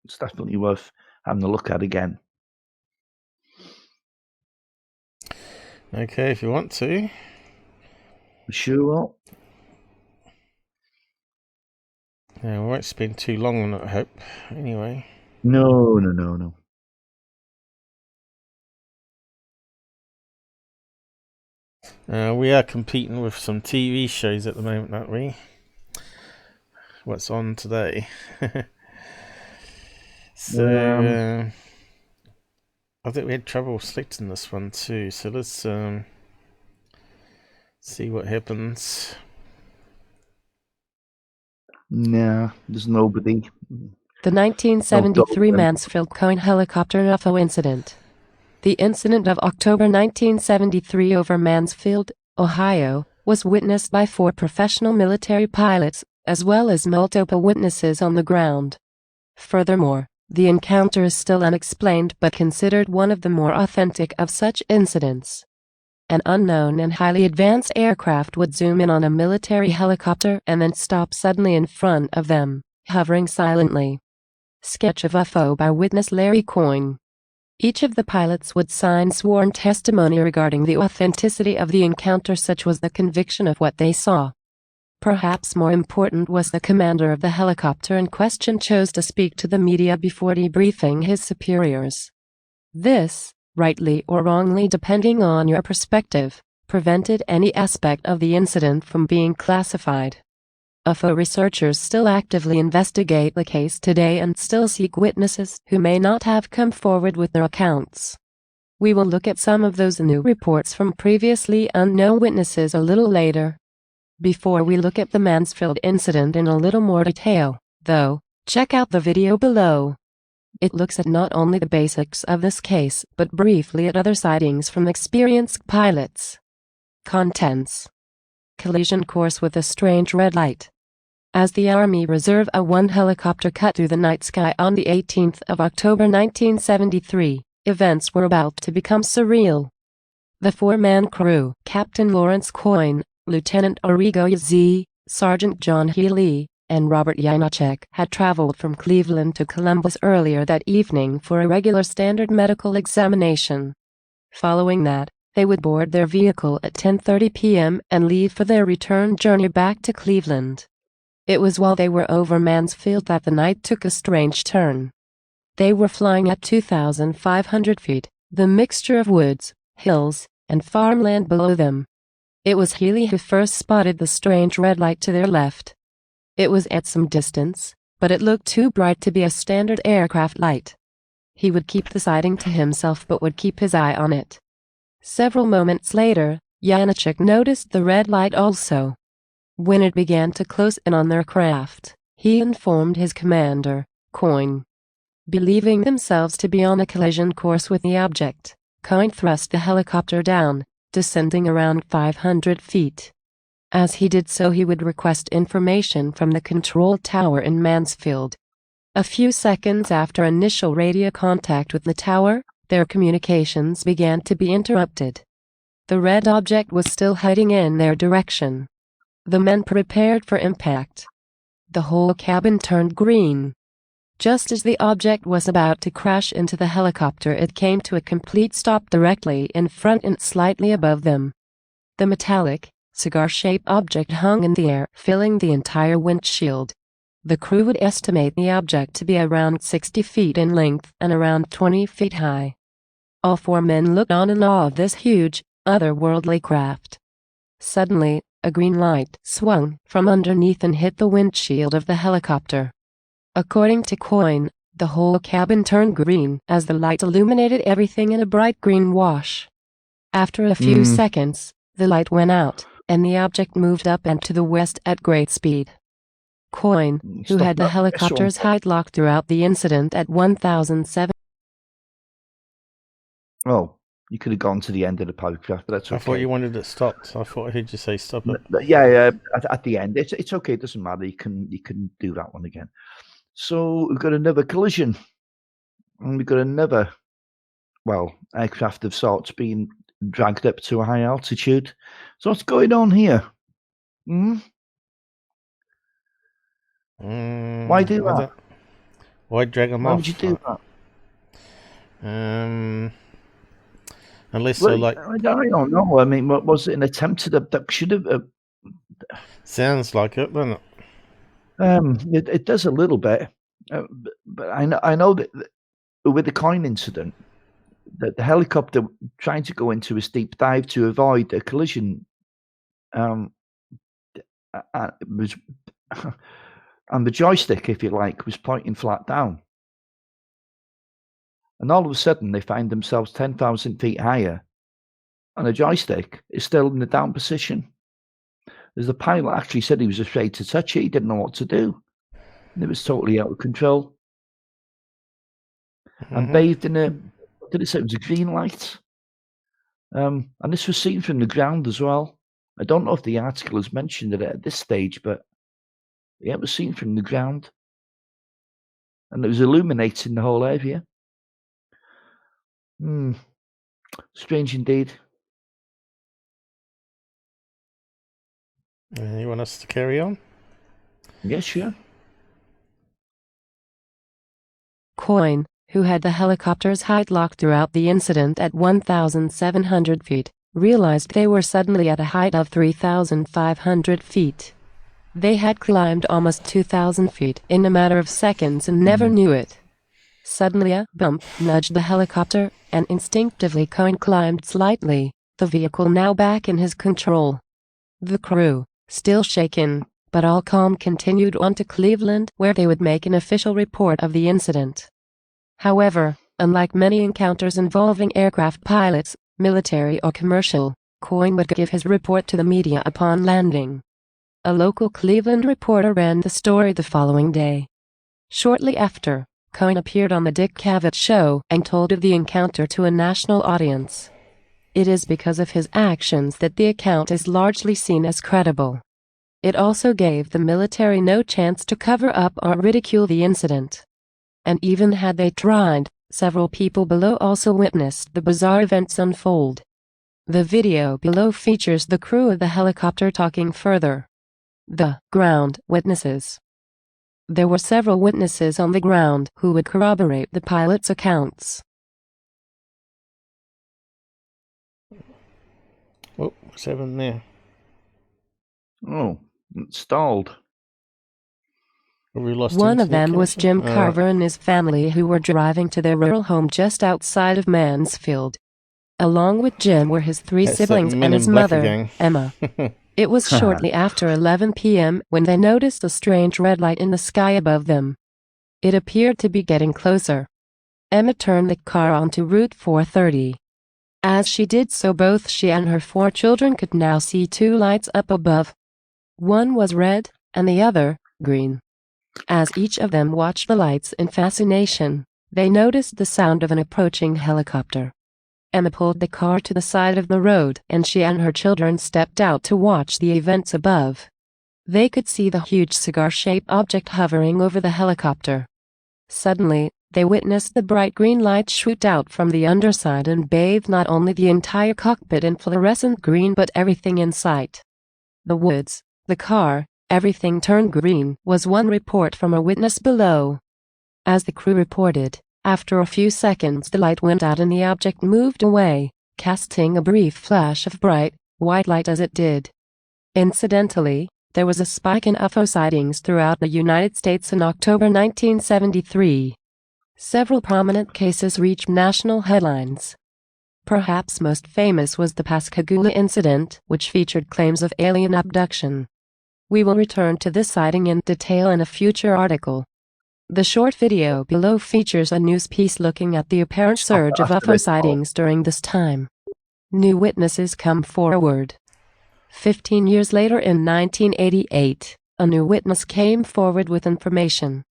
it's definitely worth having a look at again. Okay, if you want to. Sure. Yeah, we won't spend too long on it, I hope. Anyway. No. We are competing with some TV shows at the moment, aren't we? What's on today? So, I think we had trouble selecting this one too. So let's see what happens. Nah, there's nobody. The 1973 Mansfield Coyne helicopter UFO incident. The incident of October 1973 over Mansfield, Ohio, was witnessed by 4 professional military pilots, as well as multiple witnesses on the ground. Furthermore, the encounter is still unexplained but considered one of the more authentic of such incidents. An unknown and highly advanced aircraft would zoom in on a military helicopter and then stop suddenly in front of them, hovering silently. Sketch of UFO by witness Larry Coyne. Each of the pilots would sign sworn testimony regarding the authenticity of the encounter, such was the conviction of what they saw. Perhaps more important was the commander of the helicopter in question chose to speak to the media before debriefing his superiors. This, rightly or wrongly depending on your perspective, prevented any aspect of the incident from being classified. UFO researchers still actively investigate the case today and still seek witnesses who may not have come forward with their accounts. We will look at some of those new reports from previously unknown witnesses a little later. Before we look at the Mansfield incident in a little more detail, though, check out the video below. It looks at not only the basics of this case but briefly at other sightings from experienced pilots. Contents: collision course with a strange red light. As the Army Reserve A-1 helicopter cut through the night sky on the 18th of October 1973, events were about to become surreal. The 4-man crew, Captain Lawrence Coyne, Lieutenant Arrigo Z., Sergeant John Healy, and Robert Janacek had traveled from Cleveland to Columbus earlier that evening for a regular standard medical examination. Following that, they would board their vehicle at 10:30 p.m. and leave for their return journey back to Cleveland. It was while they were over Mansfield that the night took a strange turn. They were flying at 2,500 feet, the mixture of woods, hills, and farmland below them. It was Healy who first spotted the strange red light to their left. It was at some distance, but it looked too bright to be a standard aircraft light. He would keep the sighting to himself but would keep his eye on it. Several moments later, Janacek noticed the red light also. When it began to close in on their craft, he informed his commander, Coyne. Believing themselves to be on a collision course with the object, Coyne thrust the helicopter down, descending around 500 feet. As he did so, he would request information from the control tower in Mansfield. A few seconds after initial radio contact with the tower, their communications began to be interrupted. The red object was still heading in their direction. The men prepared for impact. the whole cabin turned green. Just as the object was about to crash into the helicopter, it came to a complete stop directly in front and slightly above them. The metallic, cigar-shaped object hung in the air, filling the entire windshield. The crew would estimate the object to be around 60 feet in length and around 20 feet high. All four men looked on in awe of this huge, otherworldly craft. Suddenly, a green light swung from underneath and hit the windshield of the helicopter. According to Coyne, the whole cabin turned green as the light illuminated everything in a bright green wash. After a few seconds, the light went out, and the object moved up and to the west at great speed. Coyne, who had the helicopter's height locked throughout the incident at 1,007. Oh, you could have gone to the end of the paragraph, but that's okay. I thought you wanted it stopped. I thought I heard you say stop it. Yeah, at the end. It's okay, it doesn't matter. You can do that one again. So we've got another collision. And we've got another, aircraft of sorts being dragged up to a high altitude. So what's going on here? Why do that? Why drag them off? Why would you do that? Unless I don't know. I mean, was it an attempted abduction? Sounds like it, doesn't it? It does a little bit, but I know that with the Coyne incident, that the helicopter trying to go into a steep dive to avoid a collision, was, and the joystick, if you like, was pointing flat down. And all of a sudden, they find themselves 10,000 feet higher, and the joystick is still in the down position. As the pilot actually said he was afraid to touch it, he didn't know what to do. And it was totally out of control. And bathed in did it say it was a green light? And this was seen from the ground as well. I don't know if the article has mentioned it at this stage, but yeah, it was seen from the ground. And it was illuminating the whole area. Strange indeed. You want us to carry on? Yes, sure. Coyne, who had the helicopter's height locked throughout the incident at 1,700 feet, realized they were suddenly at a height of 3,500 feet. They had climbed almost 2,000 feet in a matter of seconds and never knew it. Suddenly a bump nudged the helicopter, and instinctively Coyne climbed slightly, the vehicle now back in his control. The crew, still shaken, but all calm, continued on to Cleveland, where they would make an official report of the incident. However, unlike many encounters involving aircraft pilots, military or commercial, Coyne would give his report to the media upon landing. A local Cleveland reporter ran the story the following day. Shortly after, Coyne appeared on the Dick Cavett Show and told of the encounter to a national audience. It is because of his actions that the account is largely seen as credible. It also gave the military no chance to cover up or ridicule the incident. And even had they tried, several people below also witnessed the bizarre events unfold. The video below features the crew of the helicopter talking further. The ground witnesses. There were several witnesses on the ground who would corroborate the pilot's accounts. Oh, what's happened there? Oh, it stalled. We lost One of them was connection? Jim Carver and his family, who were driving to their rural home just outside of Mansfield. Along with Jim were his three That's siblings that Men and in his Black mother, again. Emma. It was shortly after 11 p.m. when they noticed a strange red light in the sky above them. It appeared to be getting closer. Emma turned the car onto Route 430. As she did so, both she and her 4 children could now see 2 lights up above. One was red, and the other, green. As each of them watched the lights in fascination, they noticed the sound of an approaching helicopter. Emma pulled the car to the side of the road, and she and her children stepped out to watch the events above. They could see the huge cigar-shaped object hovering over the helicopter. Suddenly, they witnessed the bright green light shoot out from the underside and bathe not only the entire cockpit in fluorescent green but everything in sight. The woods, the car, Everything turned green, was one report from a witness below. As the crew reported, after a few seconds the light went out and the object moved away, casting a brief flash of bright, white light as it did. Incidentally, there was a spike in UFO sightings throughout the United States in October 1973. Several prominent cases reached national headlines. Perhaps most famous was the Pascagoula incident, which featured claims of alien abduction. We will return to this sighting in detail in a future article. The short video below features a news piece looking at the apparent surge of UFO sightings during this time. New witnesses come forward. 15 years later in 1988, a new witness came forward with information.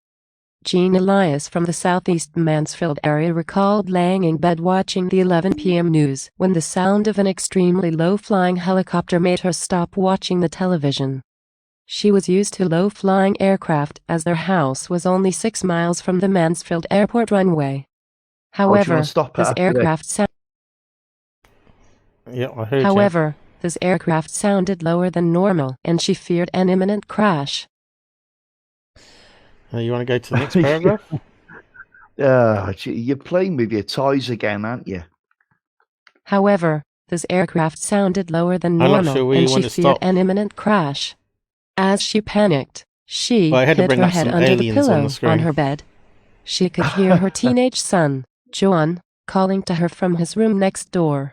Gene Elias from the southeast Mansfield area recalled laying in bed watching the 11 p.m. news when the sound of an extremely low-flying helicopter made her stop watching the television. She was used to low-flying aircraft as their house was only 6 miles from the Mansfield Airport runway. However, this aircraft sounded lower than normal and she feared an imminent crash. You want to go to the next paragraph? You're playing with your toys again, aren't you? However, this aircraft sounded lower than normal and she feared an imminent crash. As she panicked, she hid her head under the pillow on her bed. She could hear her teenage son, John, calling to her from his room next door.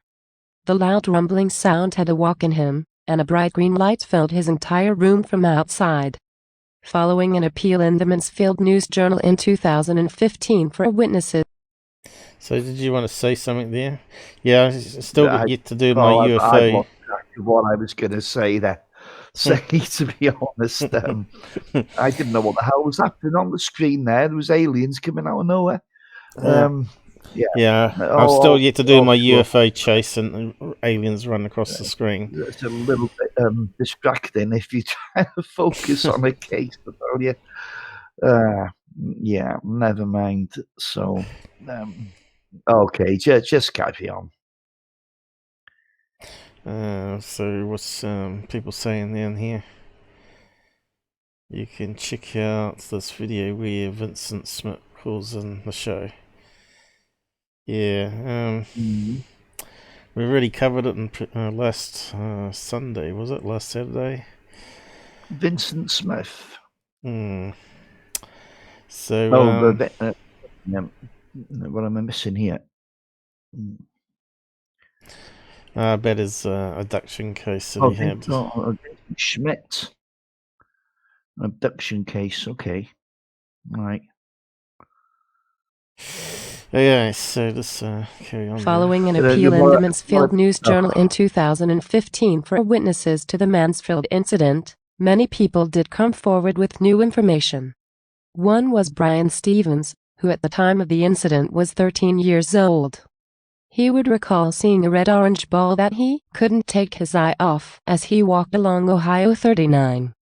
The loud rumbling sound had awoken him, and a bright green light filled his entire room from outside. Following an appeal in the Mansfield News Journal in 2015 for witnesses. So did you want to say something there? Yeah, I still got yet to do my UFO. I lost track of what I was going to say there. Say, to be honest, I didn't know what the hell was happening on the screen there. There was aliens coming out of nowhere. I'm still yet to do my UFO chase and aliens run across the screen. It's a little bit distracting if you try to focus on a case, I tell you. Never mind. So, okay, just carry on. So what's people saying down here? You can check out this video where Vincent Smith calls in the show. Yeah, we already covered it in last Sunday, was it? Last Saturday? Vincent Smith. So, what am I missing here? about his abduction case that he had. Schmidt. Abduction case, okay. All right. Yeah, so just carry on. Following an appeal in the Mansfield News Journal in 2015 for witnesses to the Mansfield incident, many people did come forward with new information. One was Brian Stevens, who at the time of the incident was 13 years old. He would recall seeing a red-orange ball that he couldn't take his eye off as he walked along Ohio 39.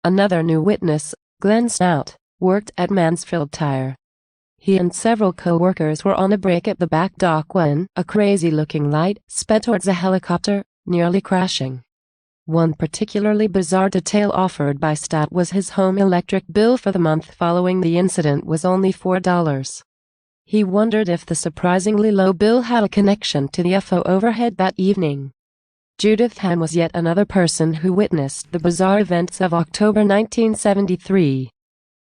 Another new witness, Glenn Stout, worked at Mansfield Tire. He and several co-workers were on a break at the back dock when a crazy-looking light sped towards a helicopter, nearly crashing. One particularly bizarre detail offered by Stout was his home electric bill for the month following the incident was only $4. He wondered if the surprisingly low bill had a connection to the UFO overhead that evening. Judith Ham was yet another person who witnessed the bizarre events of October 1973.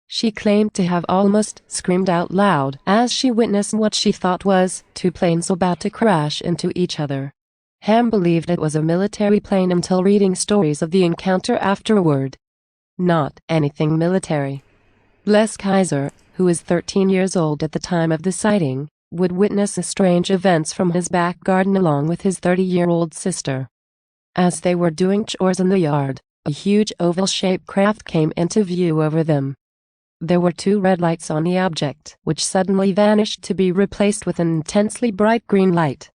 She claimed to have almost screamed out loud as she witnessed what she thought was two planes about to crash into each other. Ham believed it was a military plane until reading stories of the encounter afterward. Not anything military. Les Kaiser, who was 13 years old at the time of the sighting, would witness the strange events from his back garden along with his 30-year-old sister. As they were doing chores in the yard, a huge oval-shaped craft came into view over them. There were 2 red lights on the object, which suddenly vanished to be replaced with an intensely bright green light.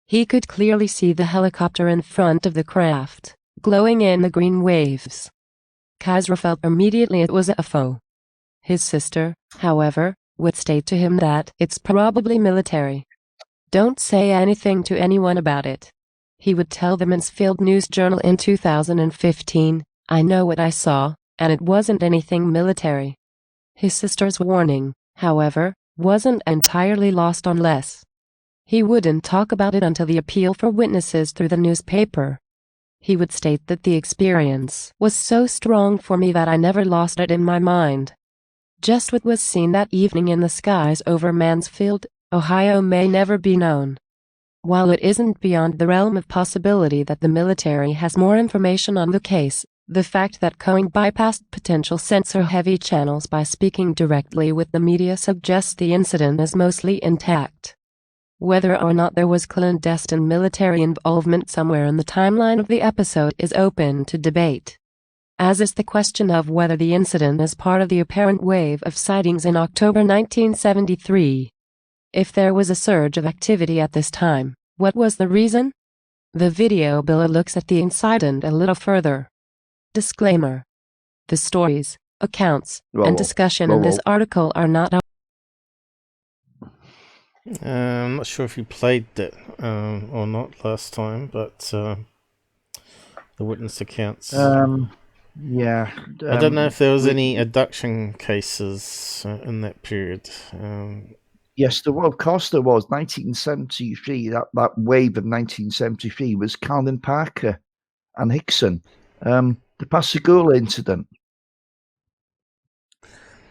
He could clearly see the helicopter in front of the craft, glowing in the green waves. Kaiser felt immediately it was a UFO. His sister, however, would state to him that it's probably military. Don't say anything to anyone about it. He would tell the Mansfield News Journal in 2015, I know what I saw, and it wasn't anything military. His sister's warning, however, wasn't entirely lost on Les. He wouldn't talk about it until the appeal for witnesses through the newspaper. He would state that the experience was so strong for me that I never lost it in my mind. Just what was seen that evening in the skies over Mansfield, Ohio may never be known. While it isn't beyond the realm of possibility that the military has more information on the case, the fact that Coyne bypassed potential censor-heavy channels by speaking directly with the media suggests the incident is mostly intact. Whether or not there was clandestine military involvement somewhere in the timeline of the episode is open to debate, as is the question of whether the incident is part of the apparent wave of sightings in October 1973. If there was a surge of activity at this time, what was the reason? The video below looks at the incident a little further. Disclaimer: the stories, accounts, and discussion in this article are not I'm not sure if you played that or not last time, but the witness accounts. Yeah. I don't know if there was any abduction cases in that period. Yes, there was. Of course, there was. 1973. That wave of 1973 was Calvin Parker and Hickson. The Pascagoula incident.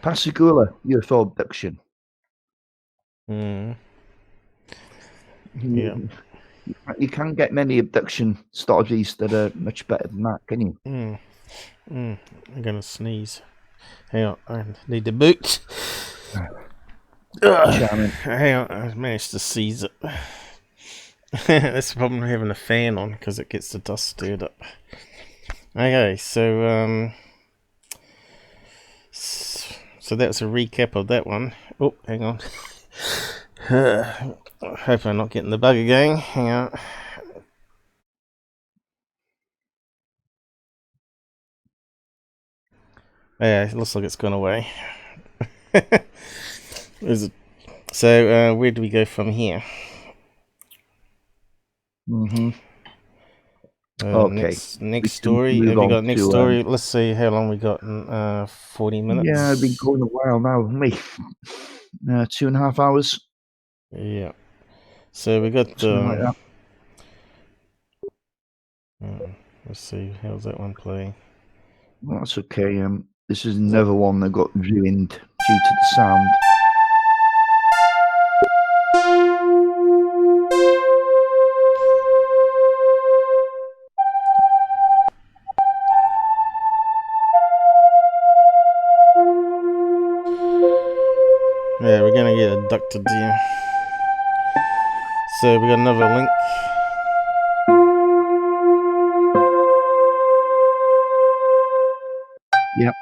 Pascagoula UFO abduction. Yeah. You can't get many abduction stories that are much better than that, can you? I'm gonna sneeze. Hang on, I need the boot. Hang on, I managed to seize it. That's the problem with having a fan on, because it gets the dust stirred up. Okay, so that's a recap of that one. Oh, hang on. I hope I'm not getting the bug again. Hang on. Yeah, it looks like it's gone away. So, where do we go from here? Okay. Next story. Have you got next story? Let's see how long we got. 40 minutes. Yeah, I've been going a while now, haven't we? 2.5 hours. Yeah. So we got. Something like that. Let's see. How's that one playing? Well, that's okay. This is another one that got ruined due to the sound. Yeah, we're gonna get abducted here. So we got another link. Yep.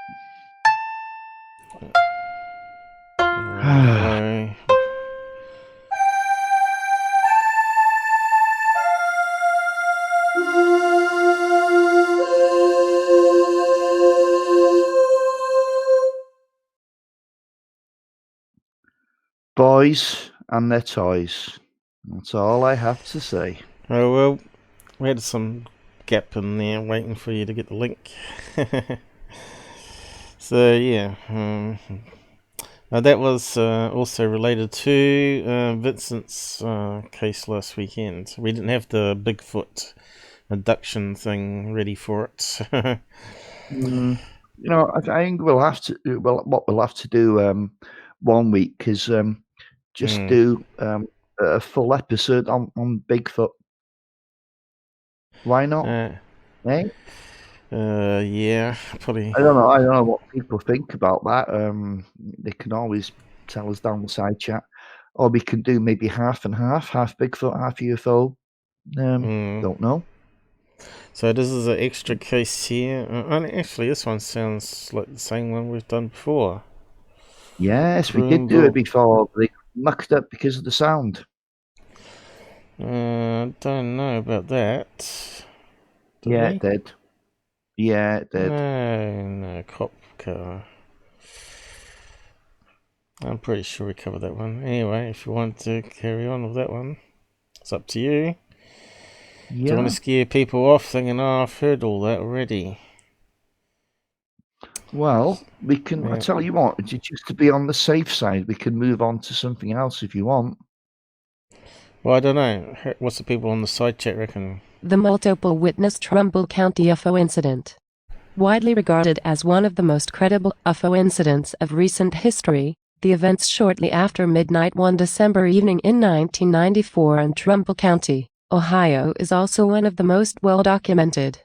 Boys and their toys. That's all I have to say. Oh well, we had some gap in there waiting for you to get the link. So yeah, that was also related to Vincent's case last weekend. We didn't have the Bigfoot abduction thing ready for it. You know, I think we'll have to. Well, what we'll have to do 1 week is just do a full episode on Bigfoot. Why not? Eh? Yeah, probably. I don't know what people think about that. They can always tell us down the side chat, or we can do maybe half and half Bigfoot, half UFO. Don't know. So this is an extra case here. And actually, this one sounds like the same one we've done before. Yes, we did do it before. They mucked up because of the sound. Don't know about that. Yeah, it did. Yeah, it did. No, cop car. I'm pretty sure we covered that one. Anyway, if you want to carry on with that one, it's up to you. Yeah. Do you want to scare people off thinking, oh, I've heard all that already? Well, we can. I Yeah. tell you what, just to be on the safe side, we can move on to something else if you want. Well, I don't know. What's the people on the side chat reckon? The multiple witness Trumbull County UFO incident. Widely regarded as one of the most credible UFO incidents of recent history, the events shortly after midnight one December evening in 1994 in Trumbull County, Ohio is also one of the most well-documented.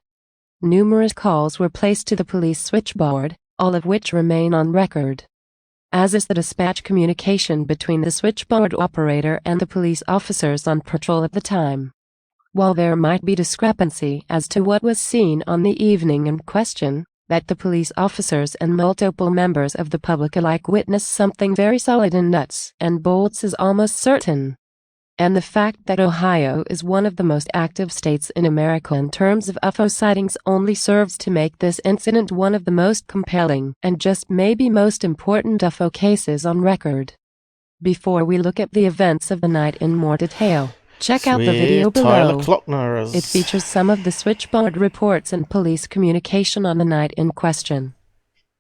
Numerous calls were placed to the police switchboard, all of which remain on record. As is the dispatch communication between the switchboard operator and the police officers on patrol at the time. While there might be discrepancy as to what was seen on the evening in question, that the police officers and multiple members of the public alike witnessed something very solid in nuts and bolts is almost certain. And the fact that Ohio is one of the most active states in America in terms of UFO sightings only serves to make this incident one of the most compelling and just maybe most important UFO cases on record. Before we look at the events of the night in more detail, check out the video below. It features some of the switchboard reports and police communication on the night in question.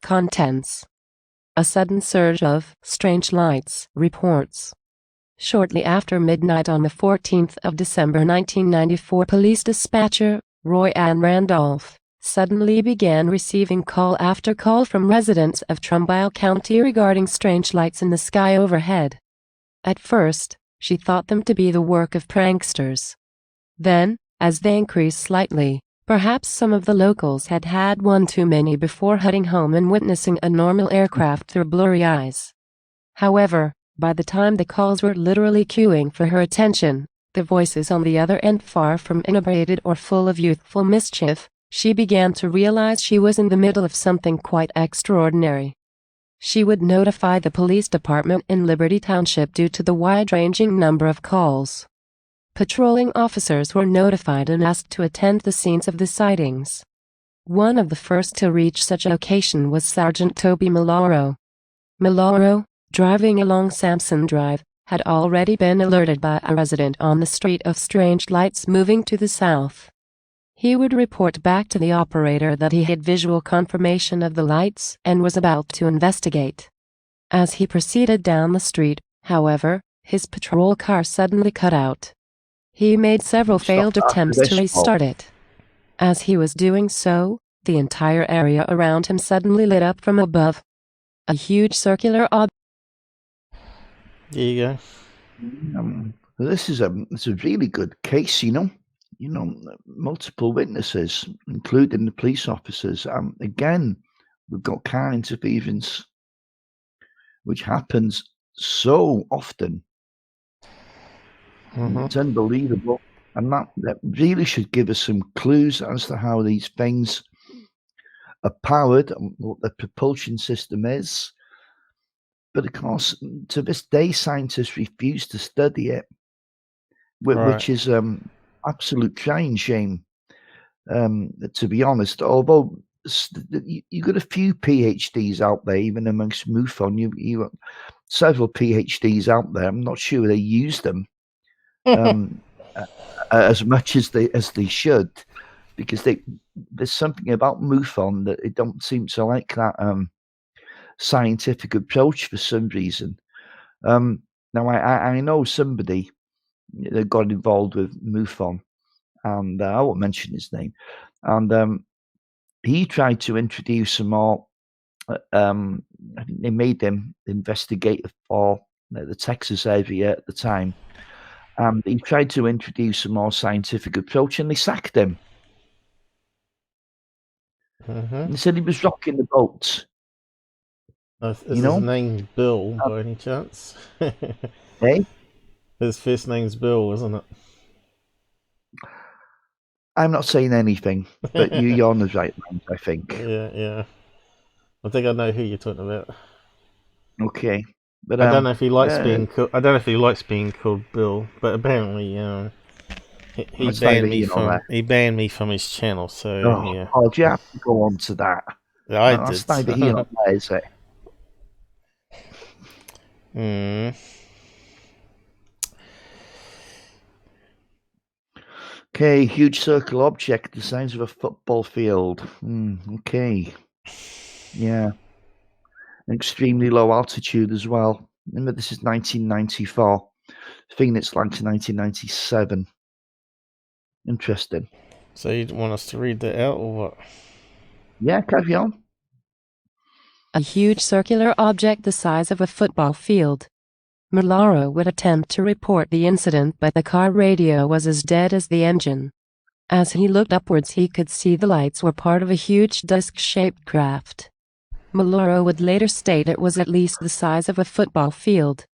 Contents: a sudden surge of strange lights reports. Shortly after midnight on the 14th of December 1994, police dispatcher Roy Ann Randolph suddenly began receiving call after call from residents of Trumbull County regarding strange lights in the sky overhead. At first, she thought them to be the work of pranksters. Then, as they increased slightly, perhaps some of the locals had had one too many before heading home and witnessing a normal aircraft through blurry eyes. However, by the time the calls were literally queuing for her attention, the voices on the other end far from inebriated or full of youthful mischief, she began to realize she was in the middle of something quite extraordinary. She would notify the police department in Liberty Township due to the wide-ranging number of calls. Patrolling officers were notified and asked to attend the scenes of the sightings. One of the first to reach such a location was Sergeant Toby Maloro. Maloro, driving along Sampson Drive, had already been alerted by a resident on the street of strange lights moving to the south. He would report back to the operator that he had visual confirmation of the lights and was about to investigate. As he proceeded down the street, however, his patrol car suddenly cut out. He made several failed attempts to restart it. As he was doing so, the entire area around him suddenly lit up from above. A huge circular object. There you go. It's a really good case, multiple witnesses, including the police officers. Again, we've got car interference, which happens so often. It's unbelievable. And that really should give us some clues as to how these things are powered and what the propulsion system is. But of course, to this day, scientists refuse to study it, which is absolute crying shame, to be honest. Although you've got a few PhDs out there, even amongst MUFON, you got several PhDs out there. I'm not sure they use them as much as they should, because there's something about MUFON that they don't seem to like that scientific approach for some reason. Now I know somebody that got involved with MUFON, and I won't mention his name, and he tried to introduce some more. I think they made him investigator for the Texas area at the time. He tried to introduce a more scientific approach, and they sacked him. And they said he was rocking the boat. Is his name Bill by any chance? Hey? His first name's Bill, isn't it? I'm not saying anything, but you're on the right lines, I think. Yeah. I think I know who you're talking about. Okay, but I don't know if he likes being called. I don't know if he likes being called Bill, but apparently, he banned me from his channel. So yeah. Oh, do you have to go on to that? Yeah, I did. That's neither here nor there, is it? Okay, huge circle object the size of a football field. Okay. Yeah. Extremely low altitude as well. Remember, this is 1994. Phoenix landed in 1997. Interesting. So you want us to read that out or what? Yeah, carry on. A huge circular object the size of a football field. Milaro would attempt to report the incident, but the car radio was as dead as the engine. As he looked upwards, he could see the lights were part of a huge disc-shaped craft. Milaro would later state it was at least the size of a football field.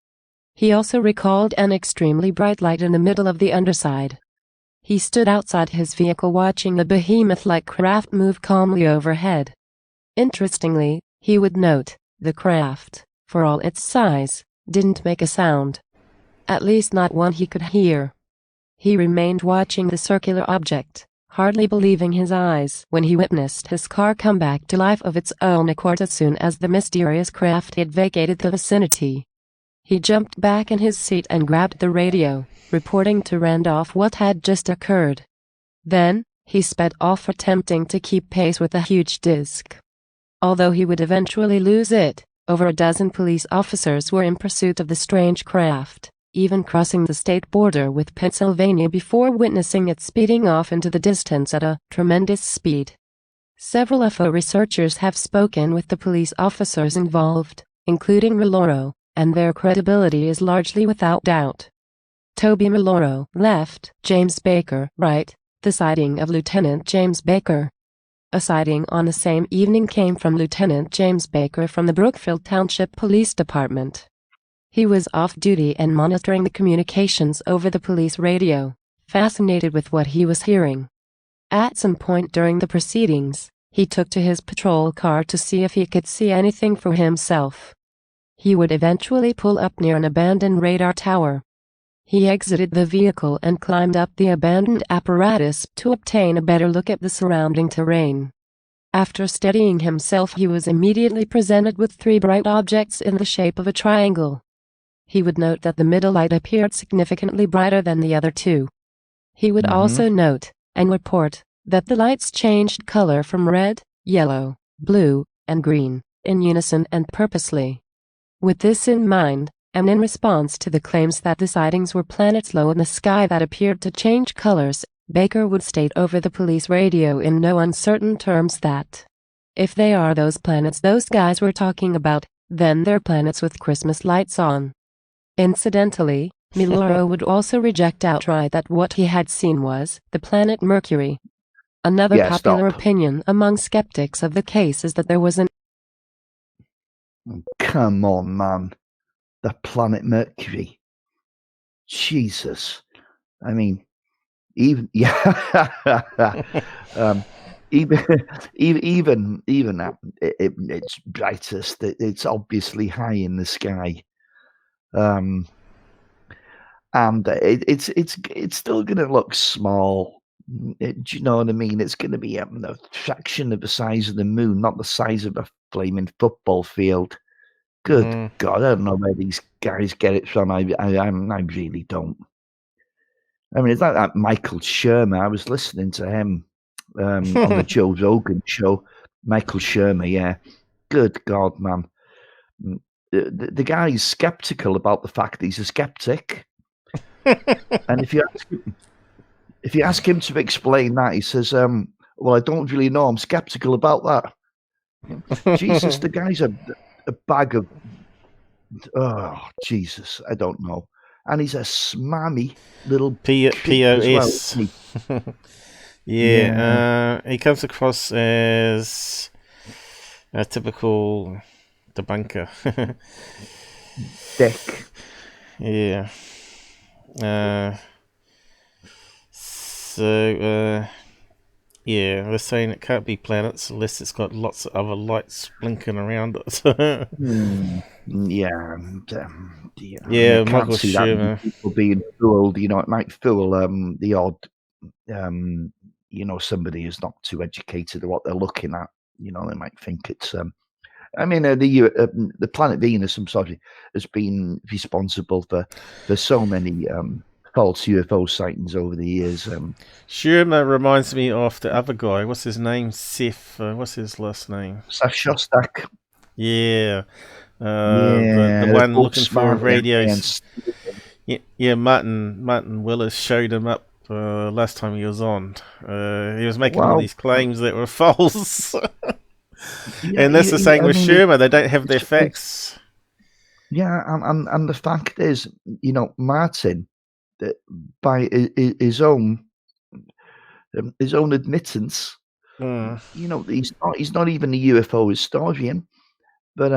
He also recalled an extremely bright light in the middle of the underside. He stood outside his vehicle watching the behemoth-like craft move calmly overhead. Interestingly, he would note, the craft, for all its size, didn't make a sound. At least not one he could hear. He remained watching the circular object, hardly believing his eyes when he witnessed his car come back to life of its own accord as soon as the mysterious craft had vacated the vicinity. He jumped back in his seat and grabbed the radio, reporting to Randolph what had just occurred. Then, he sped off, attempting to keep pace with the huge disc. Although he would eventually lose it, over a dozen police officers were in pursuit of the strange craft, even crossing the state border with Pennsylvania before witnessing it speeding off into the distance at a tremendous speed. Several UFO researchers have spoken with the police officers involved, including Milaro, and their credibility is largely without doubt. Toby Milaro, left; James Baker, right. The sighting of Lieutenant James Baker. A sighting on the same evening came from Lieutenant James Baker from the Brookfield Township Police Department. He was off duty and monitoring the communications over the police radio, fascinated with what he was hearing. At some point during the proceedings, he took to his patrol car to see if he could see anything for himself. He would eventually pull up near an abandoned radar tower. He exited the vehicle and climbed up the abandoned apparatus to obtain a better look at the surrounding terrain. After steadying himself, he was immediately presented with three bright objects in the shape of a triangle. He would note that the middle light appeared significantly brighter than the other two. He would also note, and report, that the lights changed color from red, yellow, blue, and green, in unison and purposely. With this in mind, and in response to the claims that the sightings were planets low in the sky that appeared to change colors, Baker would state over the police radio in no uncertain terms that, if they are those planets those guys were talking about, then they're planets with Christmas lights on. Incidentally, Milaro would also reject outright that what he had seen was the planet Mercury. Another popular opinion among skeptics of the case is that there was an... Come on, man. The planet Mercury. Jesus. I mean, even even at its brightest, it's obviously high in the sky. And it's still going to look small. Do you know what I mean? It's going to be a fraction of the size of the moon, not the size of a flaming football field. Good God, I don't know where these guys get it from. I really don't. I mean, it's like that Michael Shermer. I was listening to him on the Joe Rogan show. Michael Shermer, yeah. Good God, man. The guy's skeptical about the fact that he's a skeptic. And if you ask him to explain that, he says, well, I don't really know. I'm skeptical about that. Jesus, the guy's a bag of, oh, Jesus, I don't know. And he's a smarmy little POS. Well, he comes across as a typical debunker. Dick. Yeah. Yeah, they're saying it can't be planets unless it's got lots of other lights blinking around it. Yeah, Michael Shermer. People being fooled, it might fool the odd, somebody who's not too educated of what they're looking at. They might think it's. The planet Venus, I'm sorry, has been responsible for so many false UFO sightings over the years. Shermer reminds me of the other guy. What's his name? Seth. What's his last name? Seth Shostak. Yeah. Yeah, the one both looking for smart radios. Yeah, Martin Willis showed him up last time he was on. He was making all these claims that were false. And that's the same with Shermer. They don't have their facts. Yeah, and the fact is, you know, Martin, by his own admittance, you know, he's not even a UFO historian, but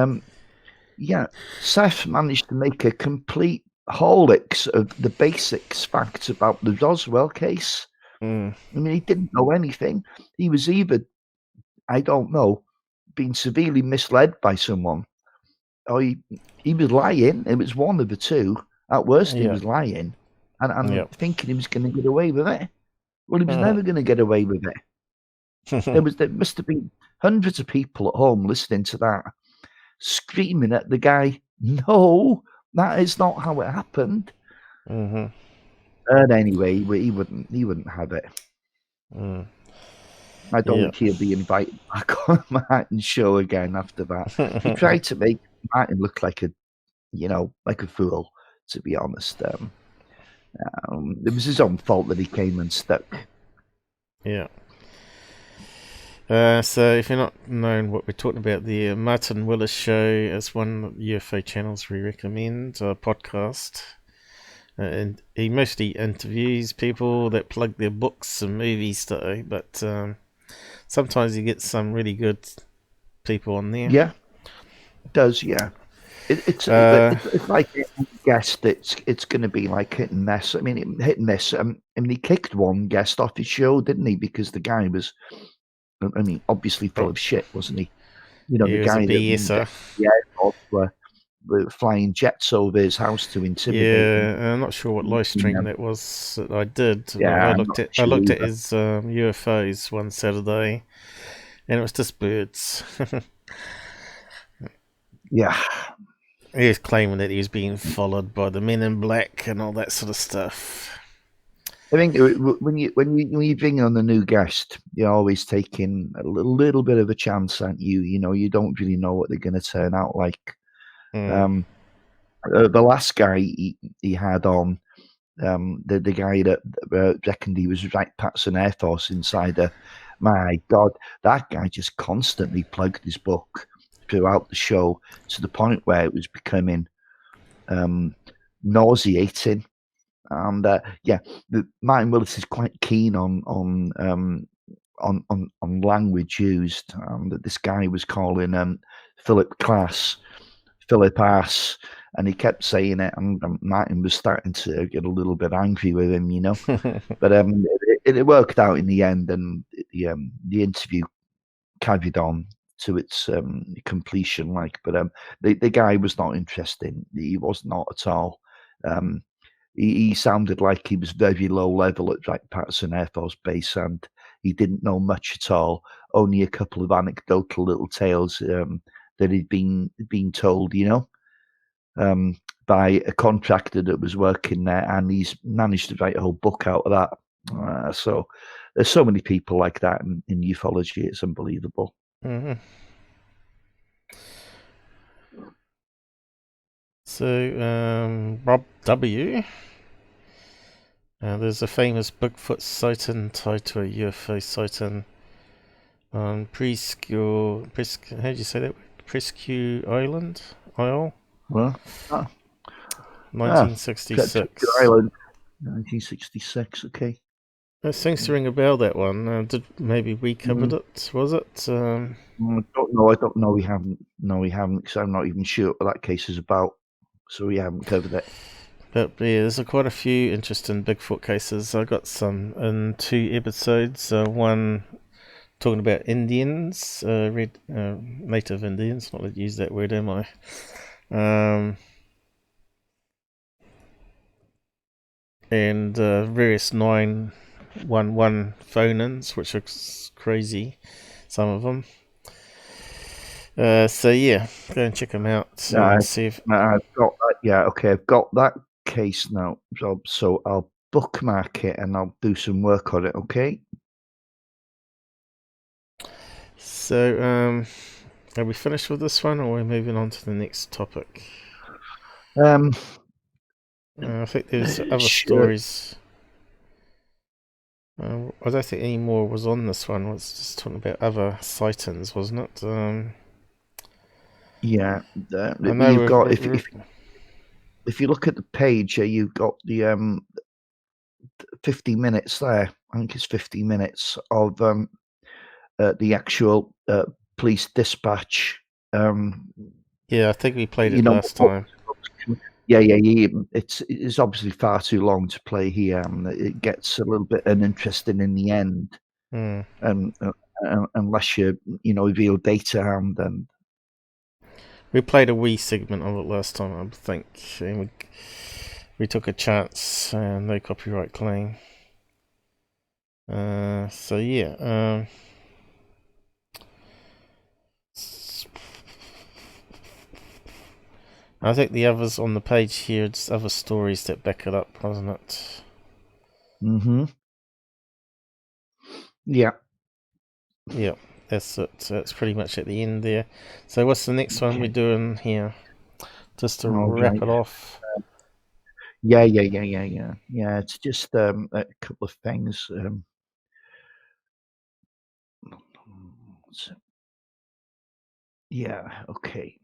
yeah, Seth managed to make a complete holics of the basics facts about the Roswell case. I mean, he didn't know anything. He was either, I don't know, being severely misled by someone, or he was lying. It was one of the two. At worst, he was lying, and thinking he was going to get away with it. Well, he was never going to get away with it. There must have been hundreds of people at home listening to that, screaming at the guy, "No, that is not how it happened." And anyway, he wouldn't have it. I don't think he'll be invited back on Martin's show again after that. He tried to make Martin look like a fool, to be honest. It was his own fault that he came unstuck. Yeah. So if you're not knowing what we're talking about, the Martin Willis Show is one of the UFO channels we recommend, a podcast. And he mostly interviews people that plug their books and movies though, but sometimes you get some really good people on there. Yeah, it does, yeah. It's like a guest. It's going to be like hit and miss. I mean, hit and miss. I mean, he kicked one guest off his show, didn't he? Because the guy was, I mean, obviously full of shit, wasn't he? You know, he the was guy a BSer. Were flying jets over his house to intimidate him. Yeah, I'm not sure what live stream that was that I did. Yeah, I looked at his UFOs one Saturday, and it was just birds. Yeah. He was claiming that he was being followed by the men in black and all that sort of stuff. I think when you bring on a new guest, you're always taking a little bit of a chance, aren't you? You know, you don't really know what they're going to turn out like. The last guy he had on, the guy that reckoned he was Wright Patterson Air Force insider. My God, that guy just constantly plugged his book throughout the show to the point where it was becoming nauseating. And Martin Willis is quite keen on language used. That this guy was calling Philip Class Philip Ass, and he kept saying it, and Martin was starting to get a little bit angry with him, you know. But it worked out in the end, and the interview carried on to its completion. But the guy was not interesting. He was not at all. He sounded like he was very low level at Wright Patterson Air Force Base, and he didn't know much at all. Only a couple of anecdotal little tales that he'd been told, you know, by a contractor that was working there, and he's managed to write a whole book out of that. So there's so many people like that in ufology; it's unbelievable. So Rob W. There's a famous Bigfoot sighting tied to a UFO sighting on Presque. How do you say that? Presque Island? Isle? Well, 1966. Island, 1966. Okay. It seems to ring a bell. That one. Did maybe we covered it? Was it? I don't know. We haven't. No, we haven't. Because I'm not even sure what that case is about. So we haven't covered it. But yeah, there's quite a few interesting Bigfoot cases. I got some in 2 episodes. One talking about Indians, native Indians. Not to use that word, am I? And various 911 phone-ins, which are crazy, some of them. So yeah, go and check them out. And see if... I've got that. Yeah, okay, I've got that case now. So I'll bookmark it and I'll do some work on it, okay? So, are we finished with this one, or are we moving on to the next topic? Um, I think there's other sure. stories. I don't think any more was on this one. It was just talking about other sightings, wasn't it? Yeah, I know you've got if you look at the page, you've got the 50 minutes there. I think it's 50 minutes of the actual police dispatch. Yeah, I think we played it last time. Yeah. It's obviously far too long to play here. It gets a little bit uninteresting in the end, unless you reveal data and. We played a wee segment of it last time, I think, and we took a chance, no copyright claim. So yeah. I think the others on the page here, just other stories that back it up, wasn't it? Mm-hmm. Yeah. Yeah, that's it. So it's pretty much at the end there. So what's the next one we're doing here? Just to wrap it off. Yeah. It's just a couple of things. Yeah. Okay.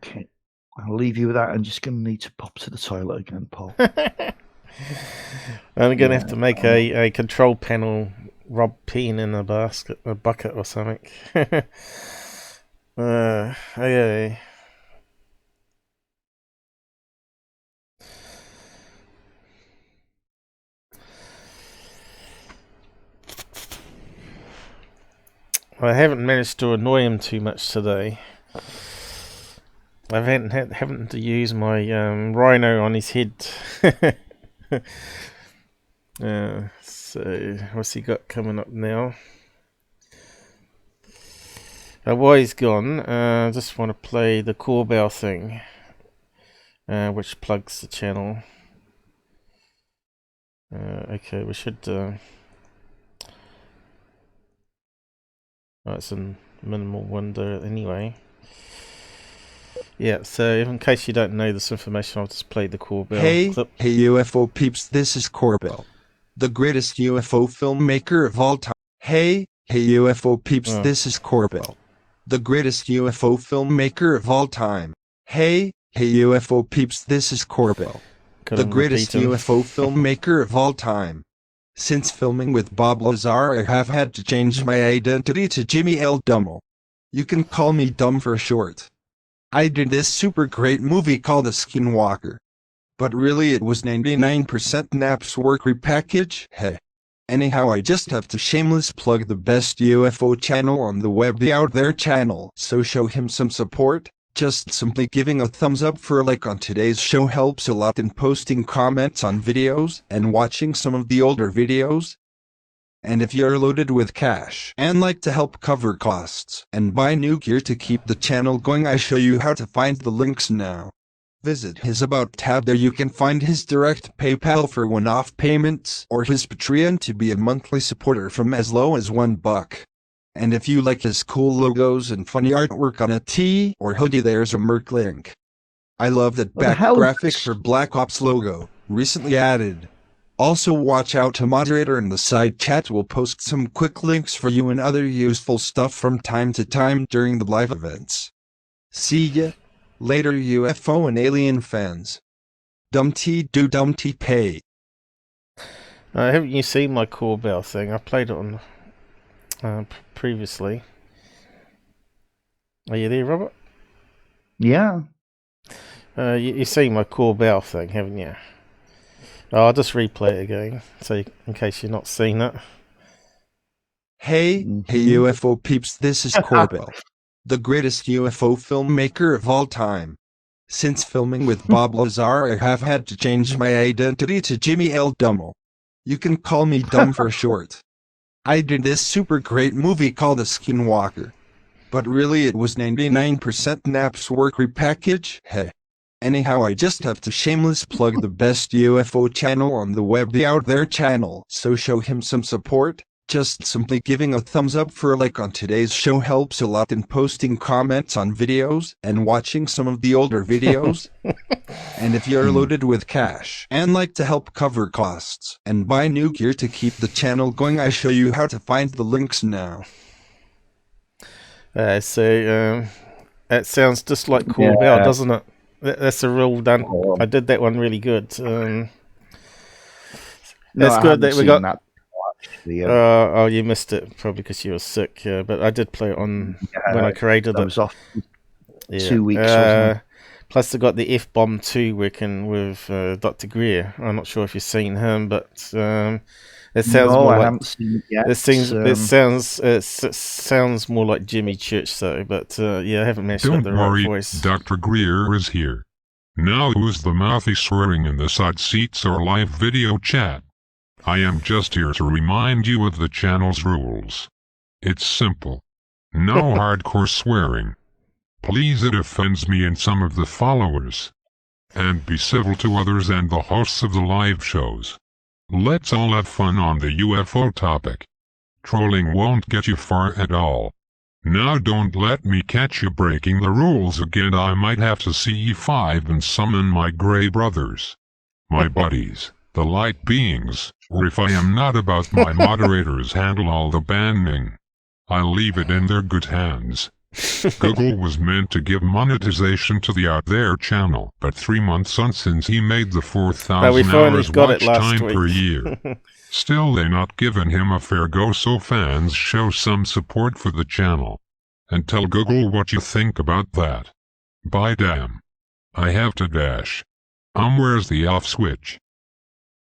Okay. I'll leave you with that. I'm just going to need to pop to the toilet again, Paul. I'm going to have to make a control panel Rob Peen in a bucket or something. Okay. I haven't managed to annoy him too much today. I haven't to use my rhino on his head. So what's he got coming up now? While he's gone, I just want to play the Corbell thing, which plugs the channel. Okay, we should. Oh, it's in minimal window anyway. Yeah, so in case you don't know this information, I'll just play the Corbell clip. Hey UFO peeps, this is Corbell, the greatest UFO filmmaker of all time. Hey UFO peeps, this is Corbell, the greatest UFO filmmaker of all time. Hey UFO peeps, this is Corbell, the greatest UFO filmmaker of all time. Since filming with Bob Lazar, I have had to change my identity to Jimmy L. Dummel. You can call me Dumb for short. I did this super great movie called The Skinwalker. But really it was 99% Nap's work repackage. Hey. Anyhow, I just have to shameless plug the best UFO channel on the web, the Out There channel. So show him some support. Just simply giving a thumbs up for a like on today's show helps a lot, in posting comments on videos and watching some of the older videos. And if you're loaded with cash and like to help cover costs and buy new gear to keep the channel going, I show you how to find the links now. Visit his About tab. There you can find his direct PayPal for one-off payments, or his Patreon to be a monthly supporter from as low as $1. And if you like his cool logos and funny artwork on a tee or hoodie, there's a merch link. I love that back graphic for Black Ops logo, recently added. Also watch out, to moderator in the side chat will post some quick links for you and other useful stuff from time to time during the live events. See ya later, UFO and alien fans. Dumpty do dumpty pay. Haven't you seen my Corbell thing? I played it on previously. Are you there, Robert? Yeah. You seen my Corbell thing, haven't you? Oh, I'll just replay it again, so in case you've not seen it. Hey UFO peeps, this is Corbell, the greatest UFO filmmaker of all time. Since filming with Bob Lazar, I have had to change my identity to Jimmy L. Dummel. You can call me Dumb for short. I did this super great movie called The Skinwalker. But really it was 99% Nap's work repackage. Hey. Anyhow, I just have to shameless plug the best UFO channel on the web, the Out There channel. So show him some support. Just simply giving a thumbs up for a like on today's show helps a lot, in posting comments on videos and watching some of the older videos. And if you're loaded with cash and like to help cover costs and buy new gear to keep the channel going, I show you how to find the links now. So that sounds just like Corbell, doesn't it? That's a real done. I did that one really good. That's good that we got. That, actually, oh, you missed it probably because you were sick. But I did play it on when I created it. I was off 2 weeks. Plus, I got the F-Bomb 2 working with Dr. Greer. I'm not sure if you've seen him, but it sounds more like. It sounds more like Jimmy Church, though. But yeah, I haven't managed to get the right voice. Dr. Greer is here. Now, who's the mouthy swearing in the side seats or live video chat? I am just here to remind you of the channel's rules. It's simple. No hardcore swearing. Please, it offends me and some of the followers. And be civil to others and the hosts of the live shows. Let's all have fun on the UFO topic. Trolling won't get you far at all. Now don't let me catch you breaking the rules again. I might have to see E5 and summon my grey brothers. My buddies, the light beings, or if I am not about, my moderators handle all the banning. I'll leave it in their good hands. Google was meant to give monetization to the Out There channel, but 3 months on since he made the 4,000 hours watch time per year. Still, they not given him a fair go, so fans show some support for the channel. And tell Google what you think about that. Bye damn. I have to dash. Where's the off switch?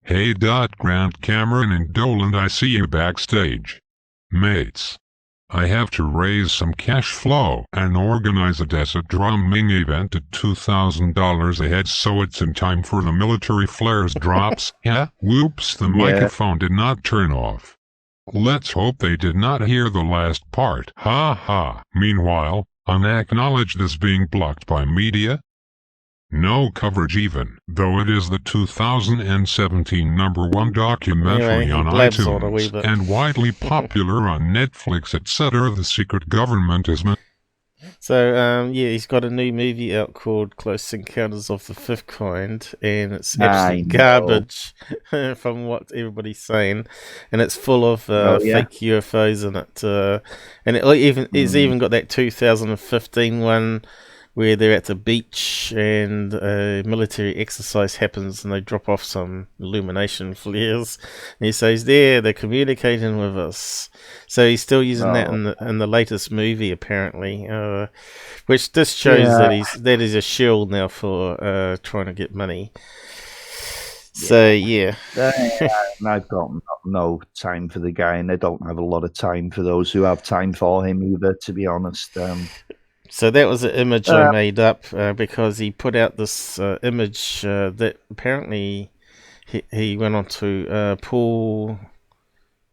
Hey Grant, Cameron and Dolan, I see you backstage. Mates. I have to raise some cash flow and organize a desert drumming event at $2,000 ahead, so it's in time for the military flares drops. Yeah, whoops, the microphone did not turn off. Let's hope they did not hear the last part. Ha ha. Meanwhile, unacknowledged is being blocked by media. No coverage even, though it is the 2017 #1 documentary on iTunes and widely popular on Netflix, etc. The secret government is... So, yeah, he's got a new movie out called Close Encounters of the Fifth Kind, and it's absolute garbage from what everybody's saying, and it's full of fake UFOs in it, and it's even got that 2015 one where they're at the beach and a military exercise happens and they drop off some illumination flares. And he says, they're communicating with us. So he's still using that in the latest movie, apparently, which just shows that he's a shield now for trying to get money. So, yeah. I've got no time for the guy, and I don't have a lot of time for those who have time for him either, to be honest. So that was an image I made up because he put out this image that apparently he went on to Paul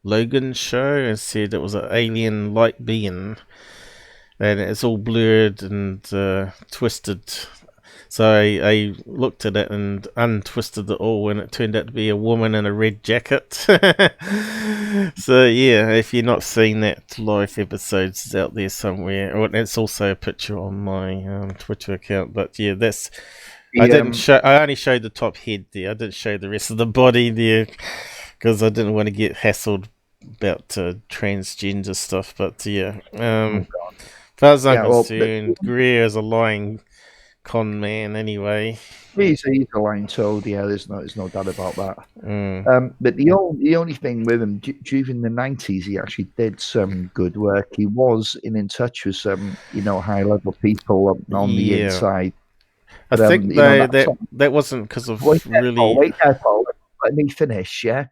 Logan's show and said it was an alien light being, and it's all blurred and twisted. So I looked at it and untwisted it all, and it turned out to be a woman in a red jacket. So yeah, if you're not seeing that live episodes, it's out there somewhere. Or it's also a picture on my Twitter account. But yeah, that's I didn't show. I only showed the top head there. I didn't show the rest of the body there because I didn't want to get hassled about transgender stuff. But yeah, as far as I'm concerned, Greer is a lying con man anyway. He's a lying toad, there's no doubt about that. But the only thing with him, during the 90s, he actually did some good work. He was in touch with some, high level people on the inside. I think that wasn't because of really. Wait there, Paul. Let me finish, yeah.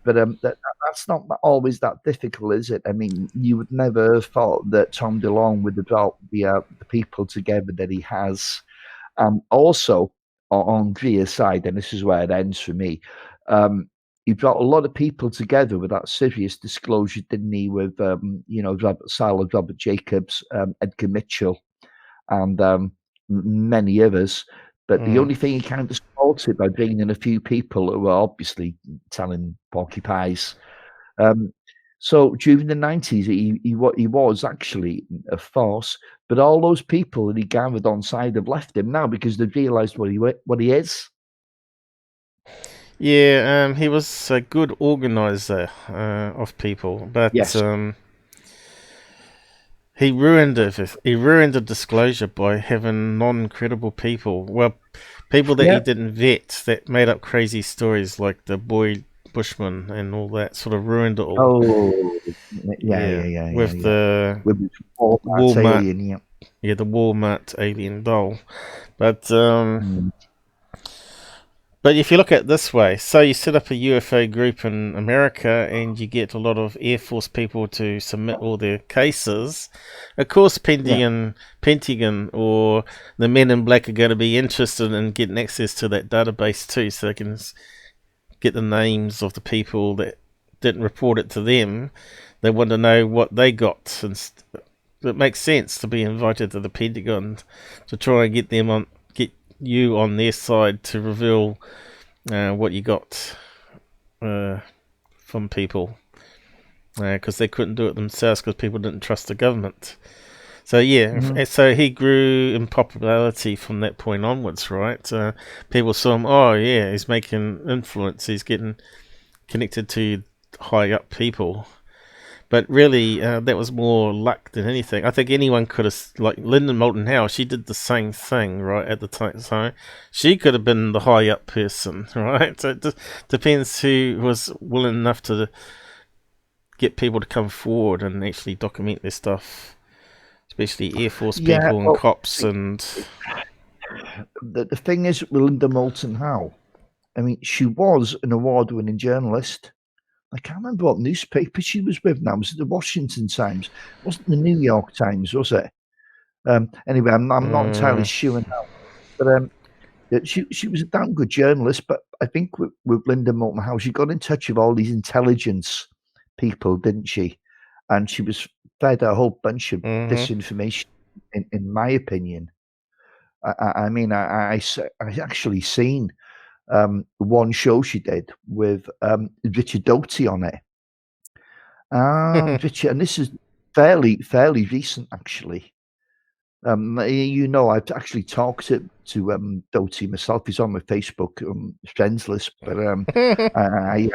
But that's not always that difficult, is it? I mean, you would never have thought that Tom DeLonge would have brought the people together that he has. And also on Greer's side, and this is where it ends for me, he brought a lot of people together with that serious disclosure, didn't he? With Robert Sala, Robert Jacobs, Edgar Mitchell, and many others. But the only thing he kind of supported by bringing in a few people who were obviously telling porcupines. So during the 90s, he was actually a force, but all those people that he gathered on side have left him now because they've realised what he is. Yeah, he was a good organizer of people, but Yes. he ruined it. He ruined the disclosure by having non-credible people. Well, people that he didn't vet, that made up crazy stories like the boy Bushman and all that, sort of ruined it all. Oh, yeah. With the Walmart alien, the Walmart alien doll. But but if you look at it this way, so you set up a UFO group in America and you get a lot of Air Force people to submit all their cases, of course Pentagon or the Men in Black are going to be interested in getting access to that database too, so they can get the names of the people that didn't report it to them. They want to know what they got. And it makes sense to be invited to the Pentagon to try and get them you on their side to reveal what you got from people, because they couldn't do it themselves because people didn't trust the government. So so he grew in popularity from that point onwards, right? People saw him, he's making influence, he's getting connected to high up people. But really, that was more luck than anything. I think anyone could have, like Lyndon Moulton Howe, she did the same thing, right, at the time. So she could have been the high up person, right? So it just depends who was willing enough to get people to come forward and actually document their stuff, especially Air Force people and cops. And the thing is, with Lyndon Moulton Howe, I mean, she was an award-winning journalist. I can't remember what newspaper she was with now. Was it the Washington Times? It wasn't the New York Times, was it? Anyway, I'm not entirely sure now. But she was a damn good journalist. But I think with Linda Moulton Howe, she got in touch with all these intelligence people, didn't she? And she was fed a whole bunch of disinformation, in my opinion. I mean, I actually seen one show she did with Richard Doty on it. Richard, and this is fairly recent, actually. I've actually talked to Doty myself. He's on my Facebook friends list, but I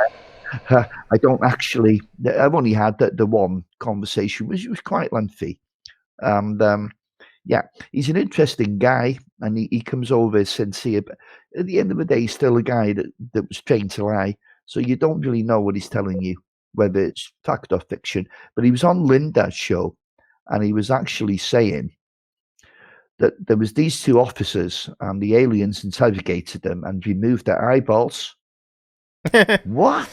don't actually. I've only had the one conversation, which was quite lengthy, and he's an interesting guy, and he comes over sincere. But at the end of the day, he's still a guy that was trained to lie. So you don't really know what he's telling you, whether it's fact or fiction. But he was on Linda's show, and he was actually saying that there was these two officers, and the aliens interrogated them and removed their eyeballs. What?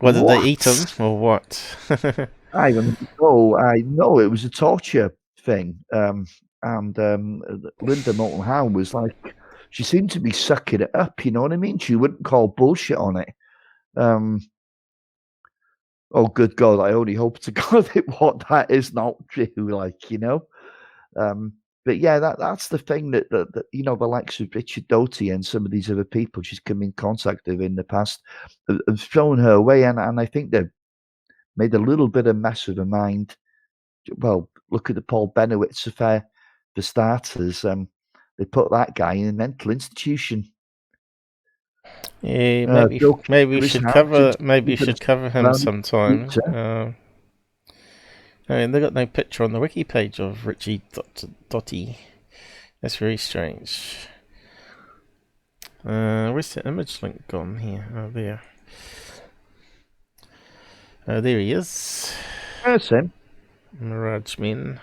Well, did they eat them or what? I don't know. I know it was a torture thing. And Linda Moulton Howe was like, she seemed to be sucking it up, you know what I mean? She wouldn't call bullshit on it. Oh, good God, I only hope to God that is not true, like, you know? But yeah, that's the thing that the likes of Richard Doty and some of these other people she's come in contact with in the past have thrown her away, and I think they've made a little bit of mess of her mind. Well, look at the Paul Benowitz affair, for starters. They put that guy in a mental institution. Yeah, maybe we should cover him sometime. I mean, they got no picture on the wiki page of Richie Doty. That's very strange. Where's the image link gone here? Oh, there. There he is. That's him. Mirage Men.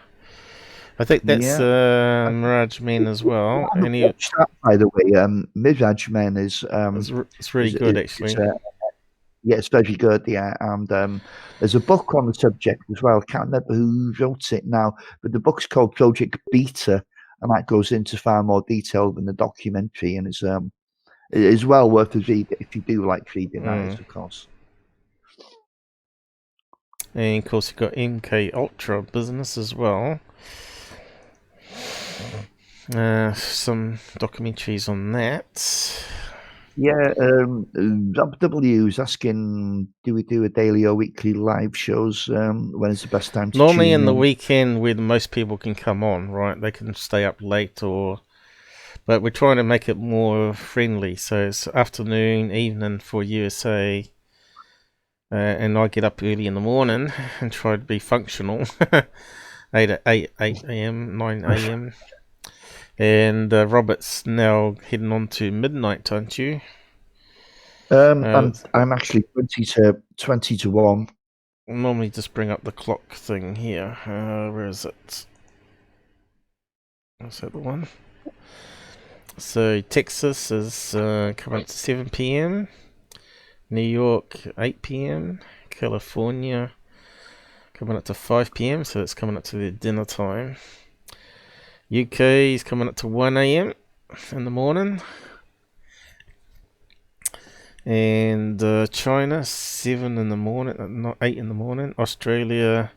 I think that's Mirage Men as well. By the way, Mirage Men is it's really good, actually. It's very good. Yeah, and there's a book on the subject as well. I can't remember who wrote it now, but the book's called Project Beta, and that goes into far more detail than the documentary, and it is well worth a read if you do like reading that, of course. And of course, you've got MK Ultra business as well. Some documentaries on that. Yeah, Rob W is asking, do we do a daily or weekly live shows? When is the best time to Normally tune in the in? weekend where most people can come on, right? They can stay up late but we're trying to make it more friendly. So it's afternoon, evening for USA. And I get up early in the morning and try to be functional. 8 a.m., 9 a.m. And Robert's now heading on to midnight, aren't you? I'm actually 20 to 1. I'll normally just bring up the clock thing here. Where is it? Is that the one? So Texas is coming up to 7 p.m. New York 8 p.m. California coming up to 5 p.m. So it's coming up to their dinner time. UK is coming up to 1 a.m. in the morning. And China 7 in the morning, not 8 in the morning. Australia,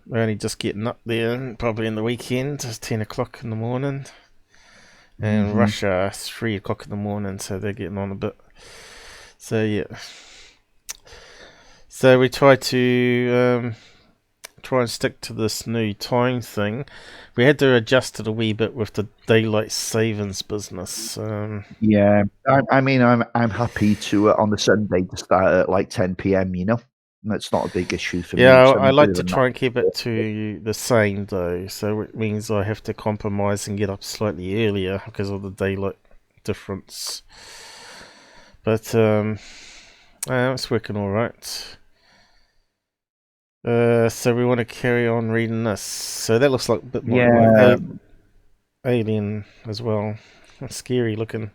we're only just getting up there, probably in the weekend, it's 10 o'clock in the morning. And Russia 3 o'clock in the morning, so they're getting on a bit. So yeah, so we try to try and stick to this new time thing. We had to adjust it a wee bit with the daylight savings business. Yeah, I mean, I'm happy to on the Sunday to start at like 10 p.m. You know, that's not a big issue for me. Yeah, So I like to try and keep it to the same though, so it means I have to compromise and get up slightly earlier because of the daylight difference. But it's working all right. So we want to carry on reading this. So that looks like a bit more like Alien as well. That's scary looking.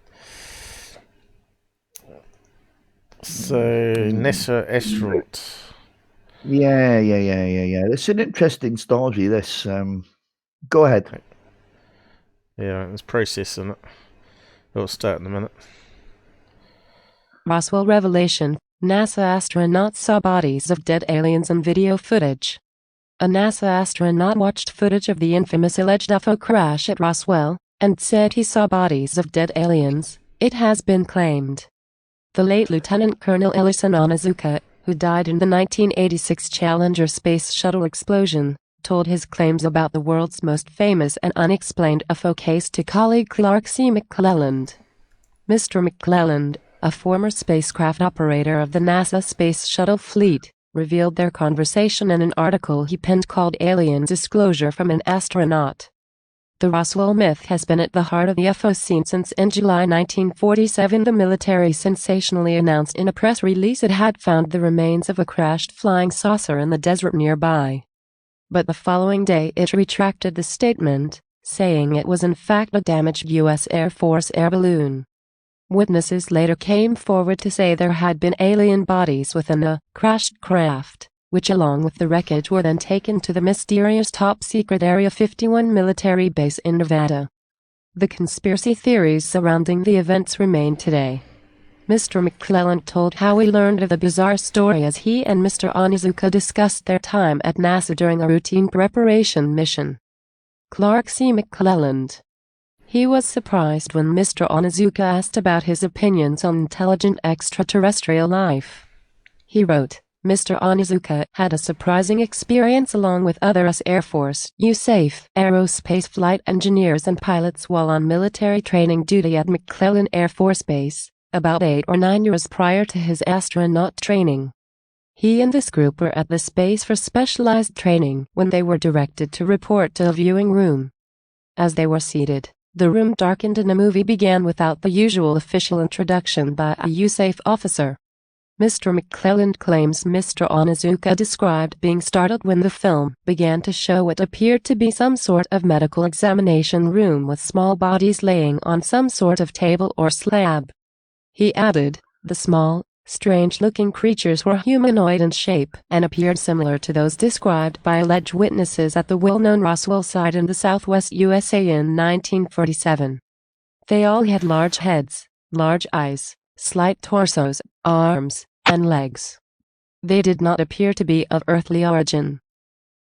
So NASA astronaut. Yeah. It's an interesting story. This. Go ahead. Okay. Yeah, it's processing it. It'll start in a minute. Roswell revelation. NASA astronaut saw bodies of dead aliens in video footage. A NASA astronaut watched footage of the infamous alleged UFO crash at Roswell, and said he saw bodies of dead aliens, it has been claimed. The late Lieutenant Colonel Ellison Onizuka, who died in the 1986 Challenger space shuttle explosion, told his claims about the world's most famous and unexplained UFO case to colleague Clark C. McClelland. Mr. McClelland, a former spacecraft operator of the NASA space shuttle fleet, revealed their conversation in an article he penned called Alien Disclosure from an Astronaut. The Roswell myth has been at the heart of the UFO scene since in July 1947 the military sensationally announced in a press release it had found the remains of a crashed flying saucer in the desert nearby. But the following day it retracted the statement, saying it was in fact a damaged U.S. Air Force air balloon. Witnesses later came forward to say there had been alien bodies within a crashed craft, which along with the wreckage were then taken to the mysterious top-secret Area 51 military base in Nevada. The conspiracy theories surrounding the events remain today. Mr. McClelland told how he learned of the bizarre story as he and Mr. Onizuka discussed their time at NASA during a routine preparation mission. Clark C. McClelland. He was surprised when Mr. Onizuka asked about his opinions on intelligent extraterrestrial life. He wrote, Mr. Onizuka had a surprising experience along with other US Air Force USAF aerospace flight engineers and pilots while on military training duty at McClellan Air Force Base, about 8 or 9 years prior to his astronaut training. He and this group were at this base for specialized training when they were directed to report to a viewing room. As they were seated, the room darkened and a movie began without the usual official introduction by a USAF officer. Mr. McClelland claims Mr. Onizuka described being startled when the film began to show what appeared to be some sort of medical examination room with small bodies laying on some sort of table or slab. He added, the small, Strange-looking creatures were humanoid in shape and appeared similar to those described by alleged witnesses at the well-known Roswell site in the southwest USA in 1947. They all had large heads, large eyes, slight torsos, arms, and legs. They did not appear to be of earthly origin.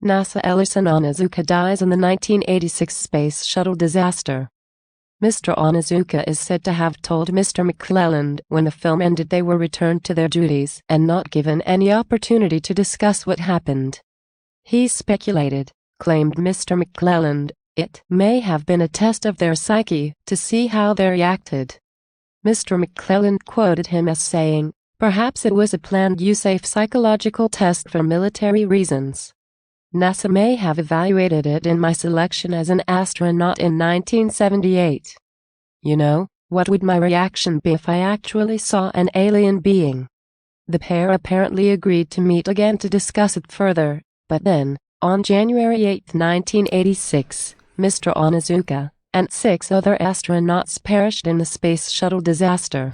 NASA Ellison Onizuka dies in the 1986 Space Shuttle disaster. Mr. Onizuka is said to have told Mr. McClelland when the film ended they were returned to their duties and not given any opportunity to discuss what happened. He speculated, claimed Mr. McClelland, it may have been a test of their psyche to see how they reacted. Mr. McClelland quoted him as saying, "Perhaps it was a planned safe psychological test for military reasons. NASA may have evaluated it in my selection as an astronaut in 1978. You know, what would my reaction be if I actually saw an alien being?" The pair apparently agreed to meet again to discuss it further, but then, on January 8, 1986, Mr. Onizuka and 6 other astronauts perished in the Space Shuttle disaster.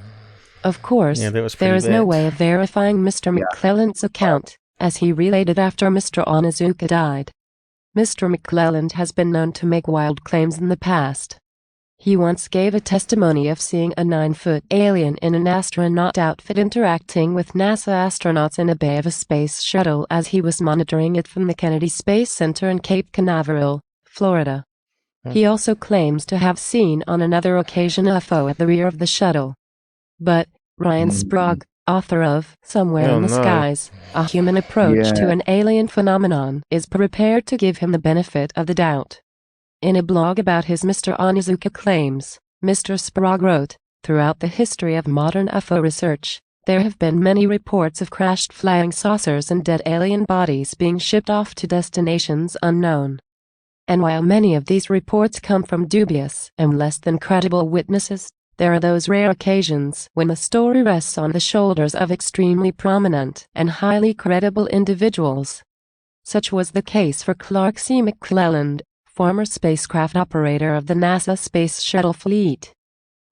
Of course, there is no way of verifying Mr. McClelland's account, as he related after Mr. Onizuka died. Mr. McClelland has been known to make wild claims in the past. He once gave a testimony of seeing a 9-foot alien in an astronaut outfit interacting with NASA astronauts in a bay of a space shuttle as he was monitoring it from the Kennedy Space Center in Cape Canaveral, Florida. He also claims to have seen on another occasion a UFO at the rear of the shuttle. But Ryan Sprague, author of Somewhere in the Skies, A Human Approach to an Alien Phenomenon, is prepared to give him the benefit of the doubt. In a blog about his Mr. Onizuka claims, Mr. Sprague wrote, "Throughout the history of modern UFO research, there have been many reports of crashed flying saucers and dead alien bodies being shipped off to destinations unknown. And while many of these reports come from dubious and less than credible witnesses, there are those rare occasions when the story rests on the shoulders of extremely prominent and highly credible individuals. Such was the case for Clark C. McClelland, former spacecraft operator of the NASA Space Shuttle fleet.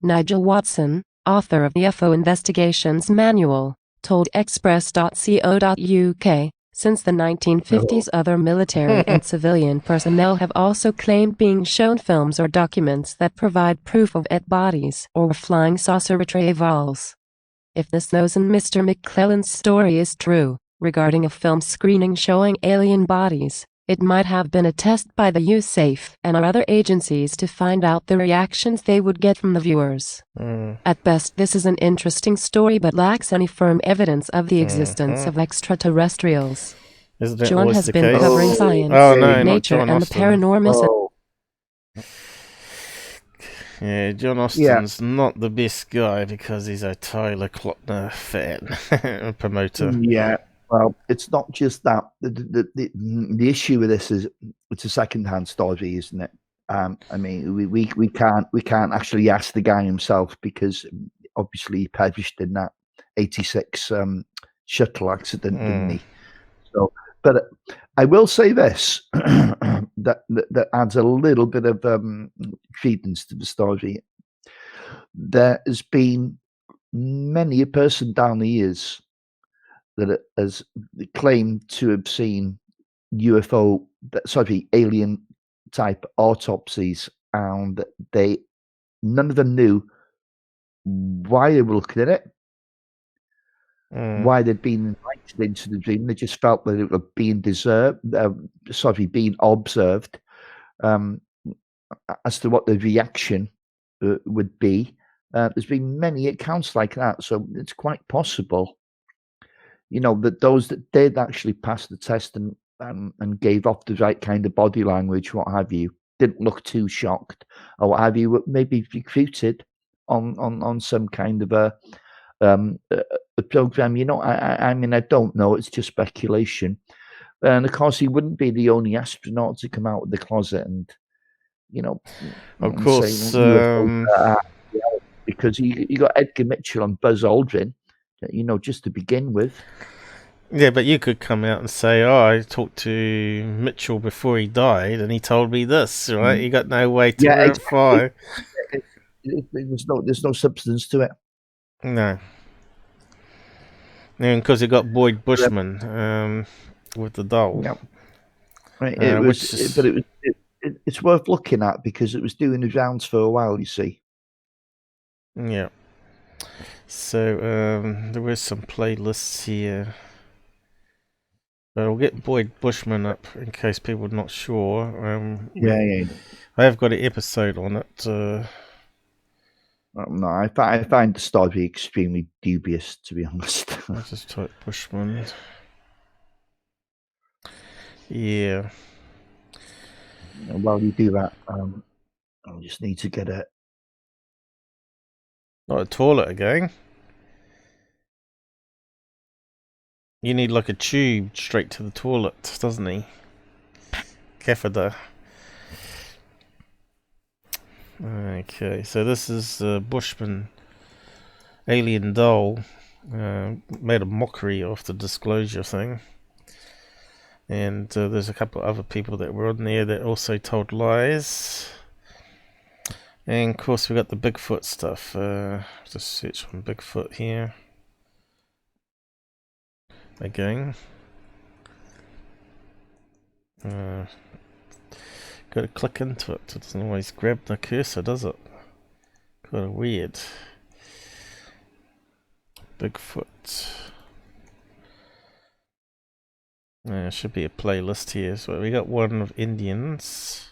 Nigel Watson, author of the UFO Investigations Manual, told Express.co.uk, since the 1950s other military and civilian personnel have also claimed being shown films or documents that provide proof of dead bodies or flying saucer retrievals. If this knows in Mr. McClelland's story is true, regarding a film screening showing alien bodies, it might have been a test by the USAFE and other agencies to find out the reactions they would get from the viewers. At best, this is an interesting story but lacks any firm evidence of the existence of extraterrestrials. John has been covering science, nature, and the paranormal. Yeah, John Austin's not the best guy because he's a Tyler Klotner fan, promoter. Yeah. Well, it's not just that. The issue with this is it's a second-hand story, isn't it? I mean, we can't actually ask the guy himself because obviously he perished in that 86 shuttle accident, didn't he? So, but I will say this that adds a little bit of credence to the story. There has been many a person down the years that has claimed to have seen alien type autopsies, and none of them knew why they were looking at it, why they'd been invited into the dream. They just felt that it was being being observed, as to what the reaction would be. There's been many accounts like that, so it's quite possible, that those that did actually pass the test and gave off the right kind of body language, what have you, didn't look too shocked, or what have you, maybe recruited on some kind of a program. I mean, I don't know. It's just speculation. And of course, he wouldn't be the only astronaut to come out of the closet and, of course, say, because you got Edgar Mitchell and Buzz Aldrin, just to begin with. Yeah, but you could come out and say, I talked to Mitchell before he died and he told me this, right? You got no way to verify. There's no substance to it. No. And because it got Boyd Bushman with the doll. Yeah. It's worth looking at because it was doing the rounds for a while, you see. Yeah. So there were some playlists here. But I'll get Boyd Bushman up in case people are not sure. Yeah. I have got an episode on it. No, I find the story extremely dubious, to be honest. I'll just type Bushman. Yeah. And while you do that, I just need to get it. Not a toilet again. You need like a tube straight to the toilet, doesn't he? Catheter. Okay, so this is Bushman alien doll. Made a mockery of the disclosure thing. And there's a couple of other people that were on there that also told lies. And of course we got the Bigfoot stuff. Just search on Bigfoot here. Again. Got to click into it. It doesn't always grab the cursor, does it? Kind of weird. Bigfoot. Should be a playlist here. So we got one of Indians.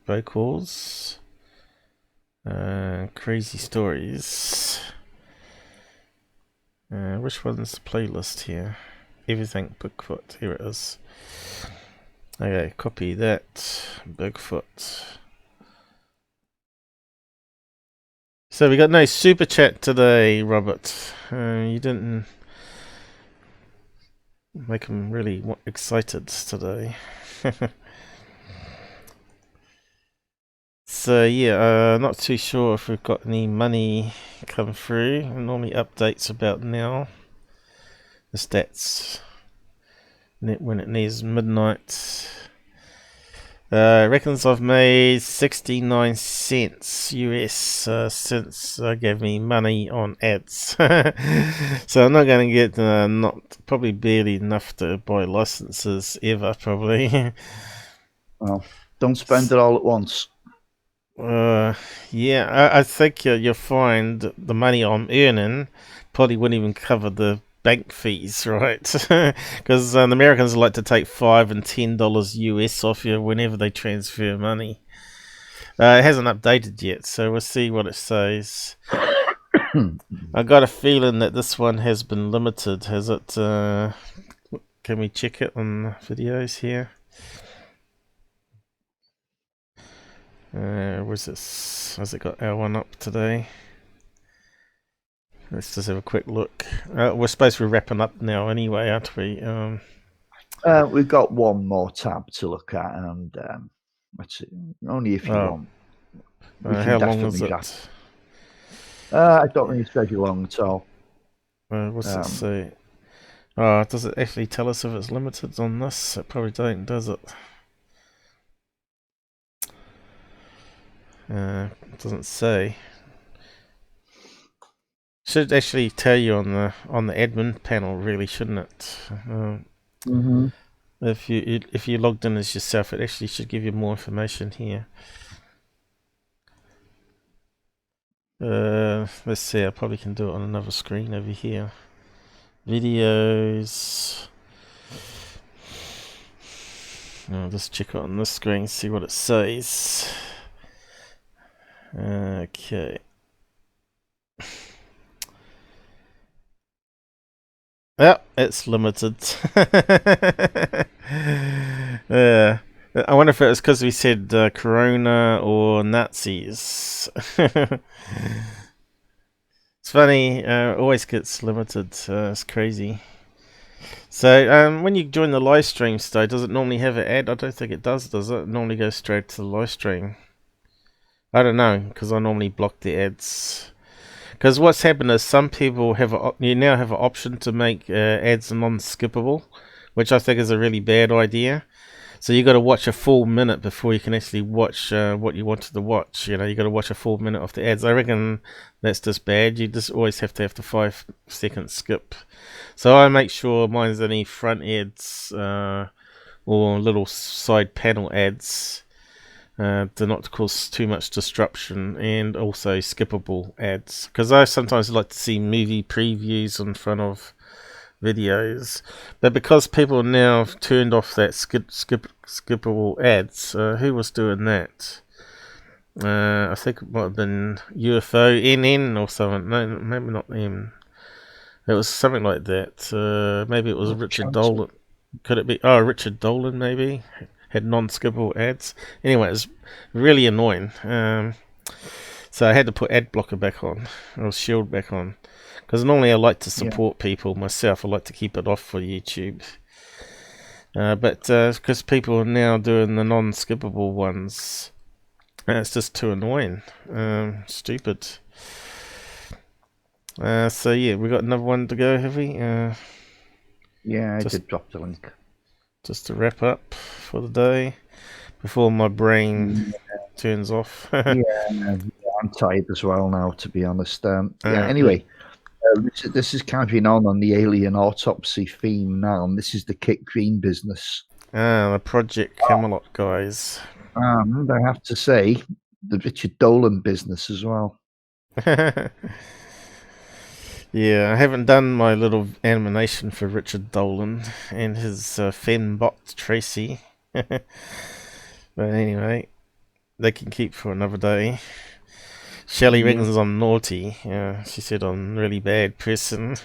Vocals. Crazy stories. Which one's the playlist here? Everything Bigfoot. Here it is. Okay, copy that. Bigfoot. So we got no super chat today, Robert. You didn't make him really excited today. So yeah, not too sure if we've got any money come through. It normally updates about now. The stats when it nears midnight. Reckons I've made 69 cents US since I gave me money on ads. So I'm not going to get not probably barely enough to buy licenses ever probably. Well, don't spend it all at once. Yeah, I think you'll find the money I'm earning probably wouldn't even cover the bank fees, right? Because the Americans like to take $5 and $10 US off you whenever they transfer money. It hasn't updated yet, so we'll see what it says. I got a feeling that this one has been limited. Has it? Can we check it on videos here? Where's this? Has it got our one up today? Let's just have a quick look. We're supposed to be wrapping up now anyway, aren't we? We've got one more tab to look at, and let's see. Only if you want. How long is it? I don't think it's very long at all. What's it say? Does it actually tell us if it's limited on this? It probably don't, does it? It doesn't say. Should actually tell you on the admin panel, really, shouldn't it? If you logged in as yourself, it actually should give you more information here. Let's see. I probably can do it on another screen over here. Videos. I'll just check it on this screen, see what it says. Okay. Yeah, it's limited. Yeah. I wonder if it was because we said Corona or Nazis. It's funny, always gets limited. It's crazy. So when you join the live stream stage, does it normally have an ad? I don't think it does it? It normally goes straight to the live stream. I don't know, because I normally block the ads. Because what's happened is some people you now have an option to make ads non-skippable, which I think is a really bad idea. So you got to watch a full minute before you can actually watch what you wanted to watch. You know, you got to watch a full minute of the ads. I reckon that's just bad. You just always have to have the 5-second skip. So I make sure mine's any front ads or little side panel ads to not cause too much disruption, and also skippable ads, because I sometimes like to see movie previews in front of videos, but because people now have turned off that skippable ads, who was doing that? I think it might have been UFO NN or something. No, maybe not them. It was something like that. Maybe it was Richard Dolan. Could it be? Oh, Richard Dolan maybe had non-skippable ads. Anyway, it was really annoying. So I had to put ad blocker back on, or shield back on, because normally I like to support people myself. I like to keep it off for YouTube. But because people are now doing the non-skippable ones, it's just too annoying. Stupid. So yeah, we got another one to go, have we? Yeah, I did drop the link. Just to wrap up for the day before my brain turns off. I'm tired as well now, to be honest. Anyway, this is carrying on the Alien Autopsy theme now, and this is the Kit Green business. The Project Camelot guys. And I have to say, the Richard Dolan business as well. Yeah, I haven't done my little animation for Richard Dolan and his fembot Tracy. But anyway, they can keep for another day. Shelley reckons I'm naughty. She said I'm a really bad person.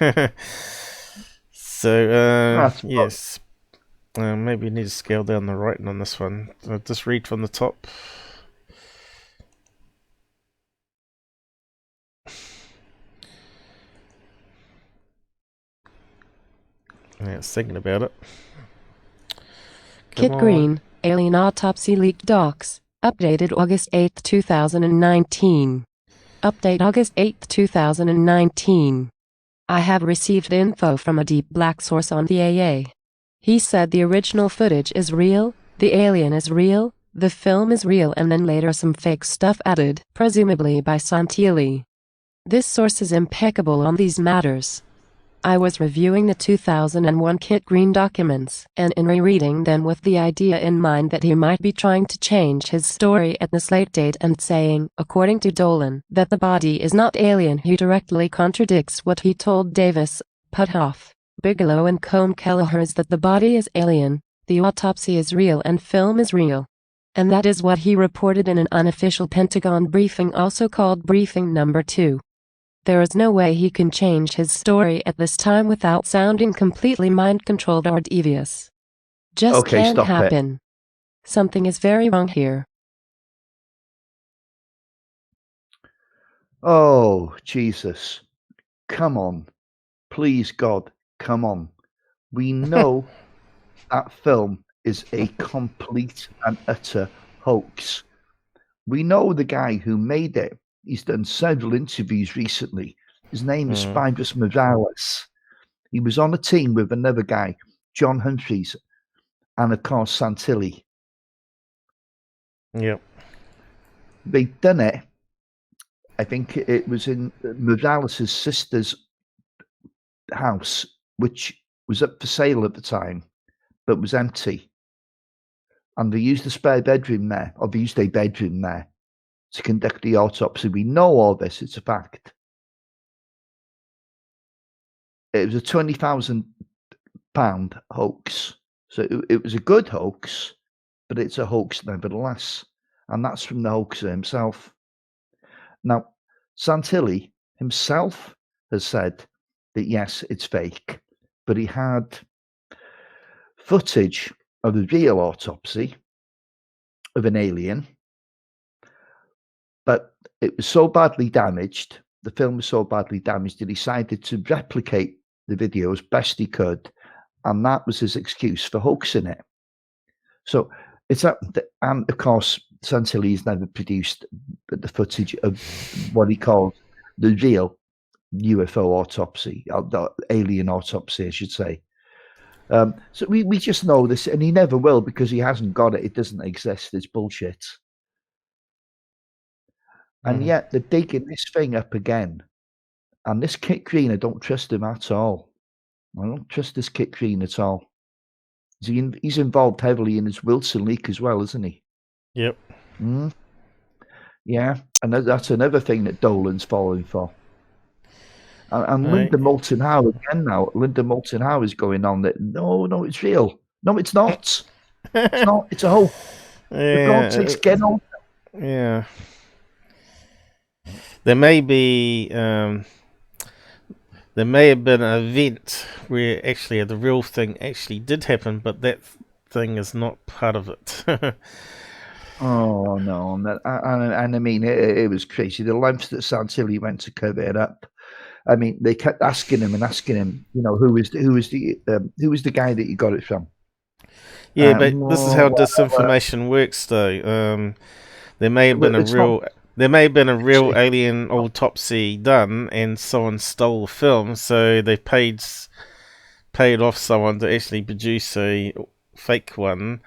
So, yes. Maybe we need to scale down the writing on this one. I'll just read from the top. Yeah, it's thinking about it. Kit Green, Alien Autopsy leaked docs. Updated August 8, 2019. Update August 8, 2019. I have received info from a deep black source on the AA. He said the original footage is real, the alien is real, the film is real, and then later some fake stuff added, presumably by Santilli. This source is impeccable on these matters. I was reviewing the 2001 Kit Green documents, and in rereading them with the idea in mind that he might be trying to change his story at this late date and saying, according to Dolan, that the body is not alien, he directly contradicts what he told Davis, Puthoff, Bigelow and Cohn Kelleher's that the body is alien, the autopsy is real and film is real. And that is what he reported in an unofficial Pentagon briefing, also called Briefing Number 2. There is no way he can change his story at this time without sounding completely mind-controlled or devious. Just can't happen. Something is very wrong here. Oh, Jesus. Come on. Please, God, come on. We know that film is a complete and utter hoax. We know the guy who made it. He's done several interviews recently. His name is Spiders Morales. He was on a team with another guy, John Humphreys, and of course Santilli. Yep. They'd done it. I think it was in Morales' sister's house, which was up for sale at the time, but was empty. And they used a spare bedroom there, or they used a bedroom there to conduct the autopsy. We know all this, it's a fact. It was a £20,000 hoax. So it was a good hoax, but it's a hoax nevertheless. And that's from the hoaxer himself. Now, Santilli himself has said that yes, it's fake, but he had footage of the real autopsy of an alien, but it was so badly damaged, the film was so badly damaged, that he decided to replicate the video as best he could, and that was his excuse for hoaxing it. So it's that, and of course, Santilli's never produced the footage of what he called the real UFO autopsy, or the alien autopsy, I should say. So we just know this, and he never will because he hasn't got it. It doesn't exist. It's bullshit. And yet they're digging this thing up again. And this Kit Green, I don't trust him at all. I don't trust this Kit Green at all. He's involved heavily in his Wilson leak as well, isn't he? Yep. Yeah, and that's another thing that Dolan's falling for. And Right. Linda Moulton Howe again now. Linda Moulton Howe is going on that, no, it's real. No, it's not. It's not. It's a hoax. For God's sakes, get on. Yeah. There may be there may have been an event where actually the real thing actually did happen, but that thing is not part of it. Oh no, and I mean it was crazy. The lengths that Santilli went to cover it up. I mean, they kept asking him, you know, who was the guy that you got it from? Yeah, but this is how disinformation works, though. There may have been a real alien autopsy done, and someone stole the film, so they paid off someone to actually produce a fake one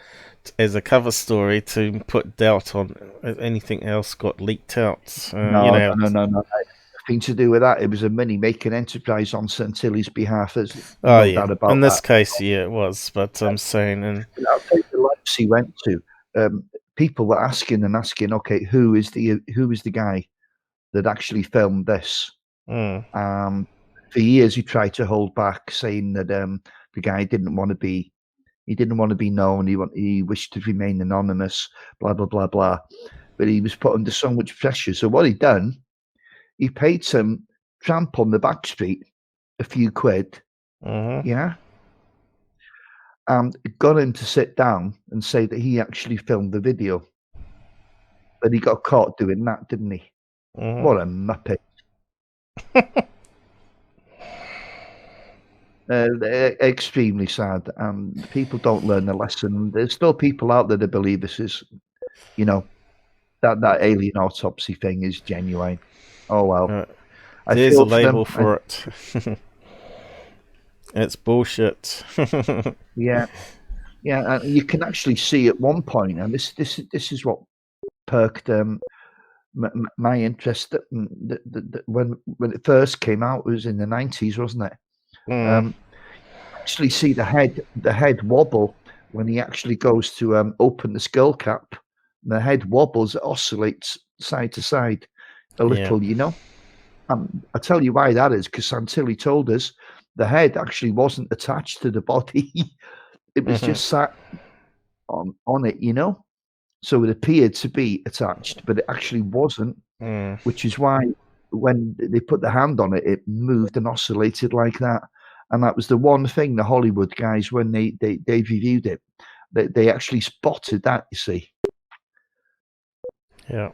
as a cover story to put doubt on anything else got leaked out. No. Nothing to do with that. It was a money-making enterprise on Santilli's behalf. There's no doubt about in this that. case, yeah, it was. But I'm saying, and I'll tell you the lengths he went to. People were asking, okay, who is the guy that actually filmed this? For years, he tried to hold back, saying that the guy didn't want to be known. He wished to remain anonymous. Blah blah blah blah. But he was put under so much pressure. So what he done? He paid some tramp on the back street a few quid, yeah, and got him to sit down and say that he actually filmed the video. But he got caught doing that, didn't he? What a muppet. Extremely sad. People don't learn the lesson. There's still people out there that believe this is, you know, that alien autopsy thing is genuine. Oh well. There's a label for it. It's bullshit. Yeah. You can actually see at one point, and this is what perked my interest. When it first came out, it was in the 90s, wasn't it? Actually, see the head wobble when he actually goes to open the skull cap. The head wobbles, it oscillates side to side a little, you know. I'll tell you why that is, because Santilli told us the head actually wasn't attached to the body. It was just sat on it, you know. So it appeared to be attached, but it actually wasn't, which is why when they put the hand on it, it moved and oscillated like that. And that was the one thing the Hollywood guys, when they reviewed it, they actually spotted that, you see. Yeah.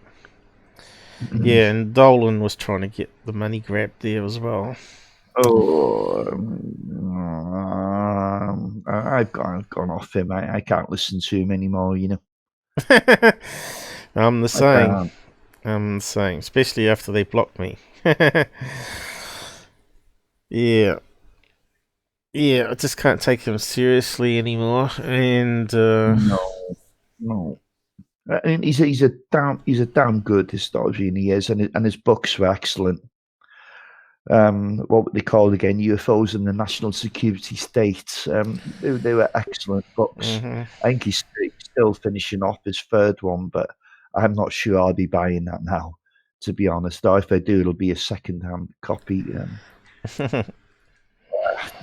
Yeah, and Dolan was trying to get the money grab there as well. Oh, I've gone off him. I can't listen to him anymore, you know. I'm the same. Especially after they blocked me. Yeah, I just can't take him seriously anymore. And no. I mean, he's a damn good historian, he is, and his books were excellent. What were they called again? UFOs and the National Security State. They were excellent books. I think he's still finishing off his third one, but I'm not sure I'll be buying that now, to be honest. Or if I do, it'll be a second-hand copy.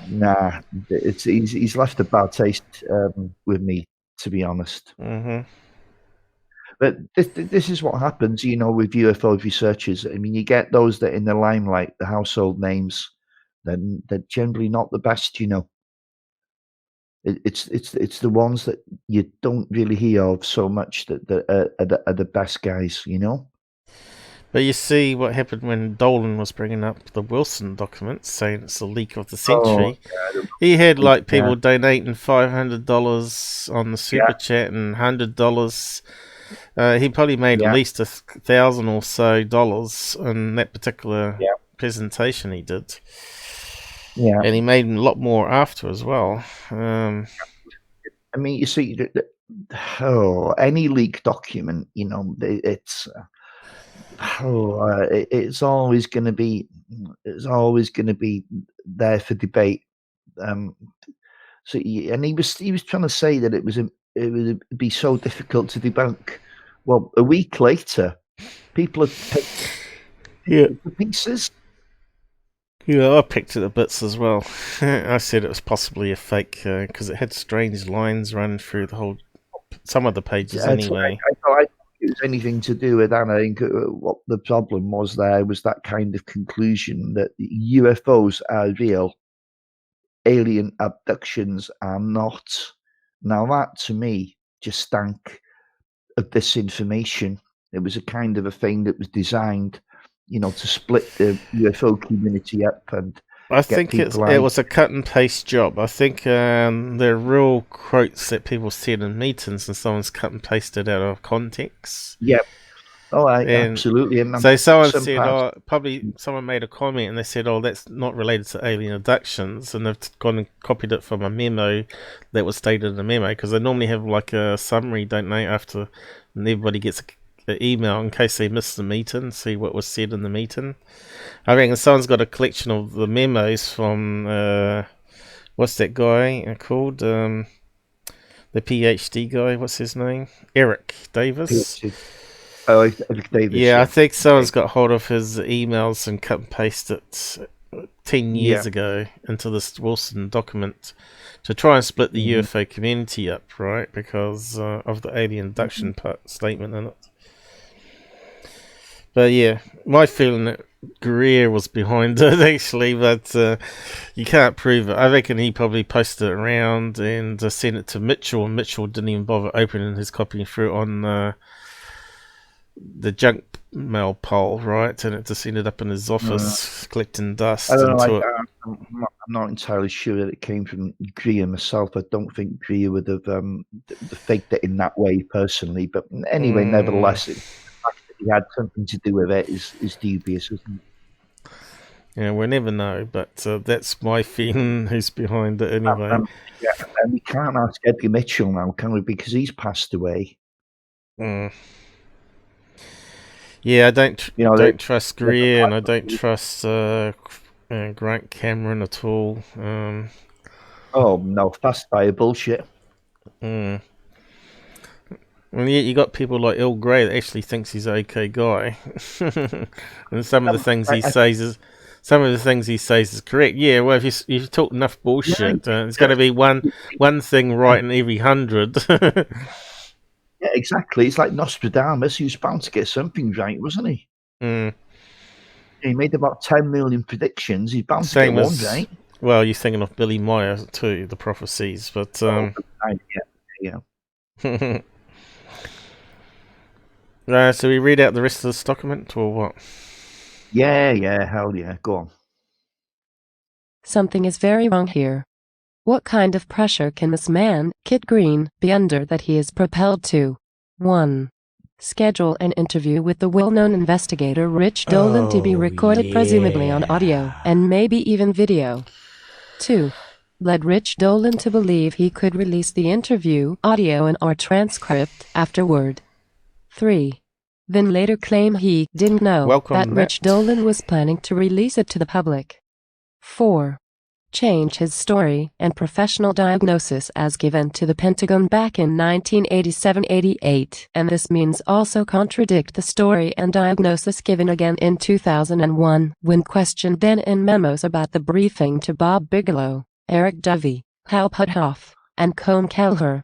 Nah, he's left a bad taste with me, to be honest. But this is what happens, you know, with UFO researchers. I mean, you get those that in the limelight, the household names, then they're generally not the best, you know. It's the ones that you don't really hear of so much that are the best guys, you know. But you see what happened when Dolan was bringing up the Wilson documents, saying it's the leak of the century. He had like people donating $500 on the super chat and $100. He probably made at least $1,000 or so in that particular presentation he did. Yeah. And he made a lot more after as well. I mean, you see, any leaked document, you know, it's always going to be, there for debate. And he was trying to say that it would be so difficult to debunk. Well, a week later, people have picked the pieces. Yeah, I picked it to bits as well. I said it was possibly a fake because it had strange lines running through some of the pages anyway. I thought it was anything to do with that. I think what the problem was that kind of conclusion that UFOs are real, alien abductions are not. Now that, to me, just stank of disinformation. It was a kind of a thing that was designed, you know, to split the UFO community up and I think it was a cut and paste job. I think they're real quotes that people said in meetings, and someone's cut and pasted out of context. Yep. Oh, absolutely. And so someone said, probably someone made a comment, and they said, "Oh, that's not related to alien abductions," and they've gone and copied it from a memo that was stated in the memo, because they normally have like a summary, don't they? After, and everybody gets an email in case they missed the meeting, see what was said in the meeting. I reckon someone's got a collection of the memos from what's that guy called? The PhD guy. What's his name? Eric Davis. PhD. Oh, Eric Davis. Yeah, I think someone's got hold of his emails and cut and pasted it 10 years ago into this Wilson document to try and split the UFO community up, right? Because of the alien abduction statement in it. But yeah, my feeling that Greer was behind it actually, but you can't prove it. I reckon he probably posted it around and sent it to Mitchell, and Mitchell didn't even bother opening his copy through on the junk mail pile, right? And it just ended up in his office collecting dust. I'm not entirely sure that it came from Greer myself. I don't think Greer would have faked it in that way personally. But anyway, nevertheless, he had something to do with it is dubious, isn't it? Yeah, we'll never know, but that's my feeling who's behind it anyway. And we can't ask Edgar Mitchell now, can we? Because he's passed away. Yeah, I don't trust Greer, and I don't trust Grant Cameron at all. Oh no, fast fire bullshit. Well, yeah, you got people like Earl Grey that actually thinks he's an okay guy, and some of the things he says is correct. Yeah, well, if you talk enough bullshit, there's going to be one thing right in every 100. Yeah, exactly. It's like Nostradamus. He was bound to get something right, wasn't he? He made about 10 million predictions. He's bound to get one right. Well, you're thinking of Billy Meyer too, the prophecies, but yeah. So we read out the rest of this document, or what? Yeah, hell yeah, go on. Something is very wrong here. What kind of pressure can this man, Kit Green, be under that he is propelled to 1. Schedule an interview with the well-known investigator Rich Dolan to be recorded presumably on audio and maybe even video. 2. Led Rich Dolan to believe he could release the interview, audio and/or transcript afterward. 3. Then later claim he didn't know that Rich Dolan was planning to release it to the public. 4. Change his story and professional diagnosis as given to the Pentagon back in 1987-88, and this means also contradict the story and diagnosis given again in 2001 when questioned then in memos about the briefing to Bob Bigelow, Eric Dovey, Hal Puthoff, and Coyne Kelleher.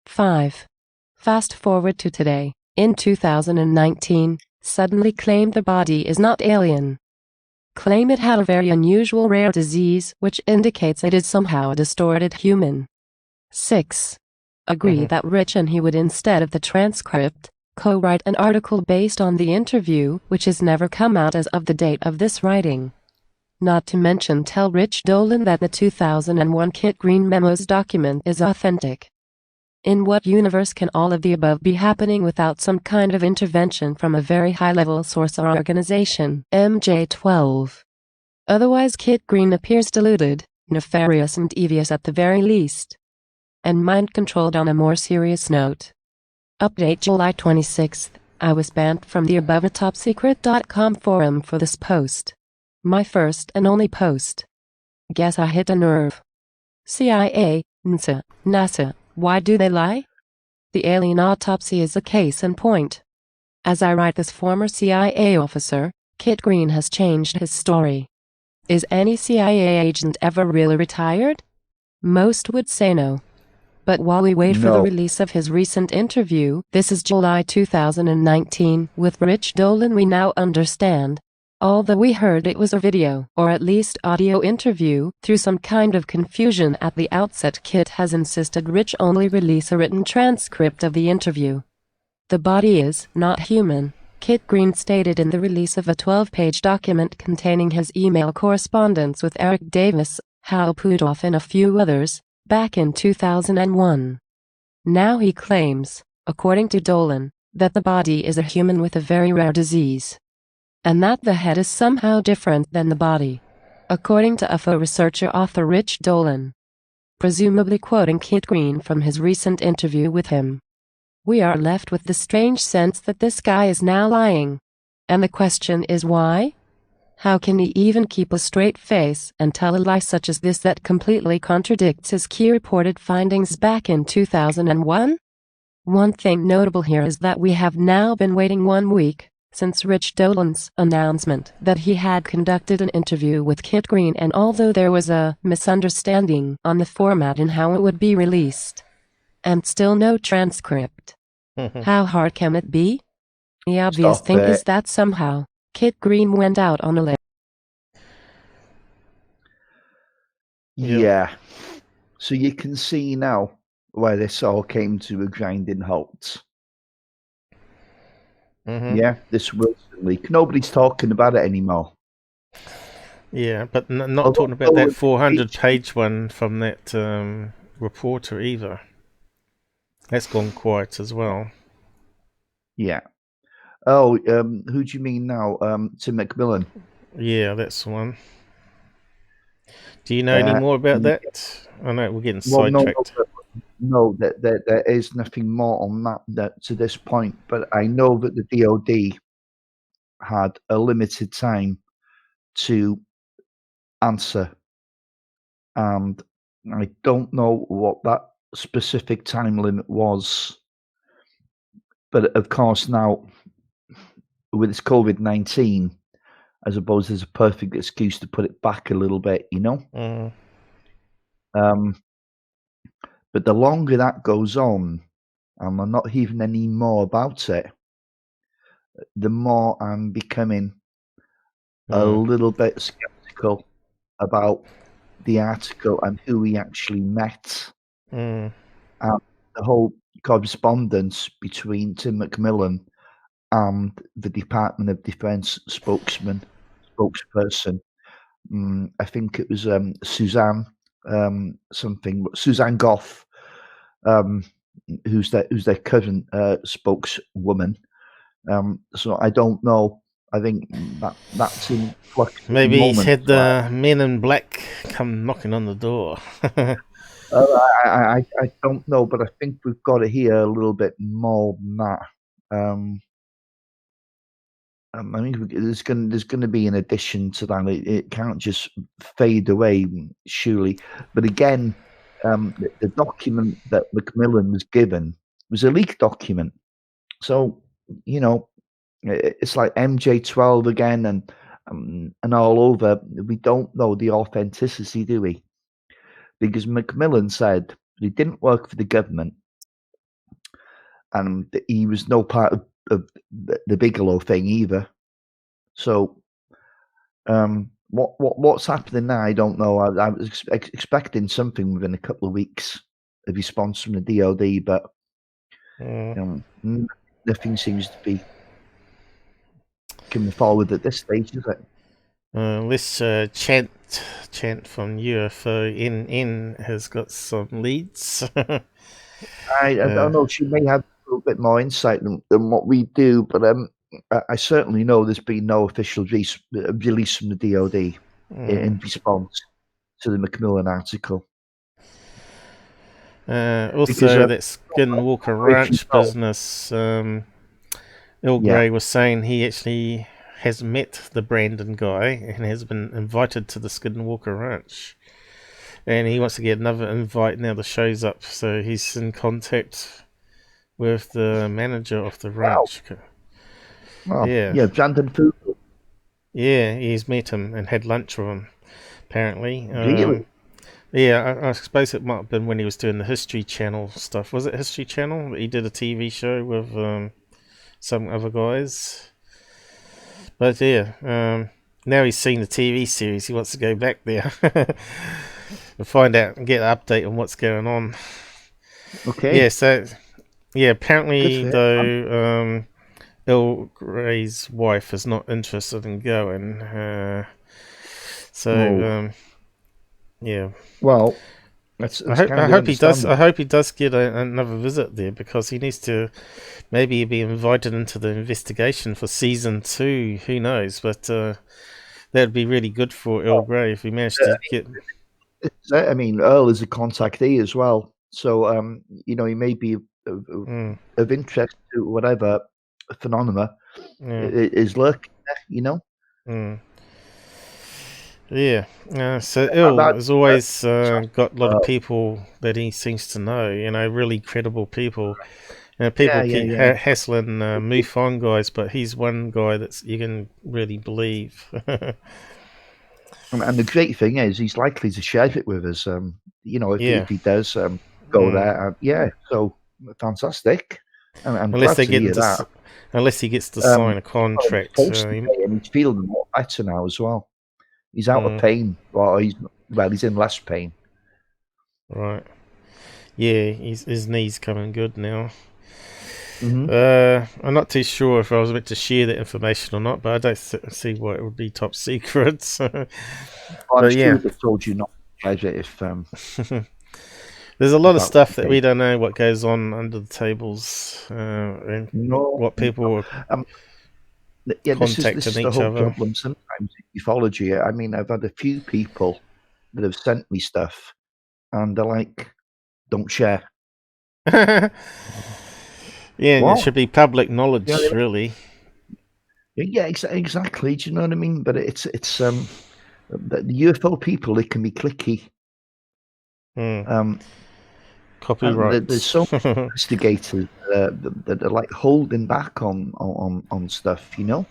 5. Fast forward to today, in 2019, suddenly claimed the body is not alien. Claim it had a very unusual rare disease which indicates it is somehow a distorted human. 6. Agree that Rich and he would instead of the transcript, co-write an article based on the interview which has never come out as of the date of this writing. Not to mention tell Rich Dolan that the 2001 Kit Green Memos document is authentic. In what universe can all of the above be happening without some kind of intervention from a very high-level source or organization? MJ12. Otherwise, Kit Green appears deluded, nefarious and devious at the very least, and mind-controlled on a more serious note. Update July 26th. I was banned from the above topsecret.com forum for this post. My first and only post. Guess I hit a nerve. CIA, NSA, NASA, why do they lie? The alien autopsy is a case in point. As I write, this former CIA officer, Kit Green, has changed his story. Is any CIA agent ever really retired? Most would say no. But while we wait for the release of his recent interview, this is July 2019, with Rich Dolan, we now understand. Although we heard it was a video, or at least audio interview, through some kind of confusion at the outset, Kit has insisted Rich only release a written transcript of the interview. The body is not human, Kit Green stated in the release of a 12-page document containing his email correspondence with Eric Davis, Hal Puthoff and a few others, back in 2001. Now he claims, according to Dolan, that the body is a human with a very rare disease, and that the head is somehow different than the body, according to UFO researcher author Rich Dolan, presumably quoting Kit Green from his recent interview with him. We are left with the strange sense that this guy is now lying, and the question is why? How can he even keep a straight face and tell a lie such as this that completely contradicts his key reported findings back in 2001? One thing notable here is that we have now been waiting 1 week since Rich Dolan's announcement that he had conducted an interview with Kit Green, and although there was a misunderstanding on the format and how it would be released, and still no transcript. How hard can it be? The obvious thing is that somehow Kit Green went out on a limb. Yeah. So you can see now where this all came to a grinding halt. Yeah, this Wilson leak. Nobody's talking about it anymore. Yeah, but not talking about that 400-page one from that reporter either. That's gone quiet as well. Yeah. Oh, who do you mean now? Tim McMillan? Yeah, that's the one. Do you know any more about that? I know we're getting sidetracked. No, there is nothing more on that to this point, but I know that the DOD had a limited time to answer, and I don't know what that specific time limit was, but of course now with this COVID-19, I suppose there's a perfect excuse to put it back a little bit, you know? But the longer that goes on, and I'm not hearing any more about it, the more I'm becoming a little bit skeptical about the article and who he actually met. And the whole correspondence between Tim McMillan and the Department of Defense spokesperson. I think it was Suzanne Goff, who's their current spokeswoman. So I don't know. I think that's in flux. Maybe he's had the men in black come knocking on the door. I don't know, but I think we've got to hear a little bit more than that. I mean, there's going to be an addition to that. It can't just fade away, surely. But again, the document that McMillan was given was a leaked document. So, you know, it's like MJ12 again and all over. We don't know the authenticity, do we? Because McMillan said he didn't work for the government and he was no part of the Bigelow thing either. So, what's happening now? I don't know. I was expecting something within a couple of weeks of response from the DOD, but nothing seems to be coming forward at this stage, is it? This chant from UFO NN has got some leads. I don't know. She may have a little bit more insight than what we do, but I certainly know there's been no official release from the DOD. in response to the Macmillan article. Also, that Skinwalker Ranch business, Earl Grey was saying he actually has met the Brandon guy and has been invited to the Skinwalker Ranch. And he wants to get another invite now the show's up, so he's in contact with the manager of the ranch. Wow. Yeah, Brandon Fugal. Yeah, he's met him and had lunch with him, apparently. Really? Yeah, I suppose it might have been when he was doing the History Channel stuff. Was it History Channel? He did a TV show with some other guys. But yeah, now he's seen the TV series, he wants to go back there and find out and get an update on what's going on. Okay. Yeah, so, yeah, apparently, though, Earl Grey's wife is not interested in going. Yeah. Well, I hope he does. I hope he does get another visit there, because he needs to maybe be invited into the investigation for season 2. Who knows? But that'd be really good for Earl Grey if he managed to get. I mean, Earl is a contactee as well, so he may be of interest to whatever phenomena is lurking there. Yeah, so Earl has always got a lot of people that he seems to know, really credible people. People keep hassling MUFON guys, but he's one guy that you can really believe. And the great thing is, he's likely to share it with us, if he does go there. So fantastic. I'm glad to hear that. Unless he gets to sign a contract. And he's feeling a lot better now as well. He's out of pain. Well, he's in less pain. Right. Yeah, his knee's coming good now. Mm-hmm. I'm not too sure if I was meant to share that information or not, but I don't see why it would be top secret. I'm sure they've told you not to share it if... There's a lot of stuff that we don't know what goes on under the tables, and what people contacting this is each the whole other. problem sometimes in ufology. I mean, I've had a few people that have sent me stuff, and they're like, "Don't share." Yeah, and it should be public knowledge, really. Yeah, exactly. Do you know what I mean? But it's the UFO people. They can be cliquey. Copyright. There's so many investigators that are like holding back on stuff. Yeah.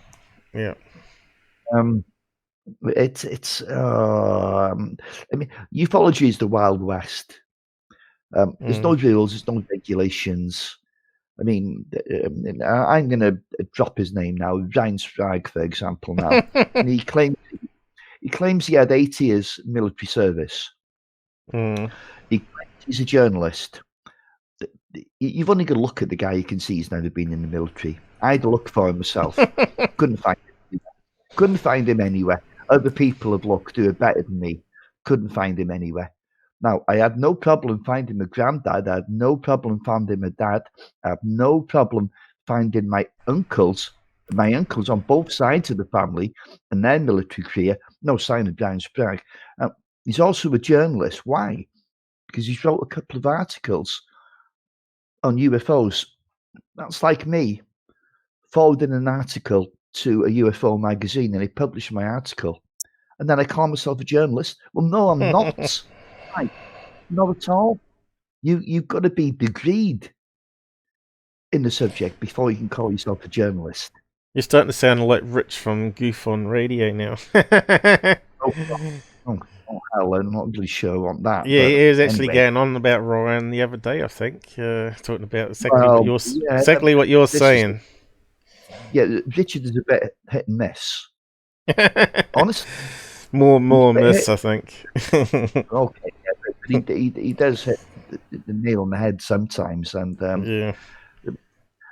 I mean, ufology is the Wild West. There's no rules, there's no regulations. I mean, I'm going to drop his name now, Ryan Sprague, for example. Now, and he claims he had 8 years military service. He claims he's a journalist. You've only got to look at the guy. You can see he's never been in the military. I had to look for him myself. Couldn't find him anywhere. Other people have looked who are better than me. Couldn't find him anywhere. Now, I had no problem finding a granddad. I had no problem finding a dad. I have no problem finding my uncles on both sides of the family and their military career. No sign of Brian Sprague. He's also a journalist. Why? Because he's wrote a couple of articles on UFOs. That's like me forwarding an article to a UFO magazine and they publish my article. And then I call myself a journalist. Well, no, I'm not. Right. Not at all. You've got to be degreed in the subject before you can call yourself a journalist. You're starting to sound like Rich from Goof on Radio now. Oh, hell, I'm not really sure on that. Yeah, he was actually going on about Ryan the other day, I think, talking about exactly what you're saying. Richard is a bit hit and miss. Honestly. More miss, I think. Okay, but he does hit the nail on the head sometimes, and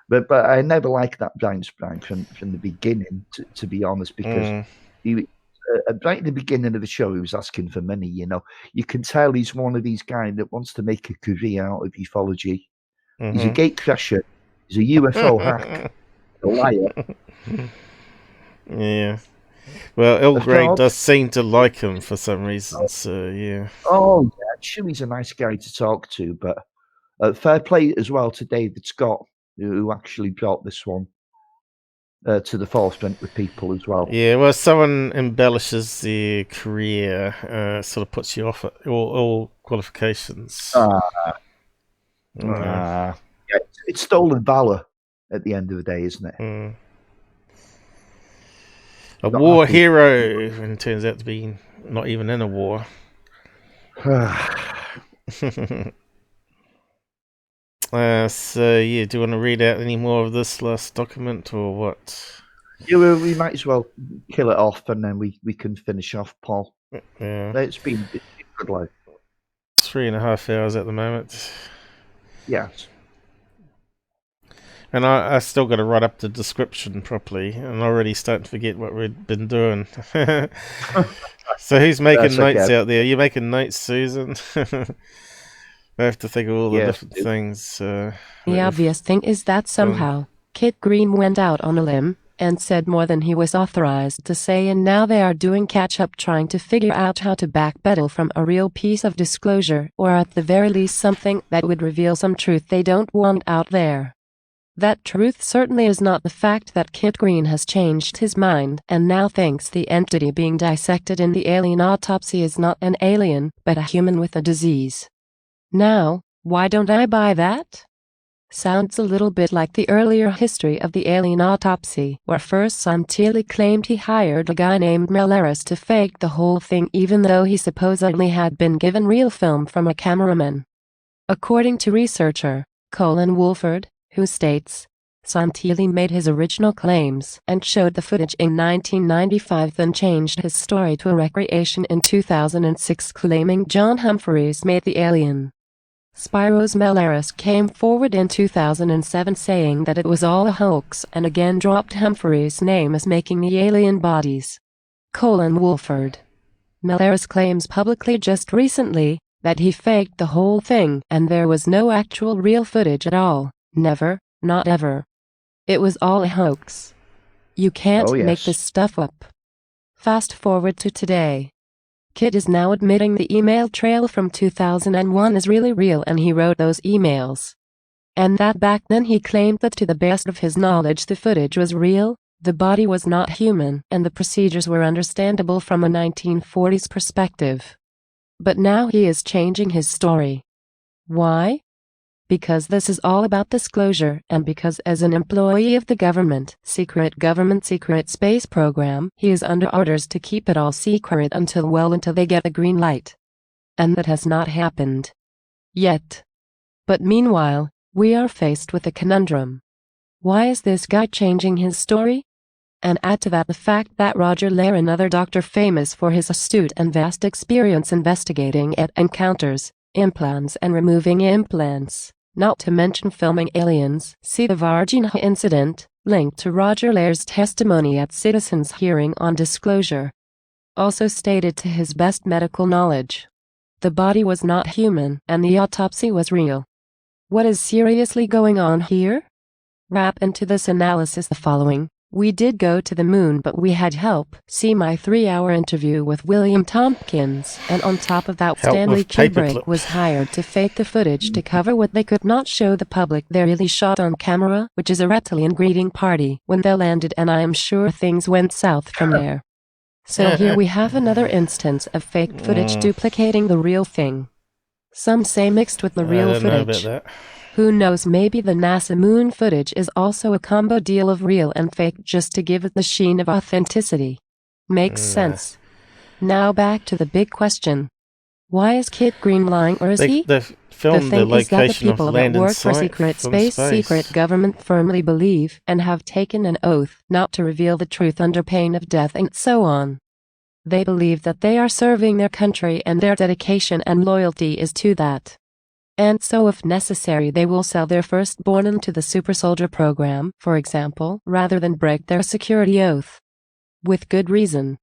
but I never liked that Brian Sprague from the beginning, to be honest, because he right at the beginning of the show he was asking for money. You can tell he's one of these guys that wants to make a career out of ufology. He's a gate crasher. He's a UFO hack. A liar. Yeah. Well, El A Grey frog? does seem to like him for some reason, so yeah. Oh, yeah, Chili's a nice guy to talk to, but fair play as well to David Scott, who actually brought this one to the forefront with people as well. Yeah, well, someone embellishes their career, sort of puts you off at all qualifications. Yeah, it's stolen valor at the end of the day, isn't it? A Not war happy. hero, and turns out to be not even in a war. So, yeah, do you want to read out any more of this last document, or what? Yeah, well, we might as well kill it off, and then we can finish off, Paul. Yeah. It's been good life. 3.5 hours at the moment. Yes. And I still got to write up the description properly, and I'm already starting to forget what we've been doing. So who's making notes out there? Are you making notes, Susan? I have to think of all the different things. The obvious thing is that somehow Kit Green went out on a limb and said more than he was authorized to say, and now they are doing catch-up trying to figure out how to backpedal from a real piece of disclosure, or at the very least something that would reveal some truth they don't want out there. That truth certainly is not the fact that Kit Green has changed his mind and now thinks the entity being dissected in the alien autopsy is not an alien, but a human with a disease. Now, why don't I buy that? Sounds a little bit like the earlier history of the alien autopsy, where first Santilli claimed he hired a guy named Melleris to fake the whole thing even though he supposedly had been given real film from a cameraman. According to researcher Colin Wolford, who states, Santilli made his original claims and showed the footage in 1995, then changed his story to a recreation in 2006 claiming John Humphreys made the alien. Spiros Melleris came forward in 2007 saying that it was all a hoax and again dropped Humphreys' name as making the alien bodies. Colin Wolford. Melleris claims publicly just recently that he faked the whole thing and there was no actual real footage at all. Never, not ever. It was all a hoax. You can't make this stuff up. Fast forward to today. Kit is now admitting the email trail from 2001 is really real and he wrote those emails. And that back then he claimed that to the best of his knowledge the footage was real, the body was not human, and the procedures were understandable from a 1940s perspective. But now he is changing his story. Why? Because this is all about disclosure, and because as an employee of the government secret space program, he is under orders to keep it all secret until they get a green light. And that has not happened. Yet. But meanwhile, we are faced with a conundrum. Why is this guy changing his story? And add to that the fact that Roger Lair, another doctor famous for his astute and vast experience investigating encounters, implants and removing implants, not to mention filming aliens, see the Varginha incident, linked to Roger Lair's testimony at Citizens' hearing on disclosure. Also stated to his best medical knowledge. The body was not human and the autopsy was real. What is seriously going on here? Wrap into this analysis the following. We did go to the moon, but we had help. See my 3-hour interview with William Tompkins. And on top of that, Stanley Kubrick was hired to fake the footage to cover what they could not show the public they really shot on camera, which is a reptilian greeting party when they landed, and I am sure things went south from there. So here we have another instance of faked footage duplicating the real thing. Some say mixed with the real footage. Who knows, maybe the NASA moon footage is also a combo deal of real and fake just to give it the sheen of authenticity. Makes sense. Now back to the big question. Why is Kit Green lying, or is he? The thing is that the people that work for secret government firmly believe and have taken an oath not to reveal the truth under pain of death and so on. They believe that they are serving their country and their dedication and loyalty is to that. And so if necessary they will sell their firstborn into the super soldier program, for example, rather than break their security oath. With good reason.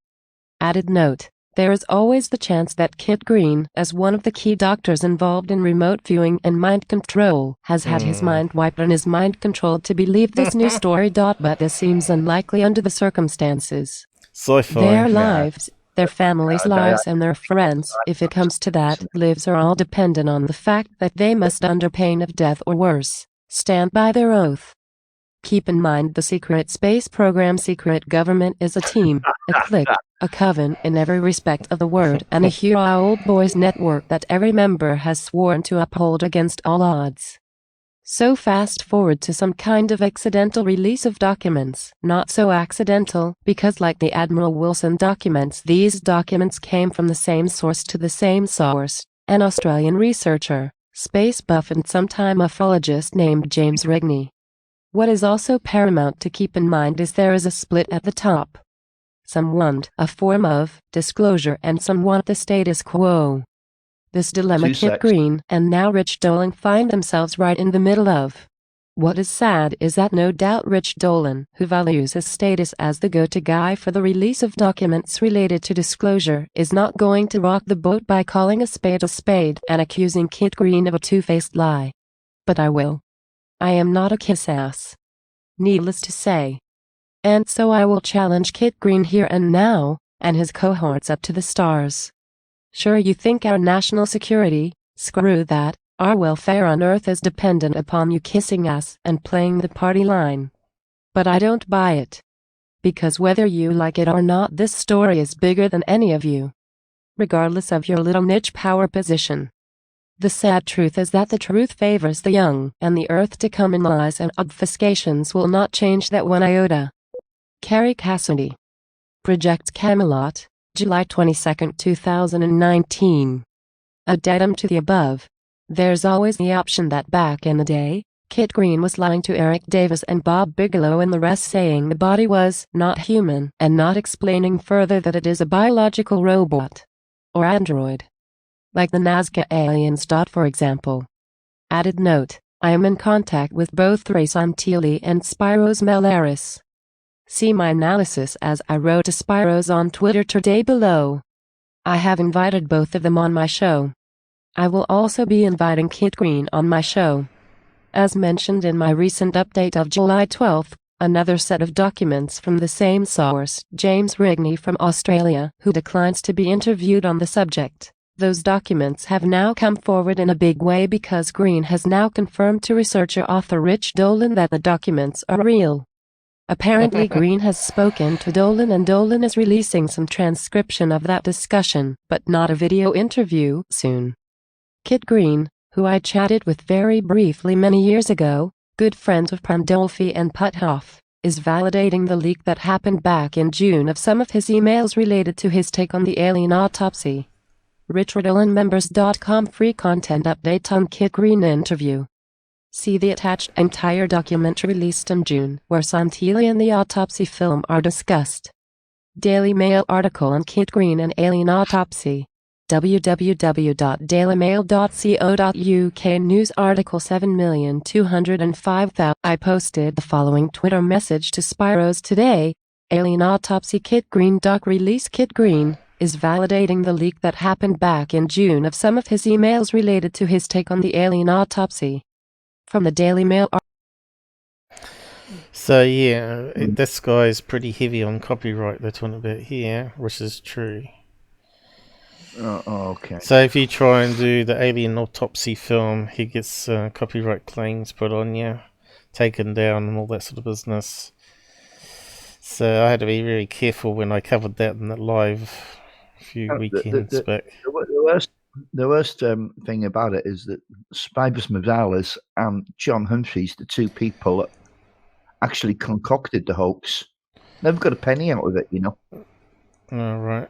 Added note, there is always the chance that Kit Green, as one of the key doctors involved in remote viewing and mind control, has had his mind wiped and his mind controlled to believe this new story. But this seems unlikely under the circumstances. Sci-fi. Their Yeah. lives, their families' lives, and their friends, if it comes to that, lives are all dependent on the fact that they must, under pain of death or worse, stand by their oath. Keep in mind the secret space program secret government is a team, a clique, a coven in every respect of the word, and a hero old boys network that every member has sworn to uphold against all odds. So fast forward to some kind of accidental release of documents. Not so accidental, because like the Admiral Wilson documents, these documents came from the same source to the same source, an Australian researcher, space buff and sometime ufologist named James Rigney. What is also paramount to keep in mind is there is a split at the top. Some want a form of disclosure and some want the status quo. This dilemma Kit Green and now Rich Dolan find themselves right in the middle of. What is sad is that no doubt Rich Dolan, who values his status as the go-to guy for the release of documents related to disclosure, is not going to rock the boat by calling a spade and accusing Kit Green of a two-faced lie. But I will. I am not a kiss-ass. Needless to say. And so I will challenge Kit Green here and now, and his cohorts up to the stars. Sure, you think our national security, screw that, our welfare on Earth is dependent upon you kissing ass and playing the party line. But I don't buy it. Because whether you like it or not, this story is bigger than any of you. Regardless of your little niche power position. The sad truth is that the truth favors the young, and the Earth to come in lies and obfuscations will not change that one iota. Carrie Cassidy. Project Camelot, July 22, 2019. Addendum to the above. There's always the option that back in the day, Kit Green was lying to Eric Davis and Bob Bigelow and the rest, saying the body was not human and not explaining further that it is a biological robot. Or android. Like the Nazca aliens. For example. Added note, I am in contact with both Ray Santilli and Spiros Melaris. See my analysis as I wrote to Spiros on Twitter today below. I have invited both of them on my show. I will also be inviting Kit Green on my show. As mentioned in my recent update of July 12th, another set of documents from the same source, James Rigney from Australia, who declines to be interviewed on the subject. Those documents have now come forward in a big way because Green has now confirmed to researcher author Rich Dolan that the documents are real. Apparently Green has spoken to Dolan and Dolan is releasing some transcription of that discussion, but not a video interview, soon. Kit Green, who I chatted with very briefly many years ago, good friends of Pandolfi and Puthoff, is validating the leak that happened back in June of some of his emails related to his take on the alien autopsy. RichardAllenMembers.com free content update on Kit Green interview. See the attached entire document released in June, where Santilli and the autopsy film are discussed. Daily Mail article on Kit Green and Alien Autopsy. www.dailymail.co.uk news article 7,205,000. I posted the following Twitter message to Spiros today. Alien Autopsy Kit Green doc release. Kit Green is validating the leak that happened back in June of some of his emails related to his take on the alien autopsy. From the Daily Mail. So yeah, this guy's pretty heavy on copyright they're talking about here, which is true. Okay. So if you try and do the alien autopsy film, he gets copyright claims put on you, taken down and all that sort of business. So I had to be very careful when I covered that in the live a few weekends back. The worst thing about it is that Spibus Morales and John Humphreys, the two people that actually concocted the hoax, never got a penny out of it, you know. Oh, right.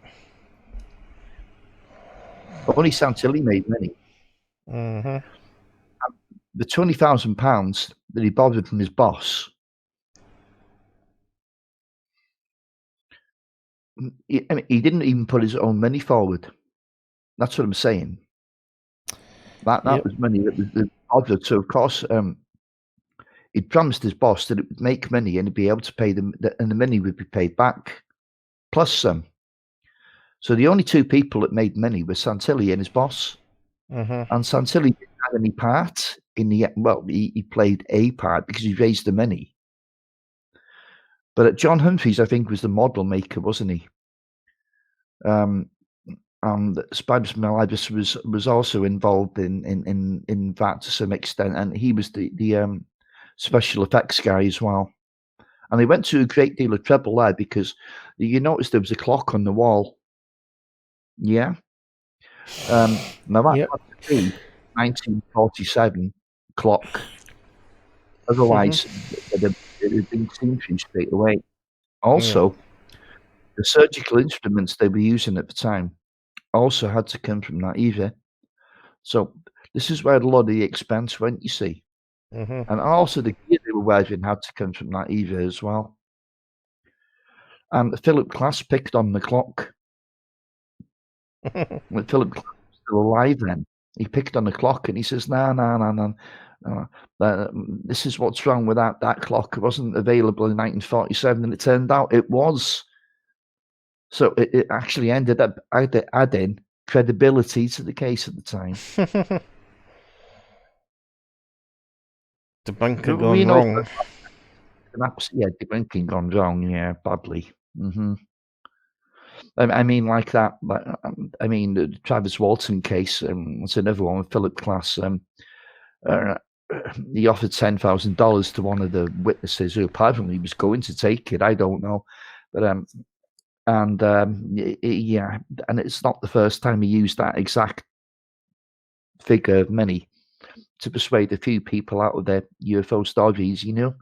Only Santilli made money. Mm-hmm. The £20,000 that he borrowed from his boss, he didn't even put his own money forward. That's what I'm saying. That was money that was borrowed. So of course, he'd promised his boss that it would make money and he'd be able to pay them, and the money would be paid back, plus some. So the only two people that made money were Santilli and his boss. Mm-hmm. And Santilli didn't have any part in the, well, he played a part because he raised the money. But John Humphreys, I think, was the model maker, wasn't he? And Spiders Melibus was also involved in that to some extent, and he was the special effects guy as well. And they went to a great deal of trouble there because you noticed there was a clock on the wall. Yeah. Now that Yep. had to be 1947 clock. Otherwise, it had been seen through straight away. Also, the surgical instruments they were using at the time also had to come from that era. So this is where a lot of the expense went, you see. And also the gear they were wearing had to come from that era as well. And Philip Glass picked on the clock. When Philip Glass was still alive then, he picked on the clock and he says, no. This is what's wrong with that clock. It wasn't available in 1947, and it turned out it was. So it actually ended up adding credibility to the case at the time. Debunker gone wrong. Yeah, debunking gone wrong. Yeah, badly. I mean, like that. But I mean, the Travis Walton case. It's another one with Philip Glass. He offered $10,000 to one of the witnesses who apparently was going to take it. I don't know, but yeah, and it's not the first time he used that exact figure of money to persuade a few people out of their UFO stories, you know.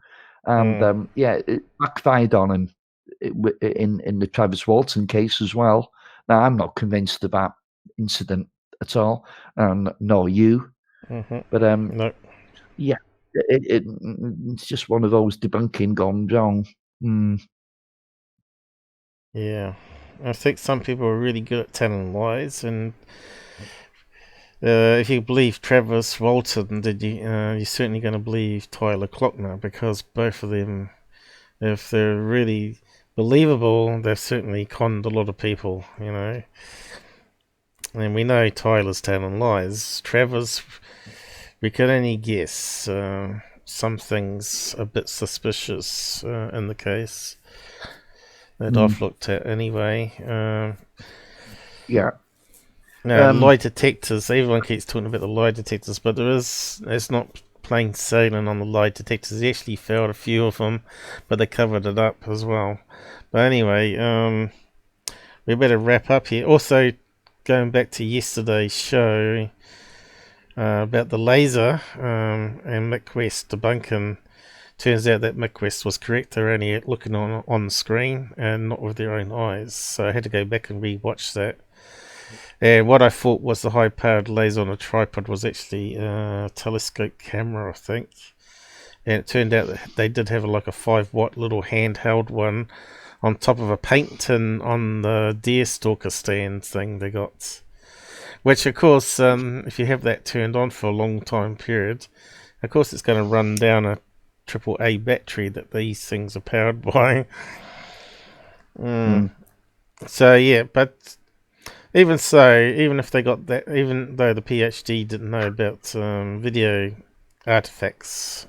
And yeah, it backfired on him in the Travis Walton case as well. Now, I'm not convinced of that incident at all, nor you. But No. yeah, it's just one of those debunking gone wrong. Yeah, I think some people are really good at telling lies, and if you believe Travis Walton, you're certainly going to believe Tyler Clockner, because both of them, if they're really believable, they've certainly conned a lot of people, you know. And we know Tyler's telling lies. Travis, we can only guess. Some things a bit suspicious in the case that I've looked at anyway. Yeah. Now, lie detectors, everyone keeps talking about the lie detectors, but it's not plain sailing on the lie detectors. They actually failed a few of them, but they covered it up as well. But anyway, we better wrap up here. Also, going back to yesterday's show about the laser and Mick West debunking, turns out that Mick West was correct. They're only looking on the screen and not with their own eyes. So I had to go back and re-watch that. And what I thought was the high-powered laser on a tripod was actually a telescope camera, I think. And it turned out that they did have like a 5-watt little handheld one on top of a paint tin on the deer stalker stand thing they got. Which, of course, if you have that turned on for a long time period, of course it's going to run down a AAA battery that these things are powered by. So, yeah, but even so, even if they got that, even though the PhD didn't know about video artifacts,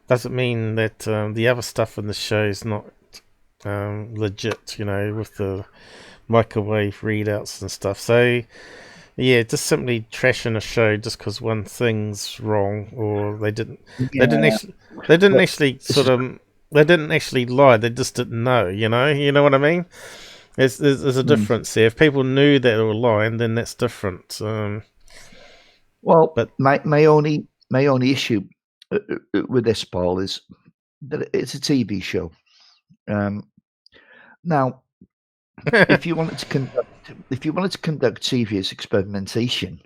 doesn't mean that the other stuff in the show is not legit, you know, with the microwave readouts and stuff. So, yeah, just simply trashing a show just because one thing's wrong, or they didn't actually lie. They just didn't know, you know what I mean? There's a difference here. If people knew that they were lying, then that's different. Well, but my only issue with this, Paul, is that it's a TV show. Now, if you wanted to conduct serious experimentation,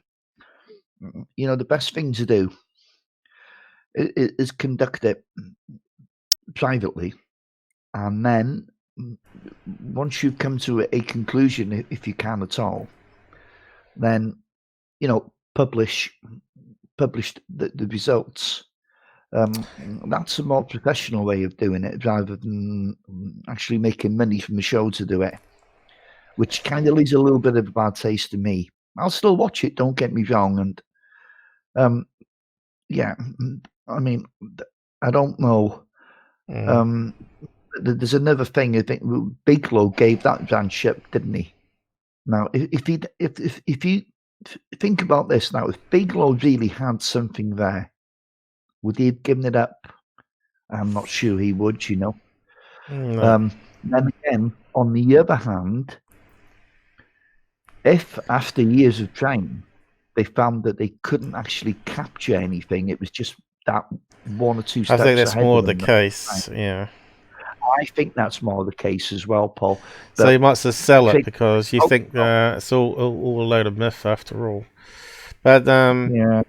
you know, the best thing to do is conduct it privately, and then once you've come to a conclusion, if you can at all, then, you know, publish the results. That's a more professional way of doing it, rather than actually making money from the show to do it, which kind of leaves a little bit of a bad taste to me. I'll still watch it, don't get me wrong, and yeah, I mean, I don't know. there's another thing. I think Bigelow gave that branch up, didn't he? Now, if you think about this now, if Bigelow really had something there, would he have given it up? I'm not sure he would, you know. No. Then again, on the other hand, if after years of trying, they found that they couldn't actually capture anything, it was just that one or two steps I think that's ahead more of the them. case, yeah. I think that's more the case as well, Paul. So you might just sell it think- because you think it's all a load of myth after all. But Yeah,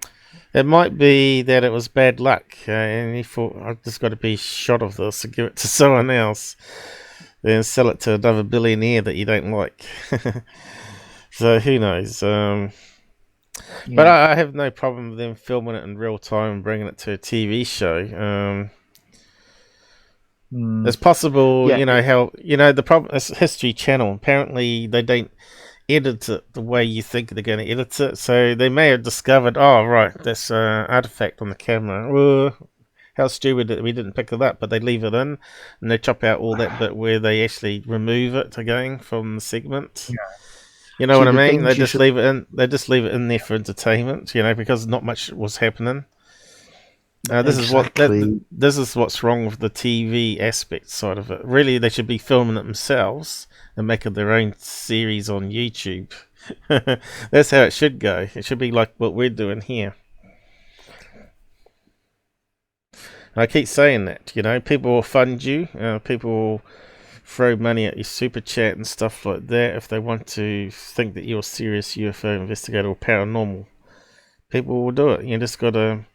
it might be that it was bad luck, and he thought, I've just got to be shot of this and give it to someone else, then sell it to another billionaire that you don't like. So who knows? But I have no problem with them filming it in real time and bringing it to a TV show. It's possible, Yeah. you know, how, you know, the problem is History Channel. Apparently they don't edit it the way you think they're going to edit it. So they may have discovered, oh, right, that's an artifact on the camera. How stupid that we didn't pick it up, but they leave it in and they chop out all that bit where they actually remove it again from the segment. Yeah. You know See, what I the mean? They danger just leave it in. They just leave it in there for entertainment, you know, because not much was happening. This Exactly. is what's wrong with the TV aspect side of it. Really, they should be filming it themselves and making their own series on YouTube. That's how it should go. It should be like what we're doing here. And I keep saying that, you know, people will fund you. People will throw money at your super chat and stuff like that if they want to think that you're a serious UFO investigator or paranormal. People will do it. You just got to...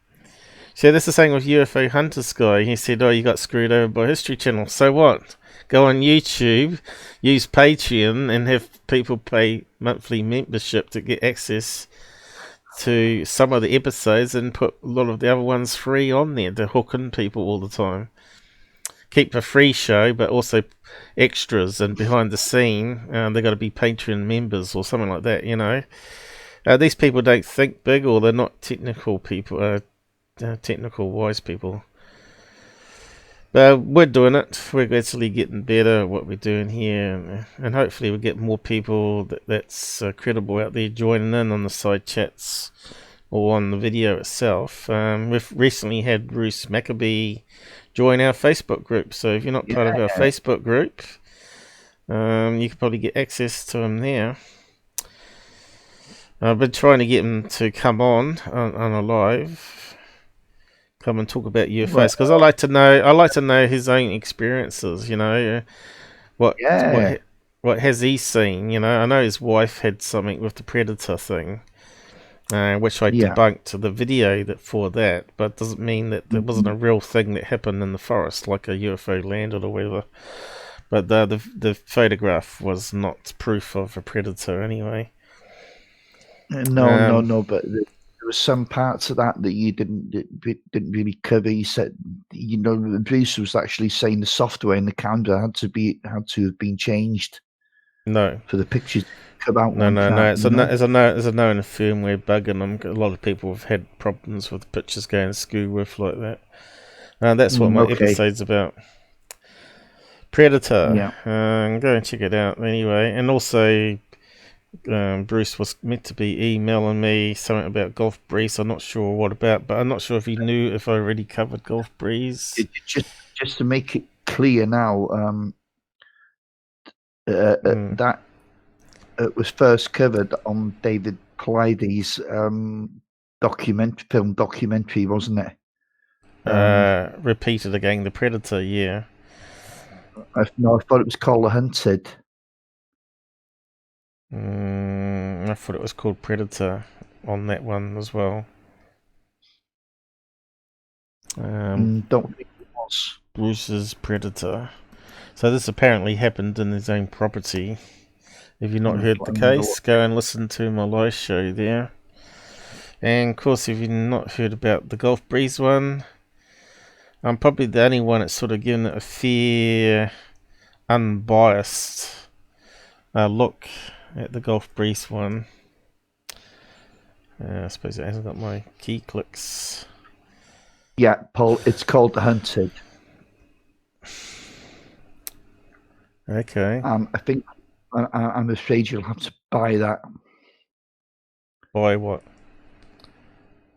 See, that's the same with UFO Hunters guy. He said, oh, you got screwed over by History Channel. So what? Go on YouTube, use Patreon, and have people pay monthly membership to get access to some of the episodes and put a lot of the other ones free on there to hook in people all the time. Keep a free show, but also extras and behind the scene. They got to be Patreon members or something like that, you know. These people don't think big, or they're not technical people. Technical wise people. But we're doing it. We're gradually getting better at what we're doing here, and hopefully we'll get more people that's credible out there joining in on the side chats or on the video itself. We've recently had Bruce Maccabee join our Facebook group, so if you're not part of our Facebook group, you can probably get access to him there. I've been trying to get him to come on a live. Come and talk about UFOs, because I like to know his own experiences. You know, what has he seen? You know, I know his wife had something with the Predator thing, which I debunked the video for that, but doesn't mean that there wasn't a real thing that happened in the forest, like a UFO landed or whatever. But the photograph was not proof of a Predator anyway. No, but there were some parts of that you didn't really cover. He said, you know, Bruce was actually saying the software in the camera had to have been changed. No, for the pictures to come out. No. It's a known firmware bug, and a lot of people have had problems with the pictures going skew with like that. That's what my episode's about. Predator. Yeah. Go and check it out anyway, and also. Bruce was meant to be emailing me something about Gulf Breeze. I'm not sure what about, but I'm not sure if he knew if I already covered Gulf Breeze. Just to make it clear now, that it was first covered on David Clyde's film documentary, wasn't it? Repeated again, the Predator. Yeah. I thought it was called The Hunted. I thought it was called Predator on that one as well. Don't think it was. Bruce's Predator. So this apparently happened in his own property. If you've not heard the case, go and listen to my live show there. And of course, if you've not heard about the Gulf Breeze one, I'm probably the only one that's sort of given it a fair, unbiased look at the Gulf Breeze one. I suppose it hasn't got my key clicks. Yeah, Paul, it's called The Hunted. Okay. I think I'm afraid you'll have to buy that. Buy what?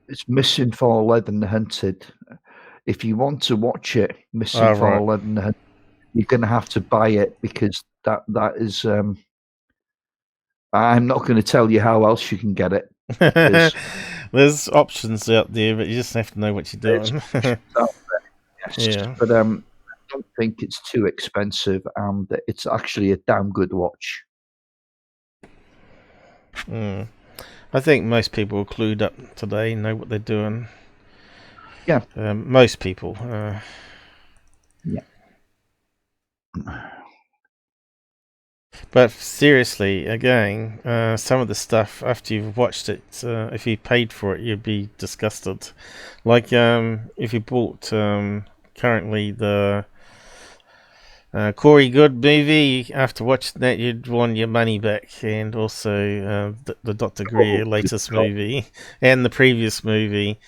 It's Missing 411 Hunted. If you want to watch it, Missing Oh, right. 411 Hunted, you're going to have to buy it, because that is. I'm not going to tell you how else you can get it. There's options out there, but you just have to know what you're doing. Yes, Yeah. but I don't think it's too expensive, and it's actually a damn good watch. I think most people are clued up today, know what they're doing. Yeah. Most people. Yeah. But seriously, again, some of the stuff after you've watched it, if you paid for it, you'd be disgusted. Like if you bought currently the Corey Good movie, after watching that, you'd want your money back, and also the Dr. Greer latest movie and the previous movie.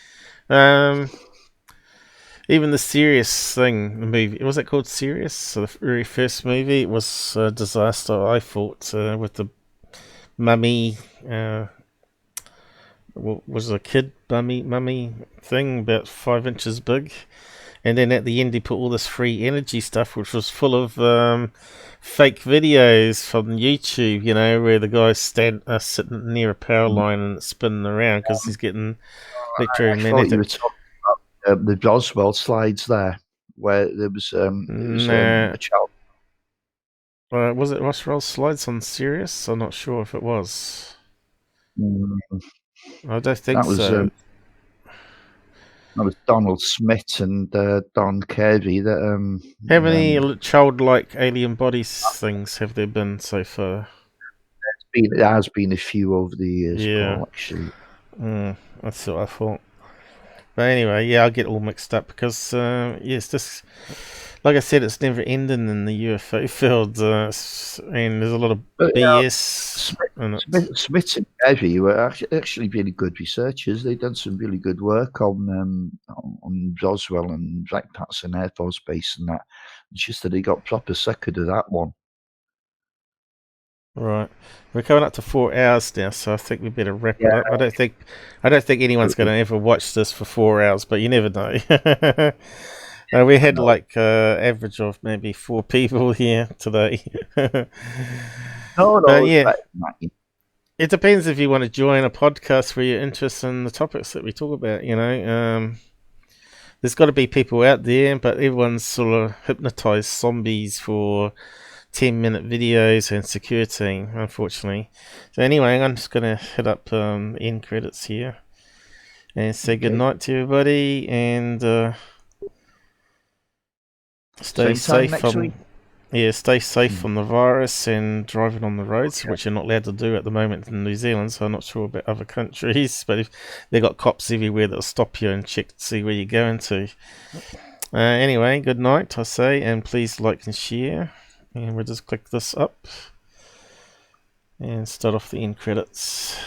Even the Serious thing, the movie, was it called Serious? So the very first movie, it was a disaster, I thought, with the mummy, was a kid mummy thing, about 5 inches big. And then at the end, he put all this free energy stuff, which was full of fake videos from YouTube, you know, where the guy's sitting near a power line and it's spinning around because he's getting electromagnetic. I thought you were talking about the Roswell slides there, where there was, a child. Was it Roswell slides on Sirius? I'm not sure if it was. I don't think so. That was Donald Smith and Don Carey. That how many childlike alien bodies things have there been so far? There has been a few over the years, yeah. Paul, actually. That's what I thought. But anyway, yeah, I get all mixed up because, yes, this, like I said, it's never ending in the UFO field, and there's a lot of BS. Smith and Carey were actually really good researchers. They've done some really good work on Roswell and Wright Patterson Air Force Base and that. It's just that they got proper second of that one. Right, we're coming up to 4 hours now, so I think we better wrap it up. I don't think anyone's going to ever watch this for 4 hours, but you never know. We had like average of maybe 4 people here today. No, yeah. It depends if you want to join a podcast where you're interested in the topics that we talk about. You know, there's got to be people out there, but everyone's sort of hypnotized zombies for 10-minute videos and security, unfortunately. So anyway, I'm just going to hit up end credits here and say good night to everybody, and stay safe from stay safe from the virus and driving on the roads, which you're not allowed to do at the moment in New Zealand. So I'm not sure about other countries, but if they've got cops everywhere that'll stop you and check to see where you're going to. Anyway, good night, I say, and please like and share. And we'll just click this up and start off the end credits.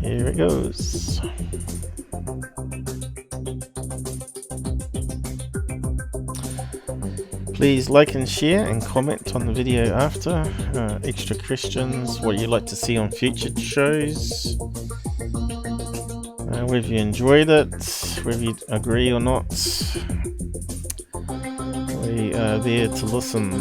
Here it goes. Please like and share and comment on the video after. Extra questions, what you'd like to see on future shows. Whether you enjoyed it, whether you agree or not. We are there to listen.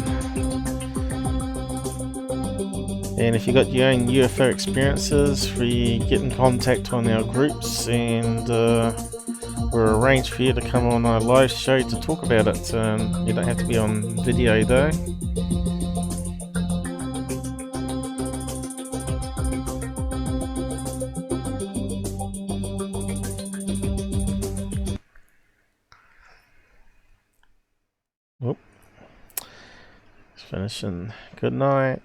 And if you got your own UFO experiences, we get in contact on our groups, and we'll arrange for you to come on our live show to talk about it. You don't have to be on video though. Oop. Just finishing. Good night.